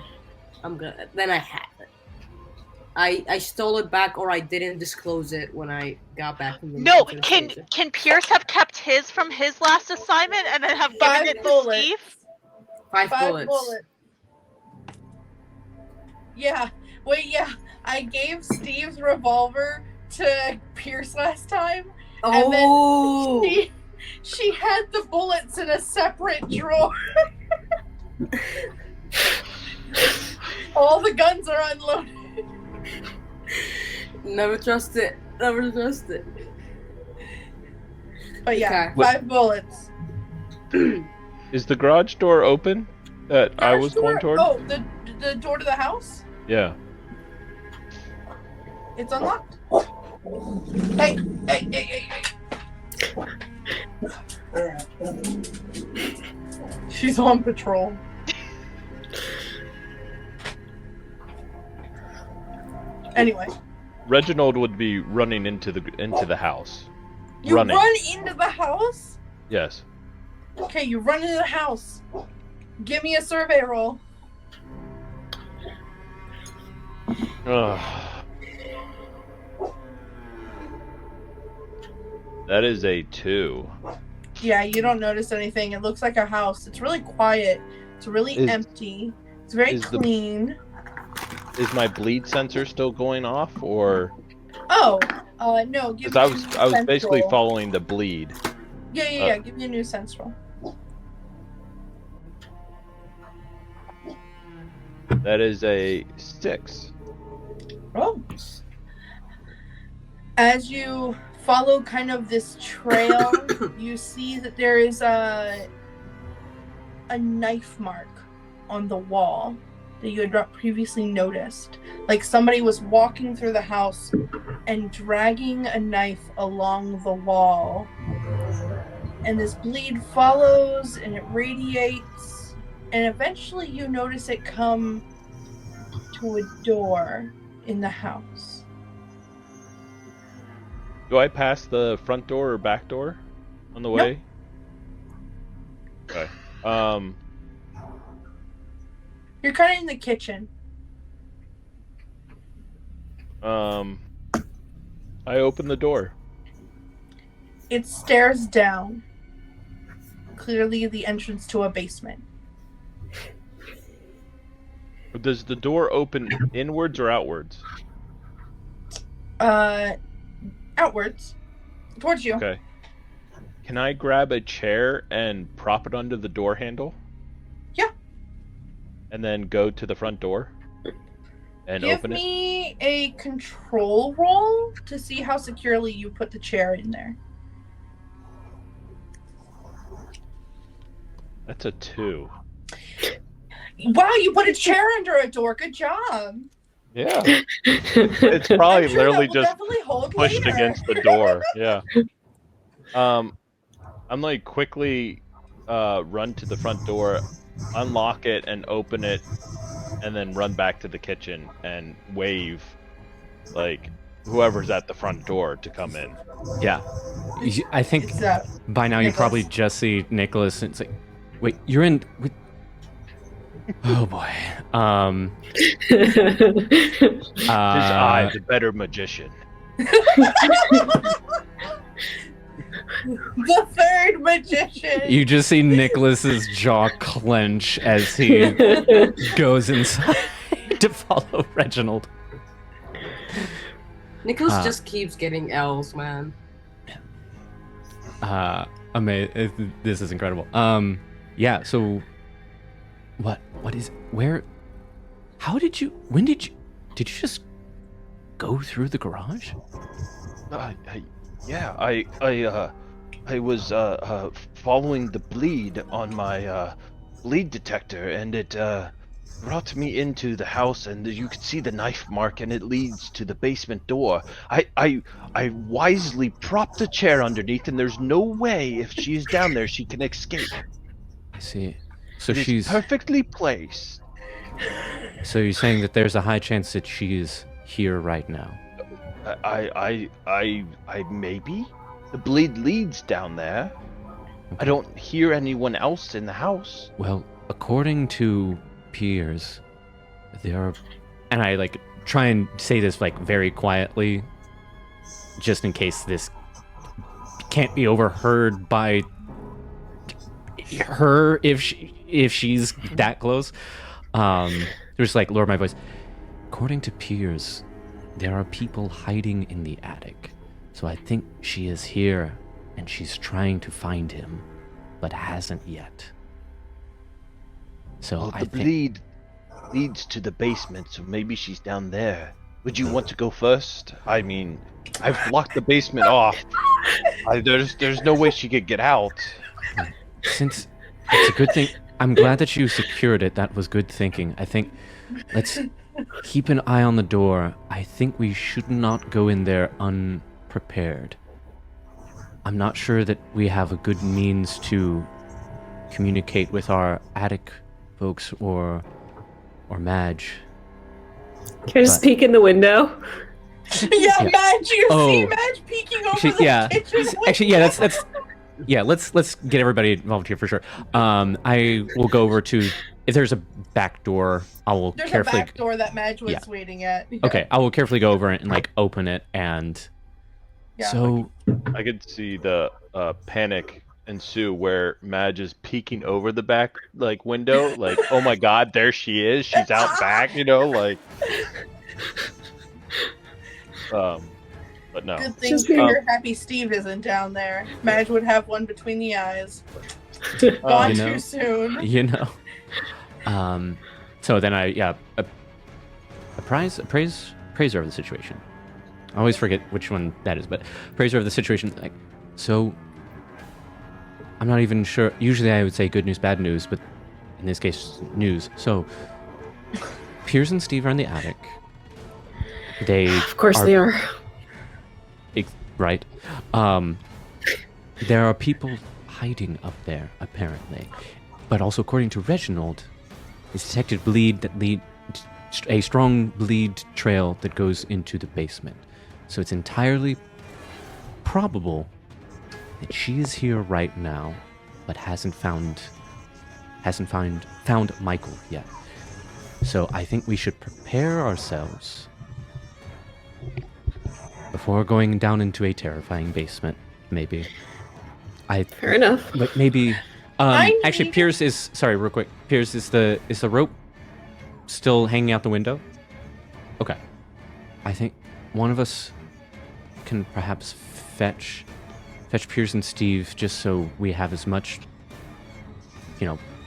I'm good. Then I have it. I stole it back, or I didn't disclose it when I got back from the No, to the can station. Pierce have kept his from his last assignment and then have given 5 it to bullets. Steve? 5 5 bullets. bullets. Yeah. Wait, yeah. I gave Steve's revolver to Pierce last time. And then Oh, she had the bullets in a separate drawer. All the guns are unloaded. never trust it. Never trust it. But yeah, Okay. 5 bullets. Is the garage door open that I Garage was door? going toward? Oh, the door to the house? Yeah. It's unlocked. Hey. She's on patrol. Anyway. Reginald would be running into the house. You Running. run into the house? Yes. Okay, you run into the house. Give me a survey roll. Ugh. That is a 2. Yeah, you don't notice anything. It looks like a house. It's really quiet. It's really empty. It's very clean. Is my bleed sensor still going off, or? Oh, no. Give Because me I was sense basically roll. following the bleed. Yeah. Give me a new sense roll. That is a 6. Oh. As you follow kind of this trail, you see that there is a knife mark on the wall that you had not previously noticed. Like somebody was walking through the house and dragging a knife along the wall. And this bleed follows and it radiates. And eventually you notice it come to a door in the house. Do I pass the front door or back door on the way? Okay. You're kind of in the kitchen. I open the door. It stares down. Clearly the entrance to a basement. Does the door open inwards or outwards? Outwards. Towards you. Okay. Can I grab a chair and prop it under the door handle? Yeah. And then go to the front door and Give open it? me a control roll to see how securely you put the chair in there. That's a 2. Wow, you put a chair under a door. Good job. Yeah. It's probably I'm sure literally that will just definitely hold pushed later. against the door. Yeah. I'm like quickly run to the front door, unlock it and open it, and then run back to the kitchen and wave like whoever's at the front door to come in. Yeah. I think It's, by now you Nicholas. probably just see Nicholas and it's like, wait, you're in. Wait. Oh boy. Tis I, the better magician. the third magician. You just see Nicholas's jaw clench as he goes inside to follow Reginald. Nicholas just keeps getting L's, man. This is incredible. Yeah, so what is where when did you just go through the garage? I was following the bleed on my bleed detector, and it brought me into the house, and you could see the knife mark, and it leads to the basement door. I wisely propped the chair underneath, and there's no way if she's down there she can escape. I see. So It is she's perfectly placed. So you're saying that there's a high chance that she's here right now. I maybe. The bleed leads down there. I don't hear anyone else in the house. Well, according to Piers, There are, and I like try and say this like very quietly, just in case this can't be overheard by her if she's that close. Just like lower my voice. According to Piers, there are people hiding in the attic, so I think she is here, and she's trying to find him, but hasn't yet. So Well, I the think bleed leads to the basement, so maybe she's down there. Would you want to go first? I mean, I've blocked the basement off. There's no way she could get out. since it's a good thing, I'm glad that you secured it. That was good thinking. I think let's keep an eye on the door. I think we should not go in there unprepared. I'm not sure that we have a good means to communicate with our attic folks or Madge. Can I just But- peek in the window? Yeah, Yeah. Madge, you Oh. see Madge peeking over Actually, the yeah. kitchen Actually, yeah. That's yeah. Let's get everybody involved here for sure. I will go over to if there's a back door. I will There's carefully. a back door that Madge was Yeah. waiting at. Yeah. Okay, I will carefully go over and like open it and. Yeah, So I could see the panic ensue where Madge is peeking over the back like window, like, oh my god, there she is, she's out back, like. But no. Good thing Just Trigger Happy Steve isn't down there. Madge would have one between the eyes. Gone Oh, you know. too soon. you know. So then I appraiser of the situation. I always forget which one that is, but appraiser of the situation. Like, so I'm not even sure. Usually I would say good news, bad news, but in this case, news. So Piers and Steve are in the attic. They Of course they are. right. There are people hiding up there, apparently. But also, according to Reginald, he's detected a strong bleed trail that goes into the basement. So it's entirely probable that she is here right now, but hasn't found Michael yet. So I think we should prepare ourselves before going down into a terrifying basement. Maybe. Fair enough. But maybe. I Actually, need- Piers is sorry, real quick. Piers, is the rope still hanging out the window? Okay. I think one of us can perhaps fetch Piers and Steve, just so we have as much,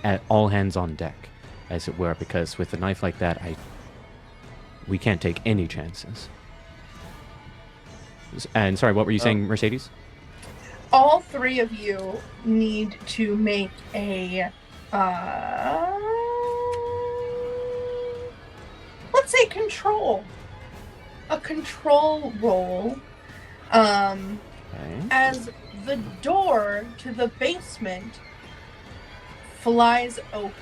at all hands on deck, as it were. Because with a knife like that, we can't take any chances. And sorry, what were you saying, Mercedes? All three of you need to make a let's say a control roll Okay. as the door to the basement flies open.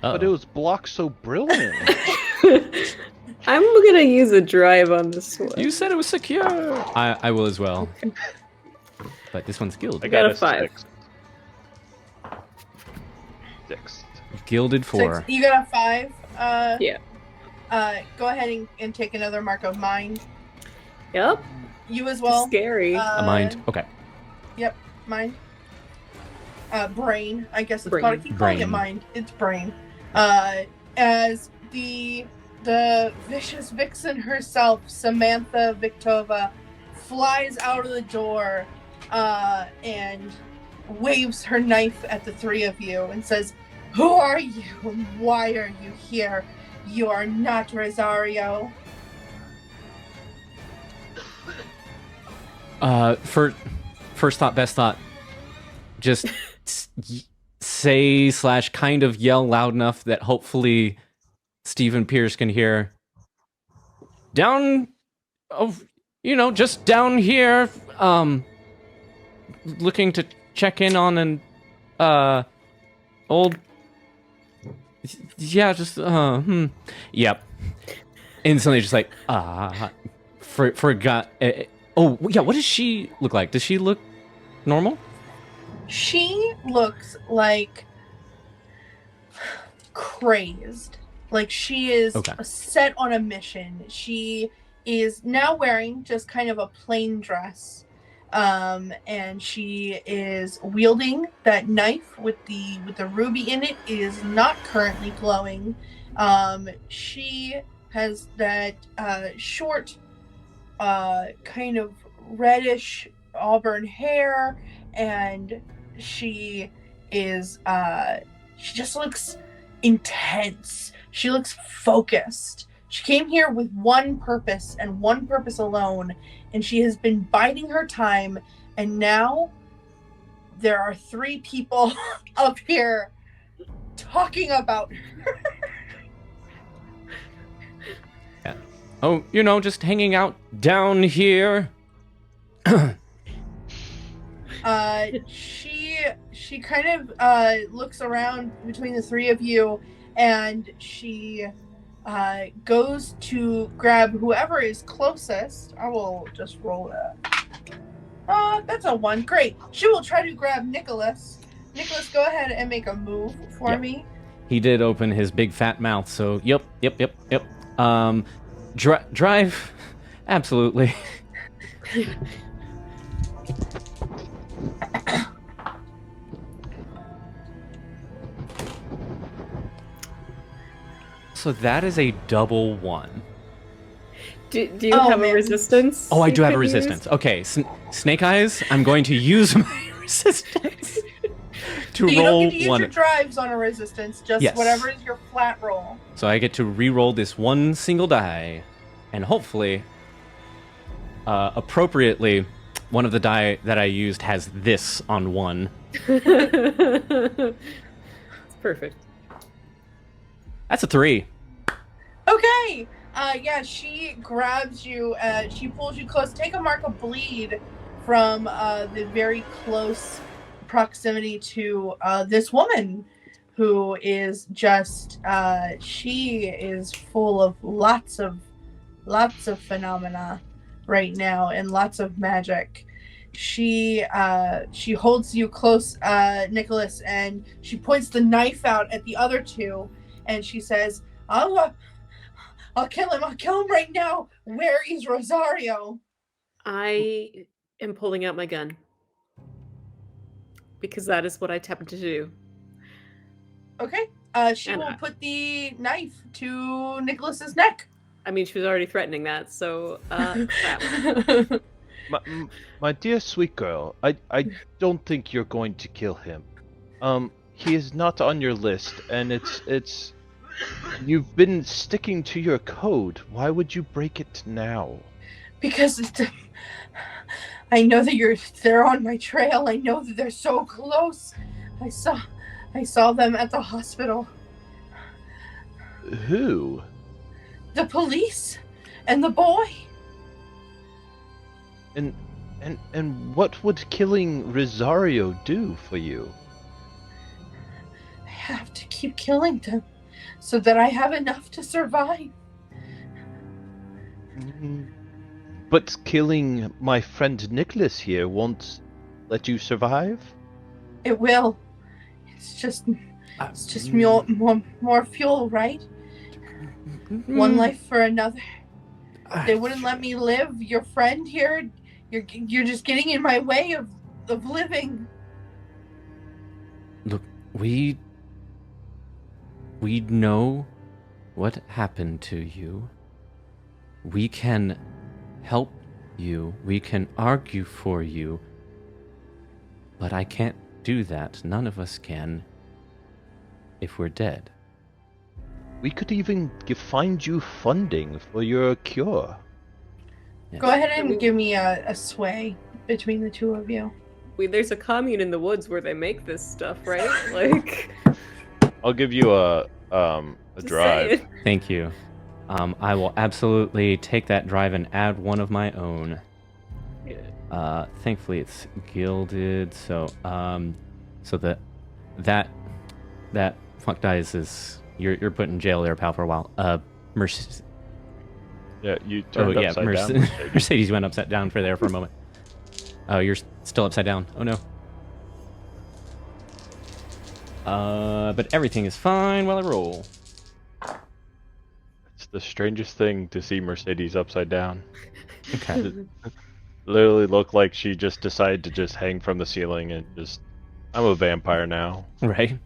But it was blocked so brilliant. I'm gonna use a drive on this one. You said it was secure. I will as well. But this one's I gilded. got a 5. 6. Gilded 4. Six. You got a 5. Yeah. Go ahead and take another mark of mind. Yep. You as well. Scary. A mind. Okay. Yep, mind. Brain. I guess it's Brain. called. I keep calling it Brain. mind. It's brain. As the vicious vixen herself, Samantha Victova, flies out of the door, and waves her knife at the three of you and says, "Who are you? And why are you here? You are not Rosario." First thought, best thought. Just say / kind of yell loud enough that hopefully Stephen Pierce can hear. Down, just down here. Looking to check in on an old. Yeah, just Yep. Instantly, just like forgot. Oh, yeah, what does she look like? Does she look normal? She looks like crazed. Like, she is Okay. set on a mission. She is now wearing just kind of a plain dress. And she is wielding that knife with the ruby in it. It is not currently glowing. She has that short, kind of reddish auburn hair, and she is she just looks intense. She looks focused. She came here with one purpose and one purpose alone, and she has been biding her time, and now there are 3 people up here talking about her. Yeah. Oh, just hanging out down here. She kind of looks around between the 3 of you, and she goes to grab whoever is closest. I will just roll that. That's a 1. Great. She will try to grab Nicholas. Nicholas, go ahead and make a move for me. He did open his big fat mouth, so yep. Drive, absolutely. So that is a double 1. Do you have a resistance? Oh, I do you have a could use? resistance. Okay, Snake Eyes, I'm going to use my resistance to You roll don't get to use 1. your drives on a resistance, just Yes. whatever is your flat roll. So I get to re-roll this one single die, and hopefully, appropriately, one of the die that I used has this on 1. It's perfect. That's a 3. Okay. Yeah, she grabs you. She pulls you close. Take a mark of bleed from the very close proximity to this woman, who is just. She is full of lots of phenomena right now and lots of magic. She holds you close, Nicholas, and she points the knife out at the other 2, and she says, I'll kill him right now. Where is Rosario? I am pulling out my gun. Because that is what I attempted to do. Okay. She And will put the knife to Nicholas's neck. I mean, she was already threatening that, so crap. My dear sweet girl, I don't think you're going to kill him. He is not on your list, and it's you've been sticking to your code. Why would you break it now? Because I know that they're on my trail. I know that they're so close. I saw them at the hospital. Who? The police and the boy. And what would killing Rosario do for you? I have to keep killing them so that I have enough to survive. But killing my friend Nicholas here won't let you survive? It will. It's just more fuel, right? One life for another. They wouldn't let me live. Your friend here, you're just getting in my way of living. Look, we know what happened to you. We can help you. We can argue for you. But I can't do that. None of us can if we're dead. We could even find you funding for your cure. Yes. Go ahead and give me a sway between the 2 of you. There's a commune in the woods where they make this stuff, right? Like, I'll give you a just drive. saying. Thank you. I will absolutely take that drive and add one of my own. Thankfully it's gilded, so that fuck dice is you're put in jail there, pal, for a while. Yeah, you turned upside down. Mercedes went upside down for a moment. Oh, you're still upside down. Oh no. But everything is fine while I roll. the strangest thing to see Mercedes upside down. Okay. Literally looked like she just decided to just hang from the ceiling and just, I'm a vampire now. Right.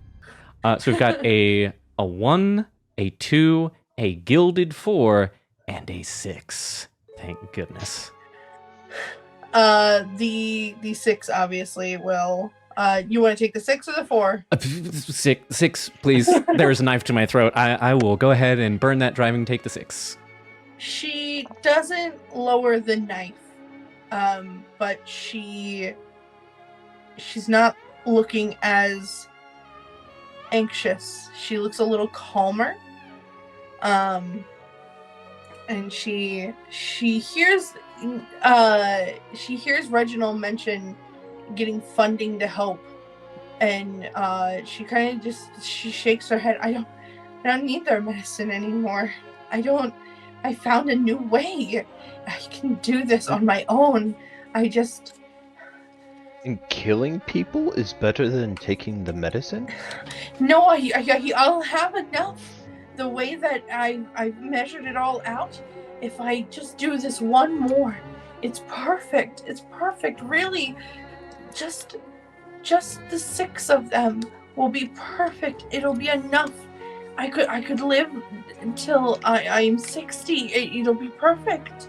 So we've got a 1, a 2, a gilded 4, and a 6. Thank goodness. The 6 obviously will. You want to take the 6 or the 4? 6, please. There's a knife to my throat. I will go ahead and burn that driving. Take the 6. She doesn't lower the knife, but she's not looking as anxious. She looks a little calmer, and she hears Reginald mention getting funding to help, and she kind of she shakes her head. I don't need their medicine anymore. I found a new way. I can do this on my own. And killing people is better than taking the medicine? No, I'll have enough. The way that I've measured it all out, if I just do this one more, it's perfect. It's perfect, really. Just the 6 of them will be perfect. It'll be enough. I could live until I'm 60. It'll be perfect.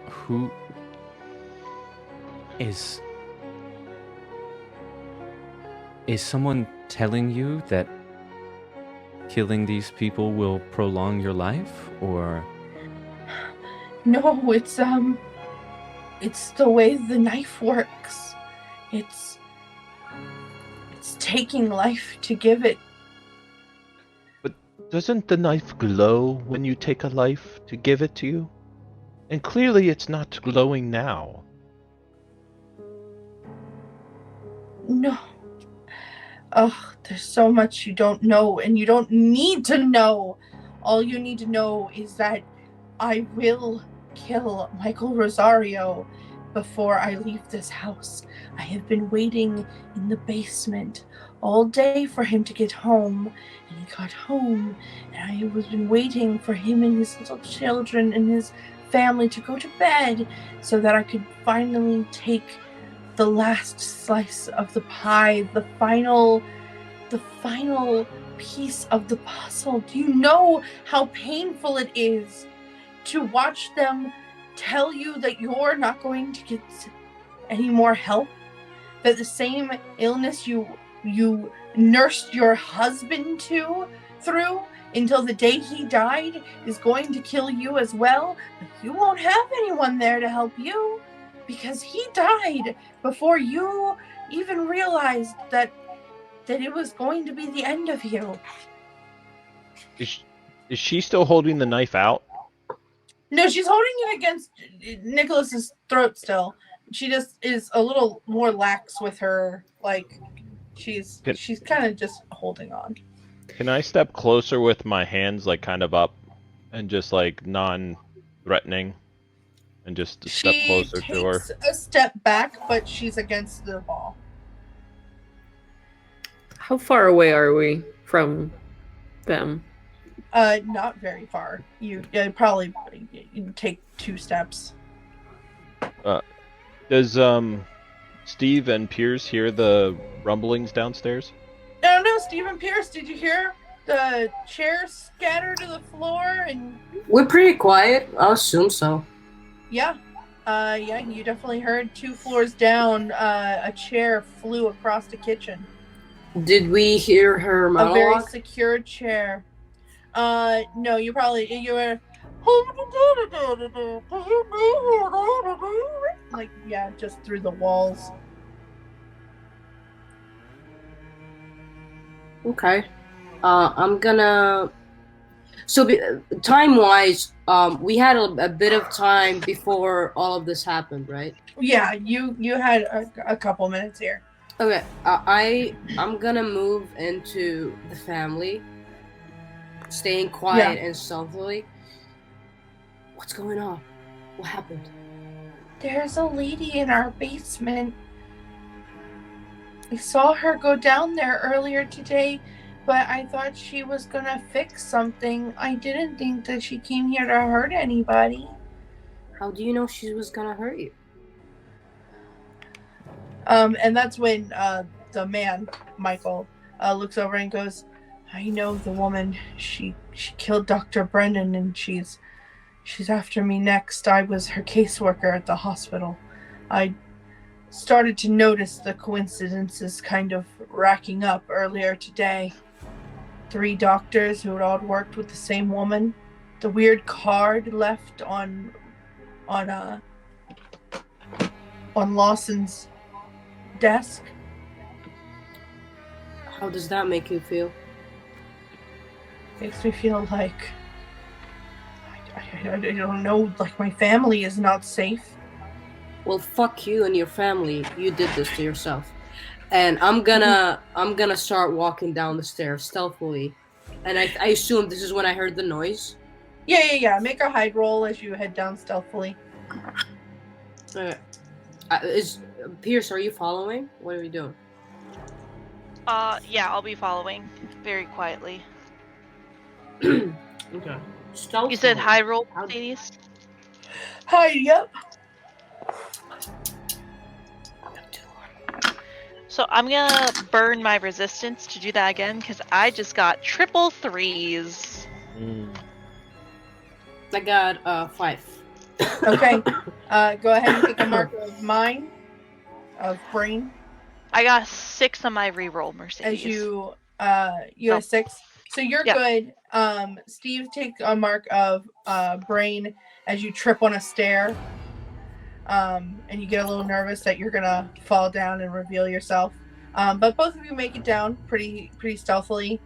Who is someone telling you that killing these people will prolong your life, or? No, it's the way the knife works. It's taking life to give it. But doesn't the knife glow when you take a life to give it to you? And clearly it's not glowing now. No. Oh, there's so much you don't know, and you don't need to know. All you need to know is that I will kill Michael Rosario before I leave this house. I have been waiting in the basement all day for him to get home, and he got home, and I was been waiting for him and his little children and his family to go to bed so that I could finally take the last slice of the pie, the final piece of the puzzle. Do you know how painful it is to watch them tell you that you're not going to get any more help? That the same illness you nursed your husband through until the day he died is going to kill you as well, but you won't have anyone there to help you because he died before you even realized that it was going to be the end of you. Is she still holding the knife out? No, she's holding it against Nicholas's throat still. She just is a little more lax with her, like she's kind of just holding on. Can I step closer with my hands like kind of up and just like non-threatening and just step closer to her? She takes a step back, but she's against the wall. How far away are we from them? Not very far. You probably take 2 steps. Does Steve and Pierce hear the rumblings downstairs? No, Stephen Pierce, did you hear the chairs scatter to the floor? And We're pretty quiet. I'll assume so. yeah, you definitely heard 2 floors down. A chair flew across the kitchen. Did we hear her A very monologue? secure chair. No, you were like, yeah, just through the walls. Okay. I'm gonna. So, time-wise, we had a bit of time before all of this happened, right? Yeah, you had a couple minutes here. Okay. I'm gonna move into the family, staying quiet and stealthily. What's going on? What happened? There's a lady in our basement. I saw her go down there earlier today, But I thought she was gonna fix something. I didn't think that she came here to hurt anybody. How do you know she was gonna hurt you? And that's when the man, Michael, looks over and goes, I know the woman. She killed Dr. Brennan, and she's after me next. I was her caseworker at the hospital. I started to notice the coincidences kind of racking up earlier today. 3 doctors who had all worked with the same woman. The weird card left on Lawson's desk. How does that make you feel? Makes me feel like I don't know, like my family is not safe. Well, fuck you and your family. You did this to yourself. And I'm gonna start walking down the stairs stealthily. And I assume this is when I heard the noise. Yeah. Make a hide roll as you head down stealthily. Is Pierce, are you following? What are you doing? Yeah, I'll be following very quietly. Okay. Stealthily. You said high roll, Mercedes? Hide, yep. So I'm gonna burn my resistance to do that again because I just got triple 3s. I got 5. Okay. Go ahead and take a mark of mine, of brain. I got 6 on my reroll, Mercedes. As you had a 6. So you're good. Steve, take a mark of brain as you trip on a stair. And you get a little nervous that you're gonna fall down and reveal yourself. But both of you make it down pretty stealthily.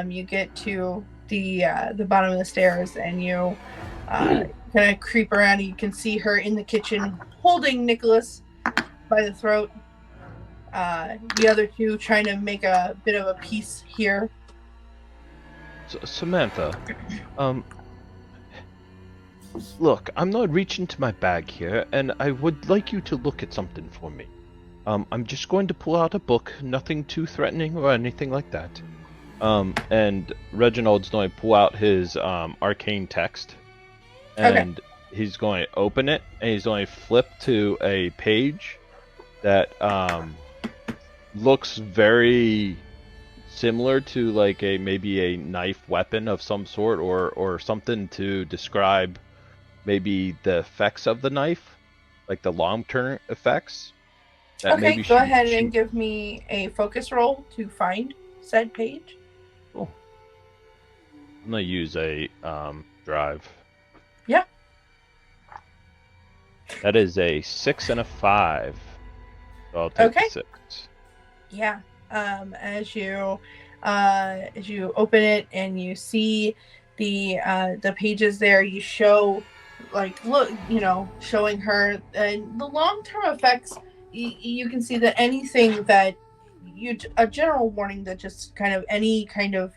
You get to the bottom of the stairs and you kind of creep around. And you can see her in the kitchen holding Nicholas by the throat. The other 2 trying to make a bit of a peace here. Samantha, look, I'm not reaching to my bag here, and I would like you to look at something for me. I'm just going to pull out a book, nothing too threatening or anything like that. And Reginald's going to pull out his arcane text, and he's going to open it, and he's going to flip to a page that looks very similar to like maybe a knife weapon of some sort, or something to describe maybe the effects of the knife, like the long-term effects. Okay, go ahead and give me a focus roll to find said page. Cool. I'm gonna use a drive. Yeah. That is a 6 and a 5. So I'll take the 6. Yeah. As you open it and you see the pages there, you show showing her and the long-term effects. You can see that anything that a general warning that just kind of any kind of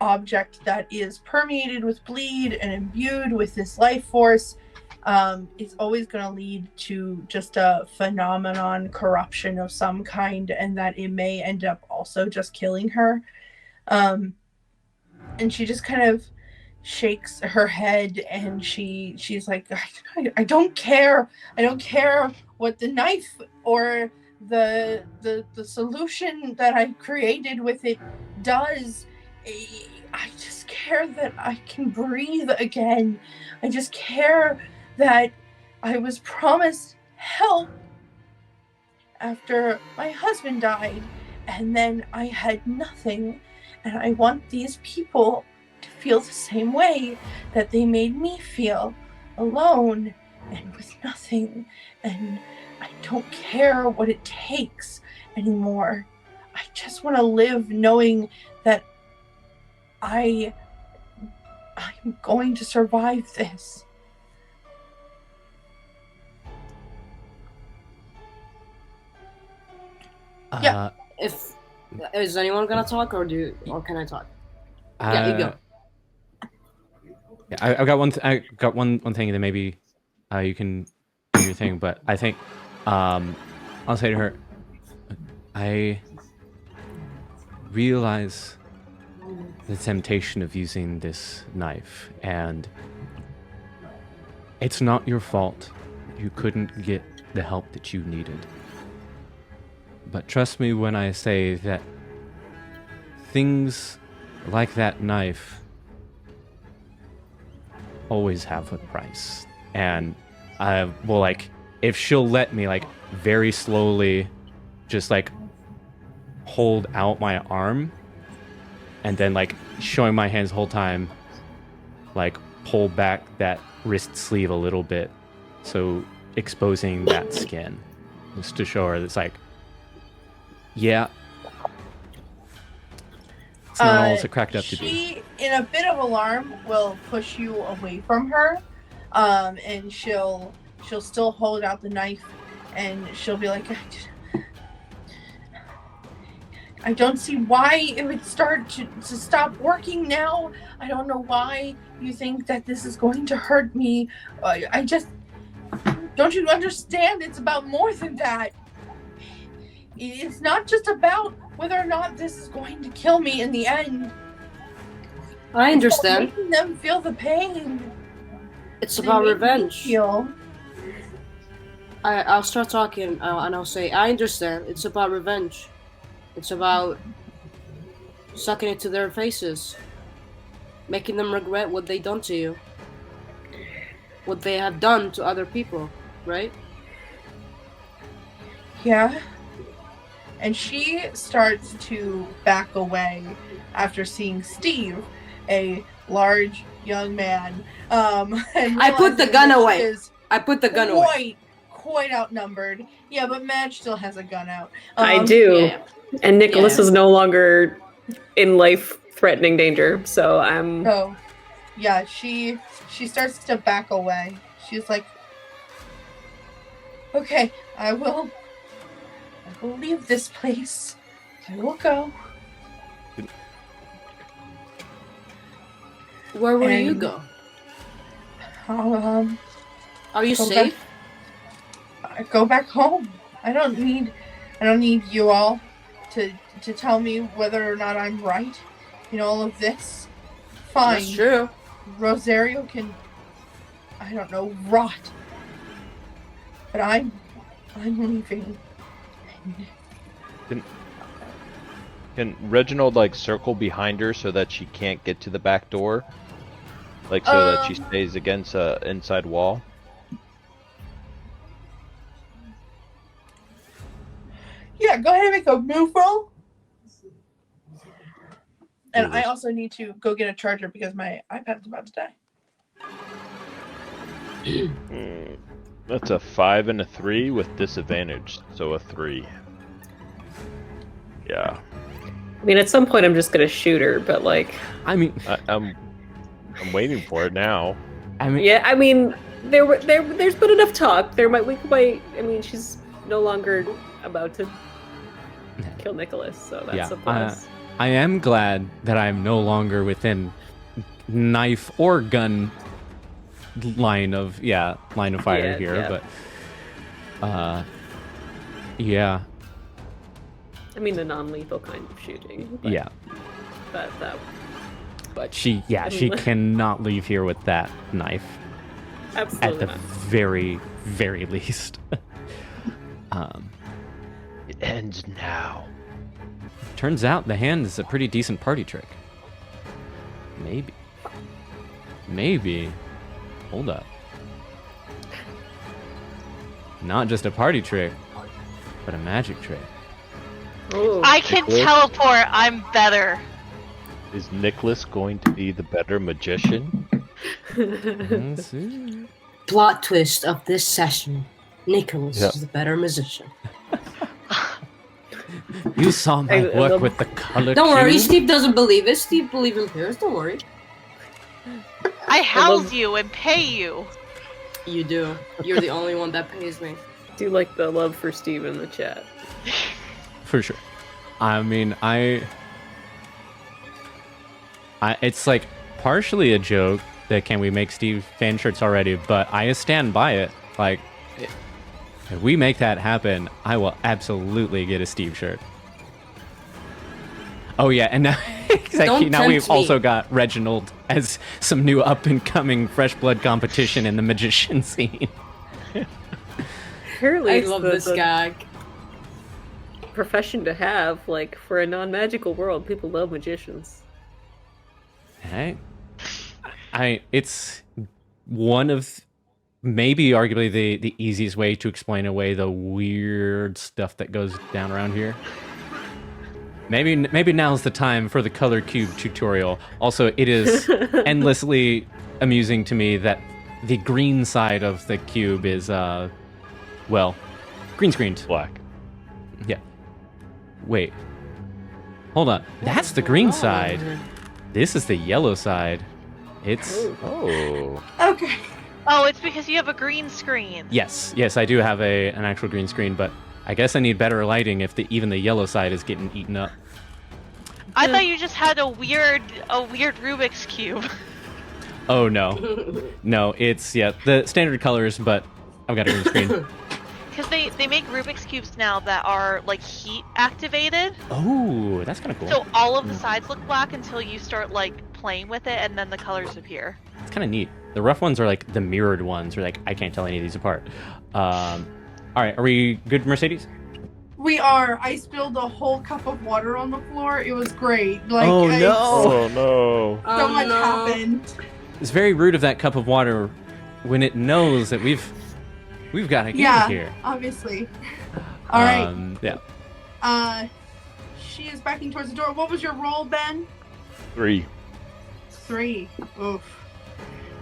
object that is permeated with bleed and imbued with this life force is always going to lead to just a phenomenon, corruption of some kind, and that it may end up also just killing her. And she just kind of shakes her head and she's like, I don't care. I don't care what the knife or the solution that I created with it does. I just care that I can breathe again. I just care that I was promised help after my husband died, and then I had nothing, and I want these people to feel the same way that they made me feel, alone and with nothing, and I don't care what it takes anymore. I just want to live knowing that I'm going to survive this. Yeah. Is anyone gonna talk, or can I talk? Yeah, you go. Yeah, I got one. I got one thing, and then maybe you can do your thing. But I think I'll say to her, I realize the temptation of using this knife, and it's not your fault. You couldn't get the help that you needed. But trust me when I say that things like that knife always have a price. And I will, like, if she'll let me, like, very slowly just, like, hold out my arm and then, like, showing my hands the whole time, like, pull back that wrist sleeve a little bit, so exposing that skin, just to show her it's like, yeah, it's not all it's cracked up to be. She, in a bit of alarm, will push you away from her, and she'll still hold out the knife, and she'll be like, I don't see why it would start to stop working now. I don't know why you think that this is going to hurt me. I just... Don't you understand? It's about more than that. It's not just about whether or not this is going to kill me in the end. I understand. It's about making them feel the pain. It's about revenge. Feel. I'll start talking and I'll say, I understand. It's about revenge. It's about sucking it to their faces. Making them regret what they done to you. What they have done to other people, right? Yeah. And she starts to back away after seeing Steve, a large young man. And I put the gun realizing that away. she is I put the gun away. Quite outnumbered. Yeah, but Madge still has a gun out. I do. Yeah. And Nicholas Yeah. is no longer in life-threatening danger, so I'm... So, yeah, she starts to back away. She's like, okay, I will leave this place. I will go. Where will you And- go? I'll Are you go safe? go back home. I don't need you all to tell me whether or not I'm right. You know, all of this. Fine. That's true. Rosario can, I don't know, rot. But I'm leaving. Can Reginald like circle behind her so that she can't get to the back door? Like so that she stays against a inside wall? Yeah, go ahead and make a move roll. And Do I this. also need to go get a charger because my iPad's about to die. That's a 5 and a 3 with disadvantage, so a 3. Yeah, I mean, at some point I'm just gonna shoot her, but like... I mean, I'm waiting for it now. Yeah, I mean, there's been enough talk. We might... I mean, she's no longer about to kill Nicholas, so that's Yeah, a plus. I am glad that I'm no longer within knife or gun line of fire Yeah, here, yeah. but yeah, I mean, the non-lethal kind of shooting. But yeah. That But she cannot leave here with that knife absolutely at the not. very, very least. It ends now. Turns out the hand is a pretty decent party trick. Maybe. Hold up. Not just a party trick, but a magic trick. Ooh. I can Nicholas? teleport. I'm better. Is Nicholas going to be the better magician? Let's see. Plot twist of this session. Nicholas Yeah. is the better musician. You saw my I work love- with the color Don't worry, cube? Steve doesn't believe it. Steve believes in Paris, don't worry. I house love- you and pay you. You do. You're the only one that pays me. Do like the love for Steve in the chat. For sure. I mean, it's like partially a joke that can we make Steve fan shirts already, but I stand by it. Like, if we make that happen, I will absolutely get a Steve shirt. Oh yeah, and now exactly Don't now we've tempt me. also got Reginald as some new up and coming fresh blood competition in the magician scene. Apparently, I it's love the- this the gag. profession to have. Like for a non-magical world, people love magicians. Hey, it's one of maybe arguably the easiest way to explain away the weird stuff that goes down around here. Maybe now's the time for the color cube tutorial. Also, it is endlessly amusing to me that the green side of the cube is green screened. Black. Yeah. Wait. Hold on. That's the green side. This is the yellow side. It's Oh. Okay. Oh, it's because you have a green screen. yes, I do have an actual green screen, but I guess I need better lighting if even the yellow side is getting eaten up. I thought you just had a weird Rubik's cube. Oh no. No, it's the standard colors, but I've got a green screen. Because they make Rubik's cubes now that are like heat activated. Oh, that's kind of cool. So all of the sides look black until you start like playing with it, and then the colors appear. It's kind of neat. The rough ones are like the mirrored ones, or like I can't tell any of these apart. All right, are we good, Mercedes? We are. I spilled a whole cup of water on the floor. It was great. Like, Oh, I- no. Oh no. So much happened. It's very rude of that cup of water when it knows that we've got a game Yeah, here. obviously. All right. Yeah. She is backing towards the door. What was your roll, Ben? 3. 3. Oof.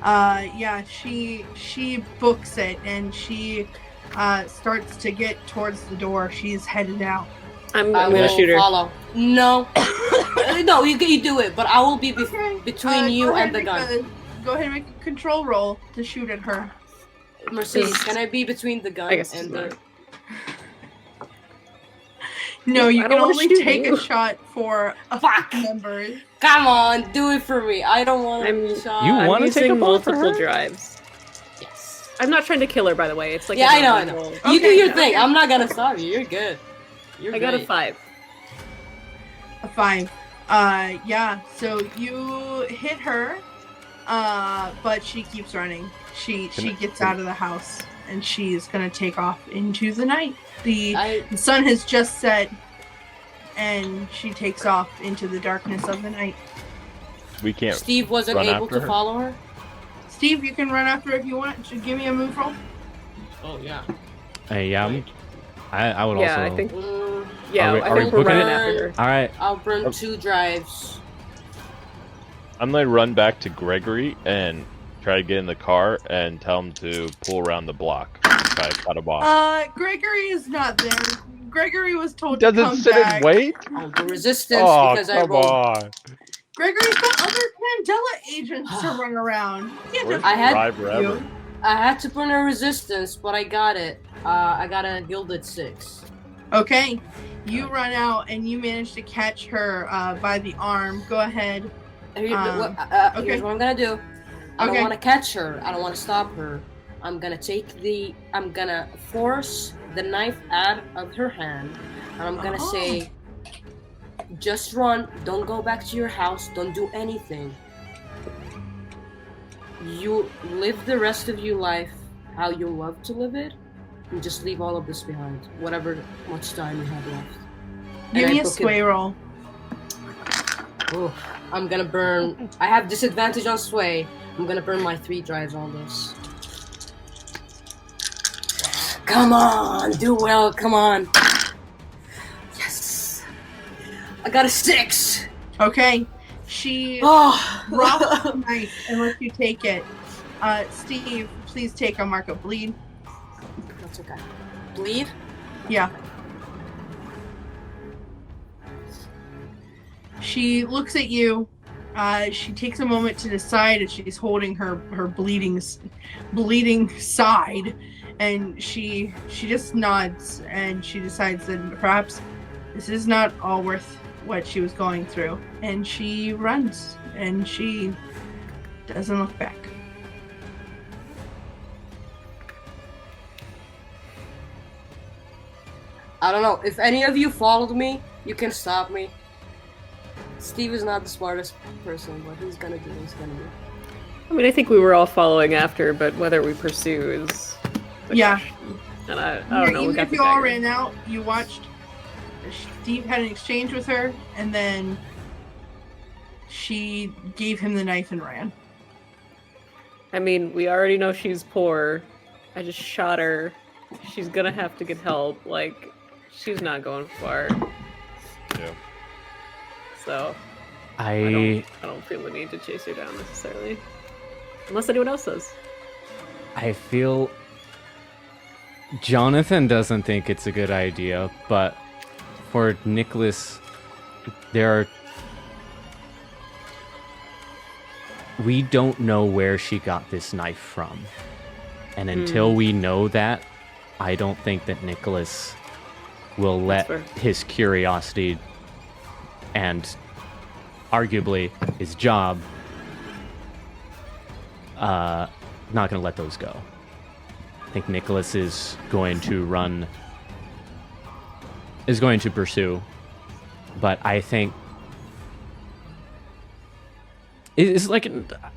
Yeah, she books it and she starts to get towards the door. She's headed out. I'm I gonna will shoot her. follow. No. No, you do it, but I will be Okay. between you go ahead and the gun. Go ahead and make a control roll to shoot at her. Mercedes, can I be between the gun I guess and it's the... No, you I can don't wanna only shoot take you. a shot for a Fuck! member. Come on, do it for me. I don't want I'm- to shot. You I'm wanna take a using bullet for multiple her? drives. Yes. I'm not trying to kill her, by the way. It's like Yeah, a I know, I normal know. roll. You do Okay, your thing. okay. I'm not gonna stop you. You're good. You're I got a great. 5. A 5. Yeah, so you hit her, but she keeps running. She gets out of the house and she's gonna take off into the night. The sun has just set and she takes off into the darkness of the night. We can't. Steve wasn't Run able after to her? follow her? Steve, you can run after if you want. Should give me a move roll. Oh, yeah. Yeah, I would Yeah, also. I think. Mm, Yeah, Are we- I are we think we're booking running it? after her. All right. I'll burn Oh. 2 drives. I'm gonna run back to Gregory and try to get in the car and tell him to pull around the block. Try to cut him off. Gregory is not there. Gregory was told Doesn't to come sit back. and wait. I'll do resistance Oh, because I come rolled. on. Gregory's got other Candela agents to run around. He can't Where's just I had- Drive forever. you. I had to burn a resistance, but I got it. I got a gilded 6. Okay, you run out and you manage to catch her by the arm. Go ahead. Here's okay. what I'm gonna do. I don't Okay. want to catch her. I don't want to stop her. I'm gonna force the knife out of her hand, and I'm gonna Oh. say, just run. Don't go back to your house. Don't do anything. You live the rest of your life how you love to live it, and just leave all of this behind. Whatever much time you have left. Give And me I a book it- sway roll. Ooh, I'm gonna burn. I have disadvantage on sway. I'm gonna burn my 3 drives on this. Come on, do well. Come on. Yes. I got a 6. Okay, she Oh. drops the knife and lets you take it. Steve, please take a mark of bleed. That's okay. Bleed. Yeah. She looks at you. She takes a moment to decide if she's holding her bleeding side, and she just nods and she decides that perhaps this is not all worth what she was going through, and she runs and she doesn't look back. I don't know if any of you followed me. You can stop me. Steve is not the smartest person, but he's gonna do what he's gonna do. I mean, I think we were all following after, but whether we pursue is the Yeah. question. And I don't know. we Even got if the you all dagger. ran out, you watched Steve had an exchange with her, and then she gave him the knife and ran. I mean, we already know she's poor. I just shot her. She's gonna have to get help. Like, she's not going far. Yeah. So I I don't feel the need to chase her down necessarily, unless anyone else does. feel Jonathan doesn't think it's a good idea, but for Nicholas, we don't know where she got this knife from. And until we know that, I don't think that Nicholas will let fair. his curiosity and arguably his job not going to let those go. I think Nicholas is going to pursue, but I think it's like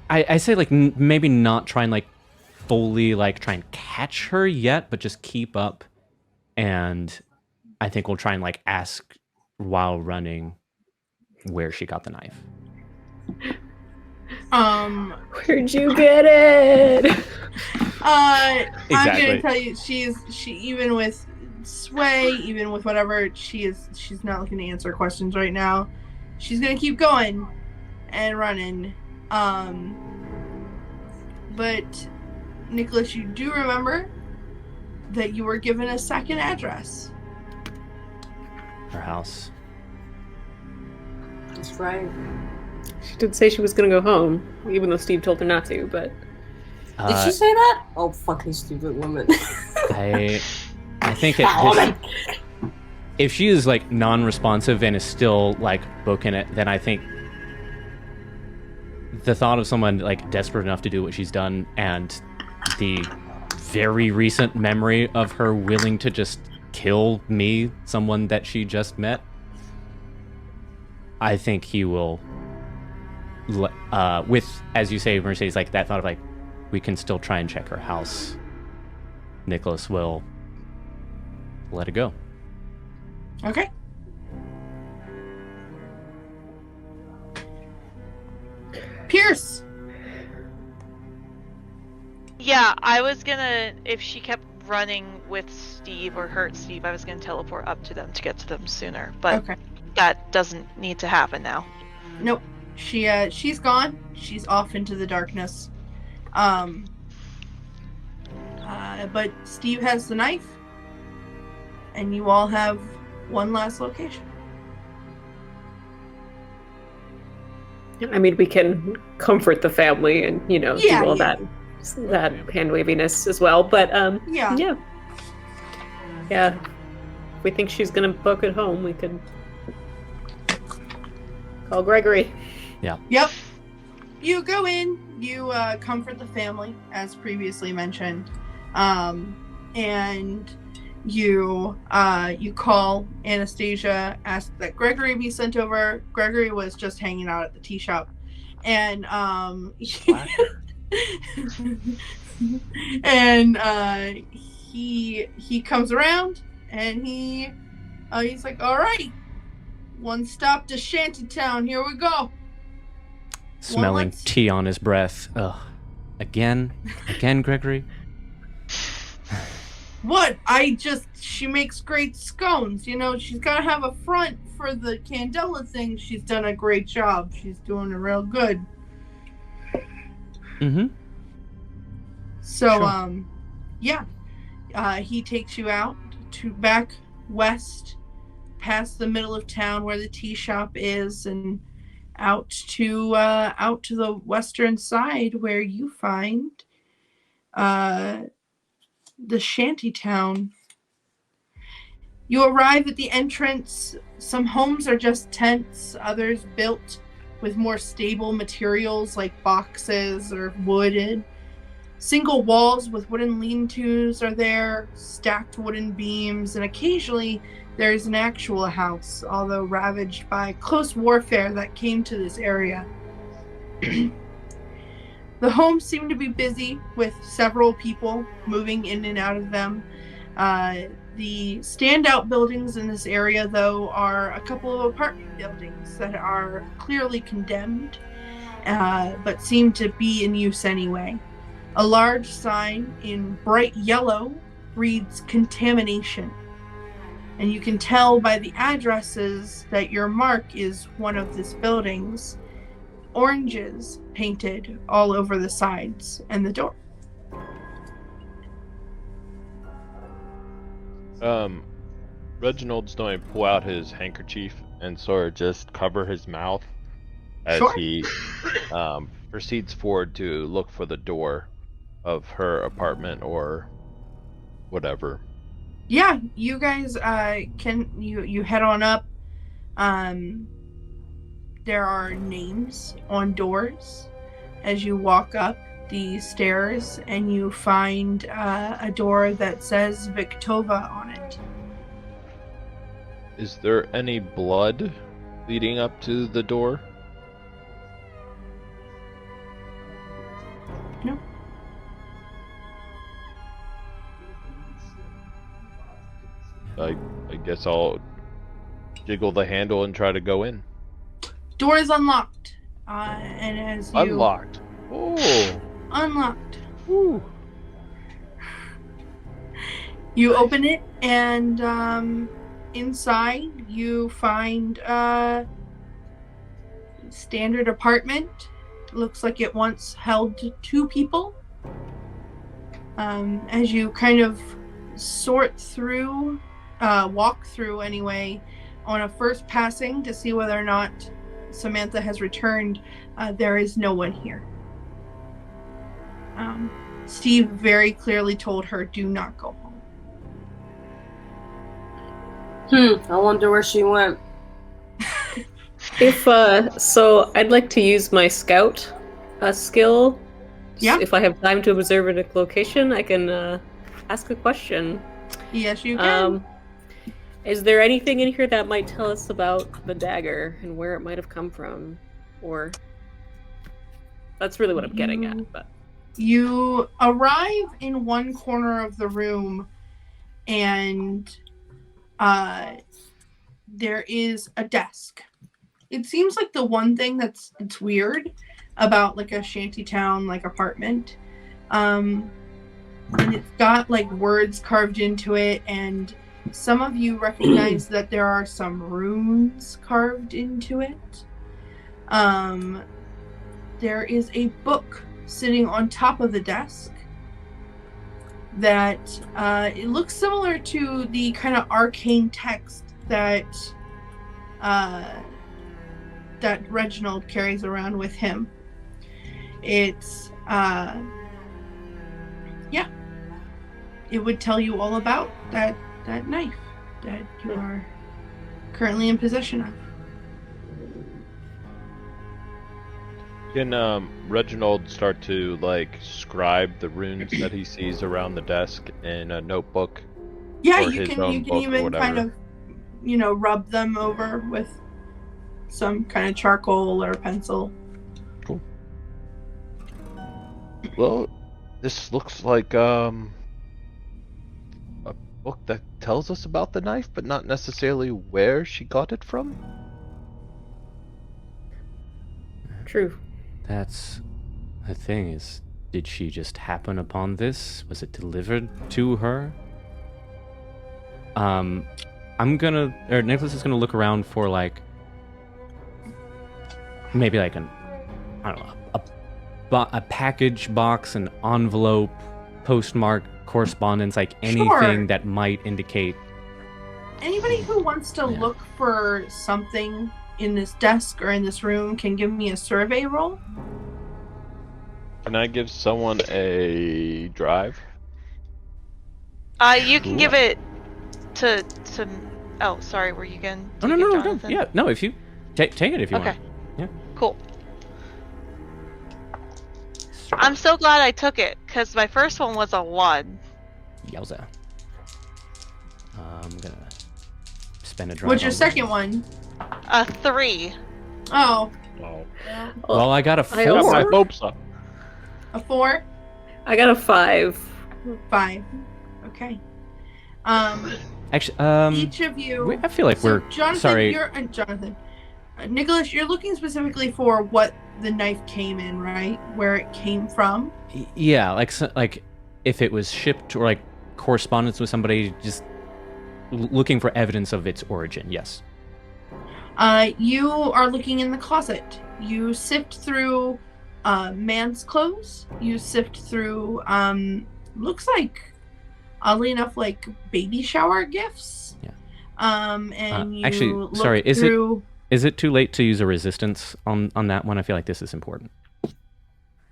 I say like maybe not try and like fully like try and catch her yet, but just keep up, and I think we'll try and like ask while running where she got the knife. Where'd you get it? I'm Exactly. gonna tell you, she even with sway, even with whatever, she's not looking to answer questions right now. She's gonna keep going and running. But Nicholas, you do remember that you were given a second address. Her house. That's right. She did say she was gonna go home, even though Steve told her not to. But Did she say that? Oh, fucking stupid woman. I think Woman. if she is like non-responsive and is still like booking it, then I think the thought of someone like desperate enough to do what she's done and the very recent memory of her willing to just kill me, someone that she just met, I think he will with, as you say, Mercedes, like that thought of like we can still try and check her house, Nicholas will let it go. Okay. Pierce. Yeah, I was gonna, if she kept running with Steve or hurt Steve, I was gonna teleport up to them to get to them sooner. But Okay. that doesn't need to happen now. Nope. She's gone. She's off into the darkness. But Steve has the knife, and you all have one last location. I mean, we can comfort the family and Yeah, do all yeah. that hand waviness as well. But Yeah. yeah. If we think she's gonna book at home, we could call Gregory. Yep. You go in. You comfort the family, as previously mentioned, and you call Anastasia, ask that Gregory be sent over. Gregory was just hanging out at the tea shop, and he comes around and he's like, all right, one stop to Shantytown. Here we go. Smelling let's- tea on his breath. Ugh. Again, Gregory. What? She makes great scones. She's got to have a front for the Candela thing. She's done a great job. She's doing it real good. Mm-hmm. So, Sure. he takes you out to back west, past the middle of town where the tea shop is, and out to the western side where you find the shantytown. You arrive at the entrance. Some homes are just tents, others built with more stable materials like boxes or wooded. Single walls with wooden lean-tos are there, stacked wooden beams, and occasionally there's an actual house, although ravaged by close warfare that came to this area. The homes seem to be busy, with several people moving in and out of them. The standout buildings in this area, though, are a couple of apartment buildings that are clearly condemned, but seem to be in use anyway. A large sign in bright yellow reads contamination. And you can tell by the addresses that your mark is one of these buildings. Oranges painted all over the sides and the door. Reginald's going to pull out his handkerchief and sort of just cover his mouth as Sure. he proceeds forward to look for the door of her apartment or whatever. Yeah, you guys you head on up. There are names on doors as you walk up the stairs, and you find a door that says Victova on it. Is there any blood leading up to the door? No. I guess I'll jiggle the handle and try to go in. Door is unlocked, and as you Unlocked. Oh. unlocked, Whew. you open it, and inside you find a standard apartment. Looks like it once held 2 people. As you kind of sort through, walk through anyway, on a first passing to see whether or not Samantha has returned, there is no one here. Steve very clearly told her, do not go home. I wonder where she went. If so, I'd like to use my scout skill. Yeah. If I have time to observe a location, I can ask a question. Yes, you can. Is there anything in here that might tell us about the dagger and where it might have come from? Or that's really what I'm getting at. But You arrive in one corner of the room, and there is a desk. It seems like the one thing it's weird about like a shantytown like apartment, and it's got like words carved into it, and some of you recognize that there are some runes carved into it. There is a book sitting on top of the desk that it looks similar to the kind of arcane text that that Reginald carries around with him. It's it would tell you all about that knife that you are currently in possession of. Can Reginald start to like scribe the runes that he sees around the desk in a notebook? Yeah, Or you his can own book or even kind whatever. of, rub them over with some kind of charcoal or pencil. Well, this looks like a book that tells us about the knife, but not necessarily where she got it from. true. That's the thing is, did she just happen upon this? Was it delivered to her? Nicholas is gonna look around for like maybe like a package box, an envelope, postmark, correspondence, like anything Sure. that might indicate. Anybody who wants to Yeah. look for something in this desk or in this room can give me a survey roll. Can I give someone a drive? You can give it to. Oh, sorry. Were you going to? Oh no, give no, no, no. Jonathan? Yeah, no. If you take it, if you Okay. want. Yeah. Cool. I'm so glad I took it, because my first one was a 1. Yowza. I'm gonna spend a drive. What's your on second one? A 3. Oh, Oh, Well, I got a I got my 4. hopes up. a 4, I got a 5. 5. Okay. Actually, Each of you. I feel like So, we're Jonathan, sorry. Jonathan. Nicholas, you're looking specifically for what the knife came in, right? Where it came from. Yeah, like if it was shipped or like correspondence with somebody, just looking for evidence of its origin. Yes. You are looking in the closet. You sift through man's clothes. You sift through looks like, oddly enough, like baby shower gifts. Yeah. And you actually, look sorry, through... is it too late to use a resistance on that one? I feel like this is important.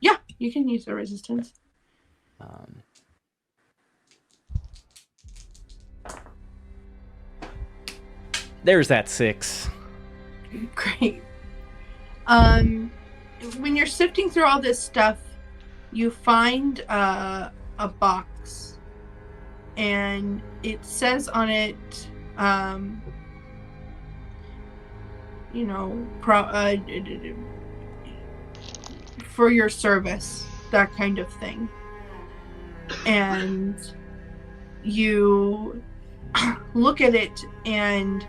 Yeah, you can use the resistance. There's that 6. Great. When you're sifting through all this stuff, you find a box, and it says on it, for your service, that kind of thing. And you look at it, and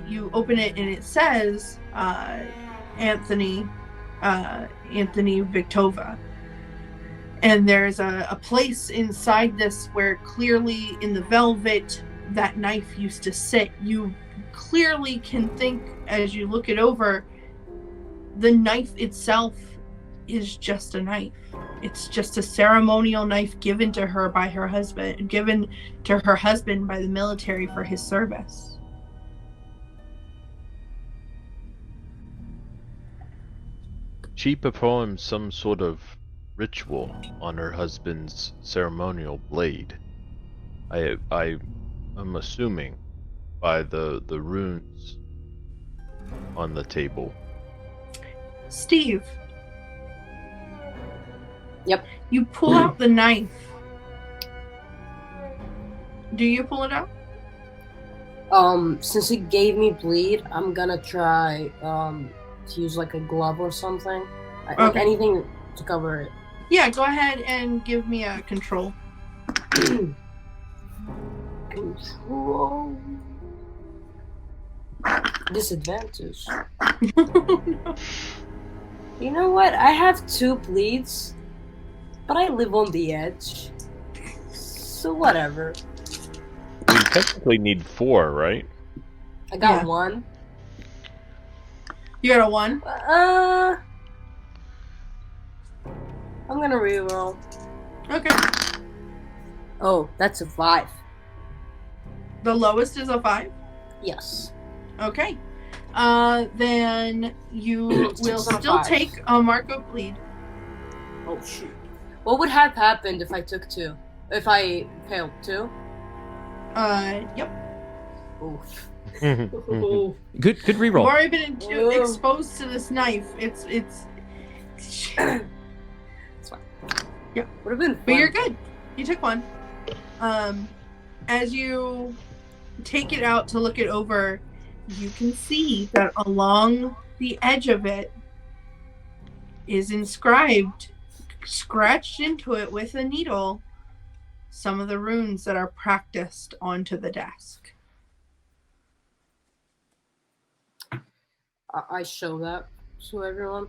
you open it, and it says Anthony Victova. And there's a place inside this where clearly in the velvet that knife used to sit. You clearly can think, as you look it over, the knife itself is just a knife. It's just a ceremonial knife given to her by her husband, given to her husband by the military for his service. She performed some sort of ritual on her husband's ceremonial blade. I am assuming by the runes on the table. Steve. Yep. You pull out the knife. Do you pull it out? Since it gave me bleed, I'm gonna try to use like a glove or something. Like Okay. anything to cover it. Yeah, go ahead and give me a control. Control. Disadvantage. You know what? I have 2 bleeds, but I live on the edge. So whatever. We technically need 4, right? I got Yeah. 1. You got a 1? I'm gonna reroll. Okay. Oh, that's a 5. The lowest is a 5? Yes. Okay. Then you will Six on a still 5. take a mark of bleed. Oh shoot. What would have happened if I took 2? If I failed 2? Yep. Oof. Good You've reroll. already been Whoa. exposed to this knife. It's It's fine. Yeah. Would have been fun. But you're good. You took 1. As you take it out to look it over, you can see that along the edge of it is inscribed, scratched into it with a needle, some of the runes that are practiced onto the desk. I show that to everyone.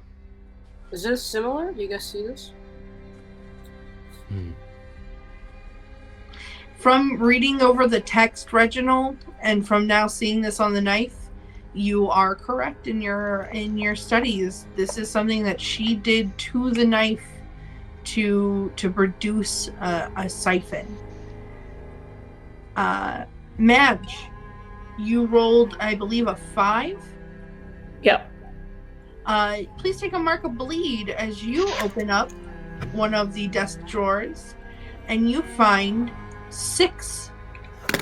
Is this similar? Do you guys see this? From reading over the text, Reginald, and from now seeing this on the knife, you are correct in your studies. This is something that she did to the knife to produce a siphon. Madge, you rolled, I believe, a 5. Yep. Please take a mark of bleed as you open up one of the desk drawers, and you find 6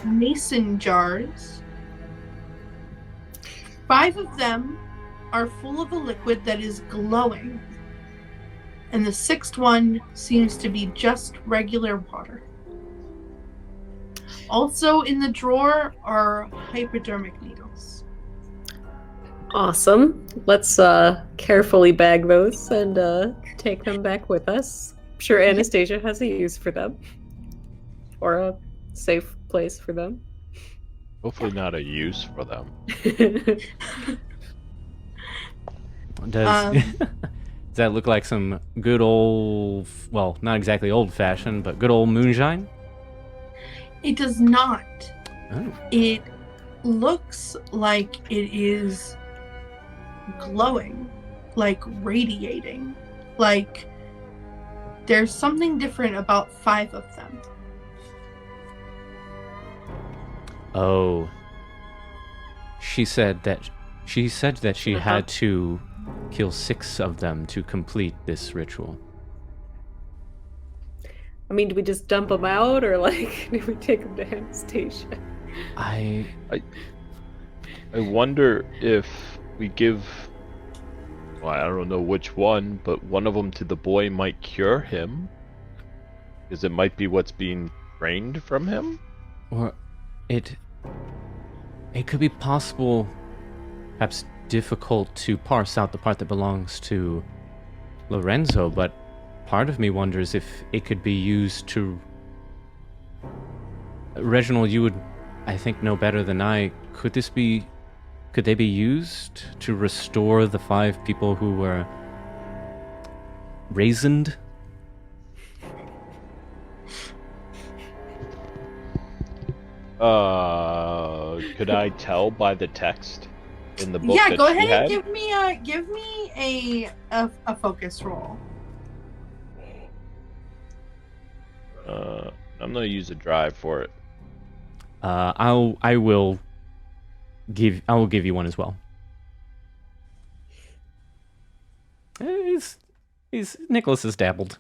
mason jars. 5 of them are full of a liquid that is glowing. And the sixth one seems to be just regular water. Also in the drawer are hypodermic needles. Awesome. Let's carefully bag those and take them back with us. I'm sure Anastasia has a use for them. Or a safe place for them. Hopefully not a use for them. Does does that look like some good old, well, not exactly old-fashioned, but good old moonshine? It does not. Oh. It looks like it is glowing, like radiating, like there's something different about 5 of them. Oh. She said that she had to kill 6 of them to complete this ritual. I mean, do we just dump them out, or like, do we take them to Anastasia? I wonder if we give, well, I don't know which one, but one of them to the boy might cure him. Because it might be what's being drained from him. Or it could be possible, perhaps difficult to parse out the part that belongs to Lorenzo, but part of me wonders if it could be used to... Reginald, you would, I think, know better than I. Could they be used to restore the 5 people who were raisined? Could I tell by the text in the book? Yeah, that go she ahead had? and give me a focus roll. I'm gonna use a drive for it. I will give you one as well. Nicholas has dabbled.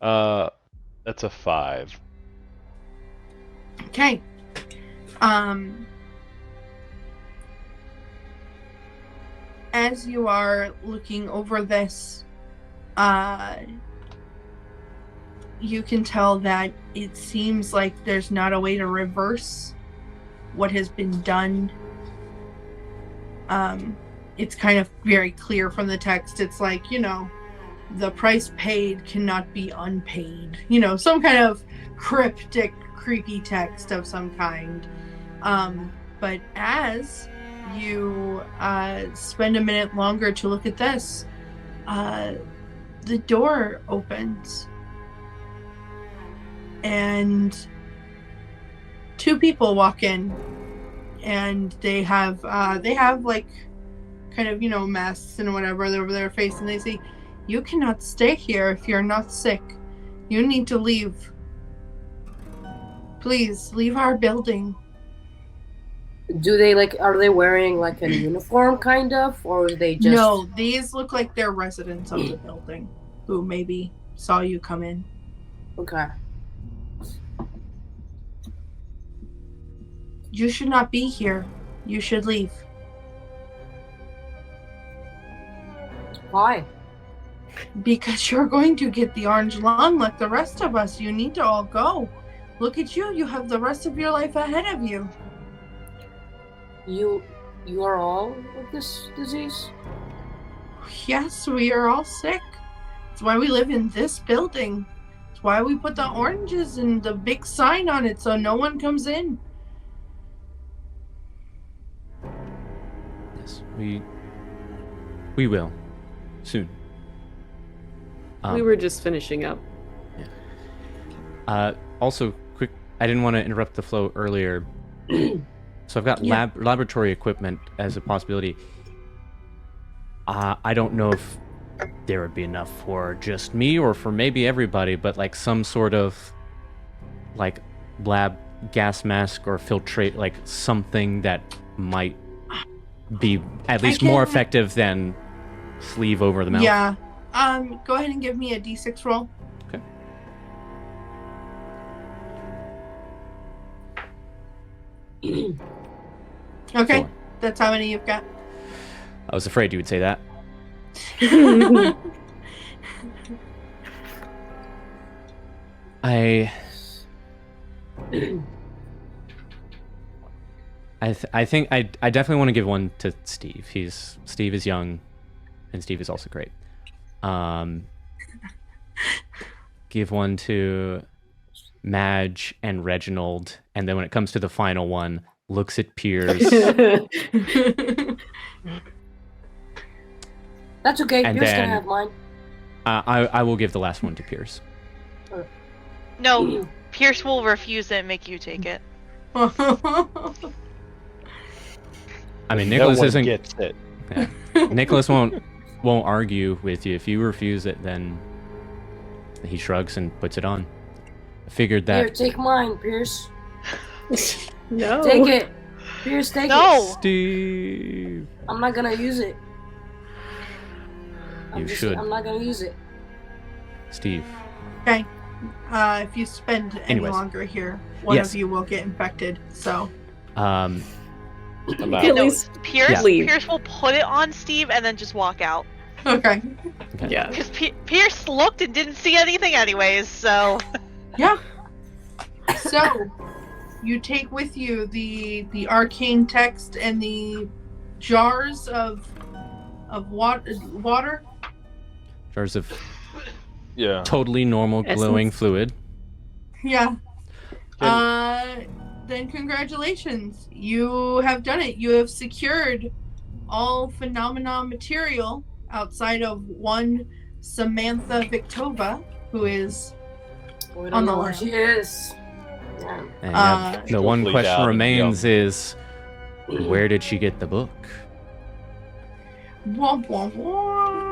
That's a 5. Okay. As you are looking over this, you can tell that it seems like there's not a way to reverse what has been done. It's kind of very clear from the text. It's like, the price paid cannot be unpaid. Some kind of cryptic, creepy text of some kind. But as you spend a minute longer to look at this, the door opens. And 2 people walk in, and they have like kind of masks and whatever over their face, and they say, "You cannot stay here if you're not sick. You need to leave. Please leave our building." Do they are they wearing like a uniform kind of, or are they just... No, these look like they're residents of the building who maybe saw you come in. Okay. You should not be here. You should leave. Why? Because you're going to get the orange lung like the rest of us. You need to all go. Look at you. You have the rest of your life ahead of you. You are all with this disease? Yes, we are all sick. That's why we live in this building. That's why we put the oranges and the big sign on it so no one comes in. Yes, we will soon. We were just finishing up. Yeah. Also, quick, I didn't want to interrupt the flow earlier. So I've got laboratory equipment as a possibility. I don't know if there would be enough for just me or for maybe everybody, but like some sort of like lab gas mask or filtrate, like something that might be at least more effective than sleeve over the mouth. Yeah. Go ahead and give me a d6 roll. Okay. 4. That's how many you've got. I was afraid you would say that. I think I definitely want to give one to Steve. Steve is young, and Steve is also great. Give one to Madge and Reginald, and then when it comes to the final one, looks at Piers. That's okay. And Pierce then- can have mine. I will give the last one to Piers. No, Pierce will refuse it and make you take it. I mean, No Nicholas one isn't. gets it. Yeah. Nicholas won't argue with you. If you refuse it, then he shrugs and puts it on. I figured Here, that. take mine, Pierce. No. Take it. Pierce, take No! it. Steve. I'm not gonna use it. You should. I'm not gonna use it. Steve. Okay. If you spend any Anyways. longer here, one Yes. of you will get infected. So Um. I'm At out. No, least Pierce, leave. Pierce will put it on Steve and then just walk out. okay. Yeah. Because Pierce looked and didn't see anything anyways, so... Yeah. So you take with you the arcane text and the jars of water. Jars of Yeah. totally normal glowing Essence. fluid. Yeah. Then congratulations. You have done it. You have secured all phenomena material outside of one Samantha Victova, who is We don't On the know where line. she is. Yeah. And Uh, the one Hopefully question down, remains is, where did she get the book? womp womp womp.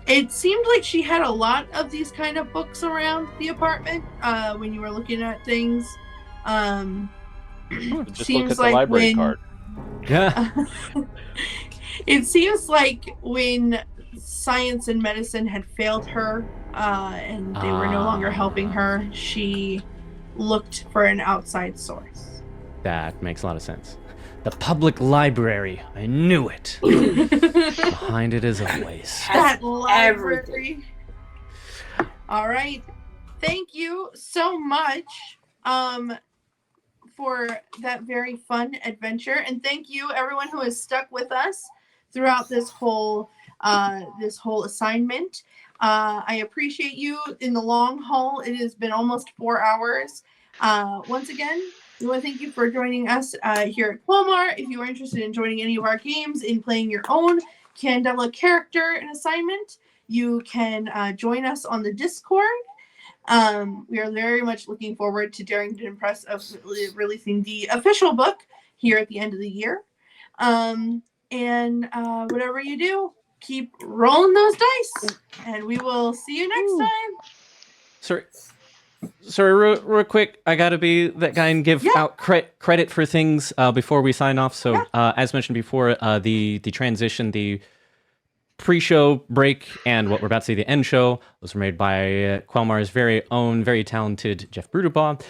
It seemed like she had a lot of these kind of books around the apartment when you were looking at things. Just look seems at the like library when, card. Yeah. It seems like when science and medicine had failed her and they were no longer helping her, she looked for an outside source. That makes a lot of sense. The public library. I knew it. Behind it as always. That everything. library. All right. Thank you so much for that very fun adventure, and thank you everyone who has stuck with us throughout this whole assignment. I appreciate you in the long haul. It has been almost 4 hours. Once again, we want to thank you for joining us here at Quelmar. If you are interested in joining any of our games, in playing your own Candela character and assignment, you can join us on the Discord. We are very much looking forward to Daring to Impress of releasing the official book here at the end of the year. And whatever you do, keep rolling those dice, and we will see you next time. Sorry, real quick. I gotta be that guy and give out credit for things before we sign off. So, as mentioned before, the transition, the pre-show break, and what we're about to see, the end show, those were made by Quelmar's very own, very talented Jeff Brudebaugh.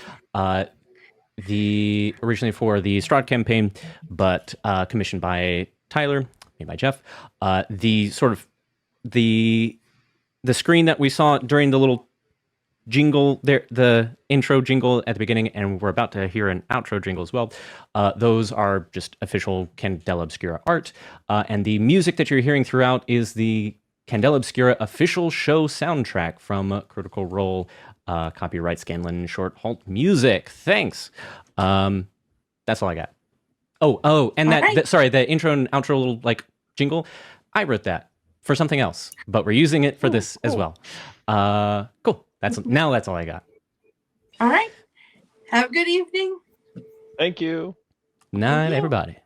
Originally for the Strahd campaign, but commissioned by Tyler, made by Jeff. The screen that we saw during the little jingle there, the intro jingle at the beginning, and we're about to hear an outro jingle as well. Those are just official Candela Obscura art. And the music that you're hearing throughout is the Candela Obscura official show soundtrack from Critical Role, copyright Scanlan Short Halt Music. Thanks. That's all I got. Oh, and the intro and outro little jingle, I wrote that for something else, but we're using it for this as well. Cool. That's all I got. All right. Have a good evening. Thank you. Night, everybody.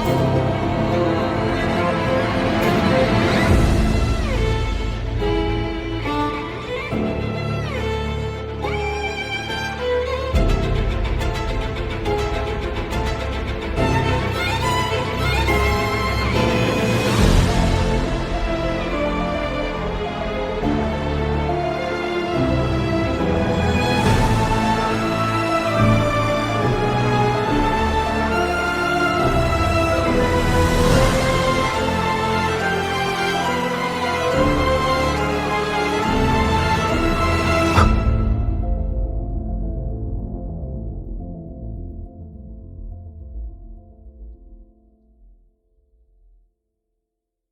Bye.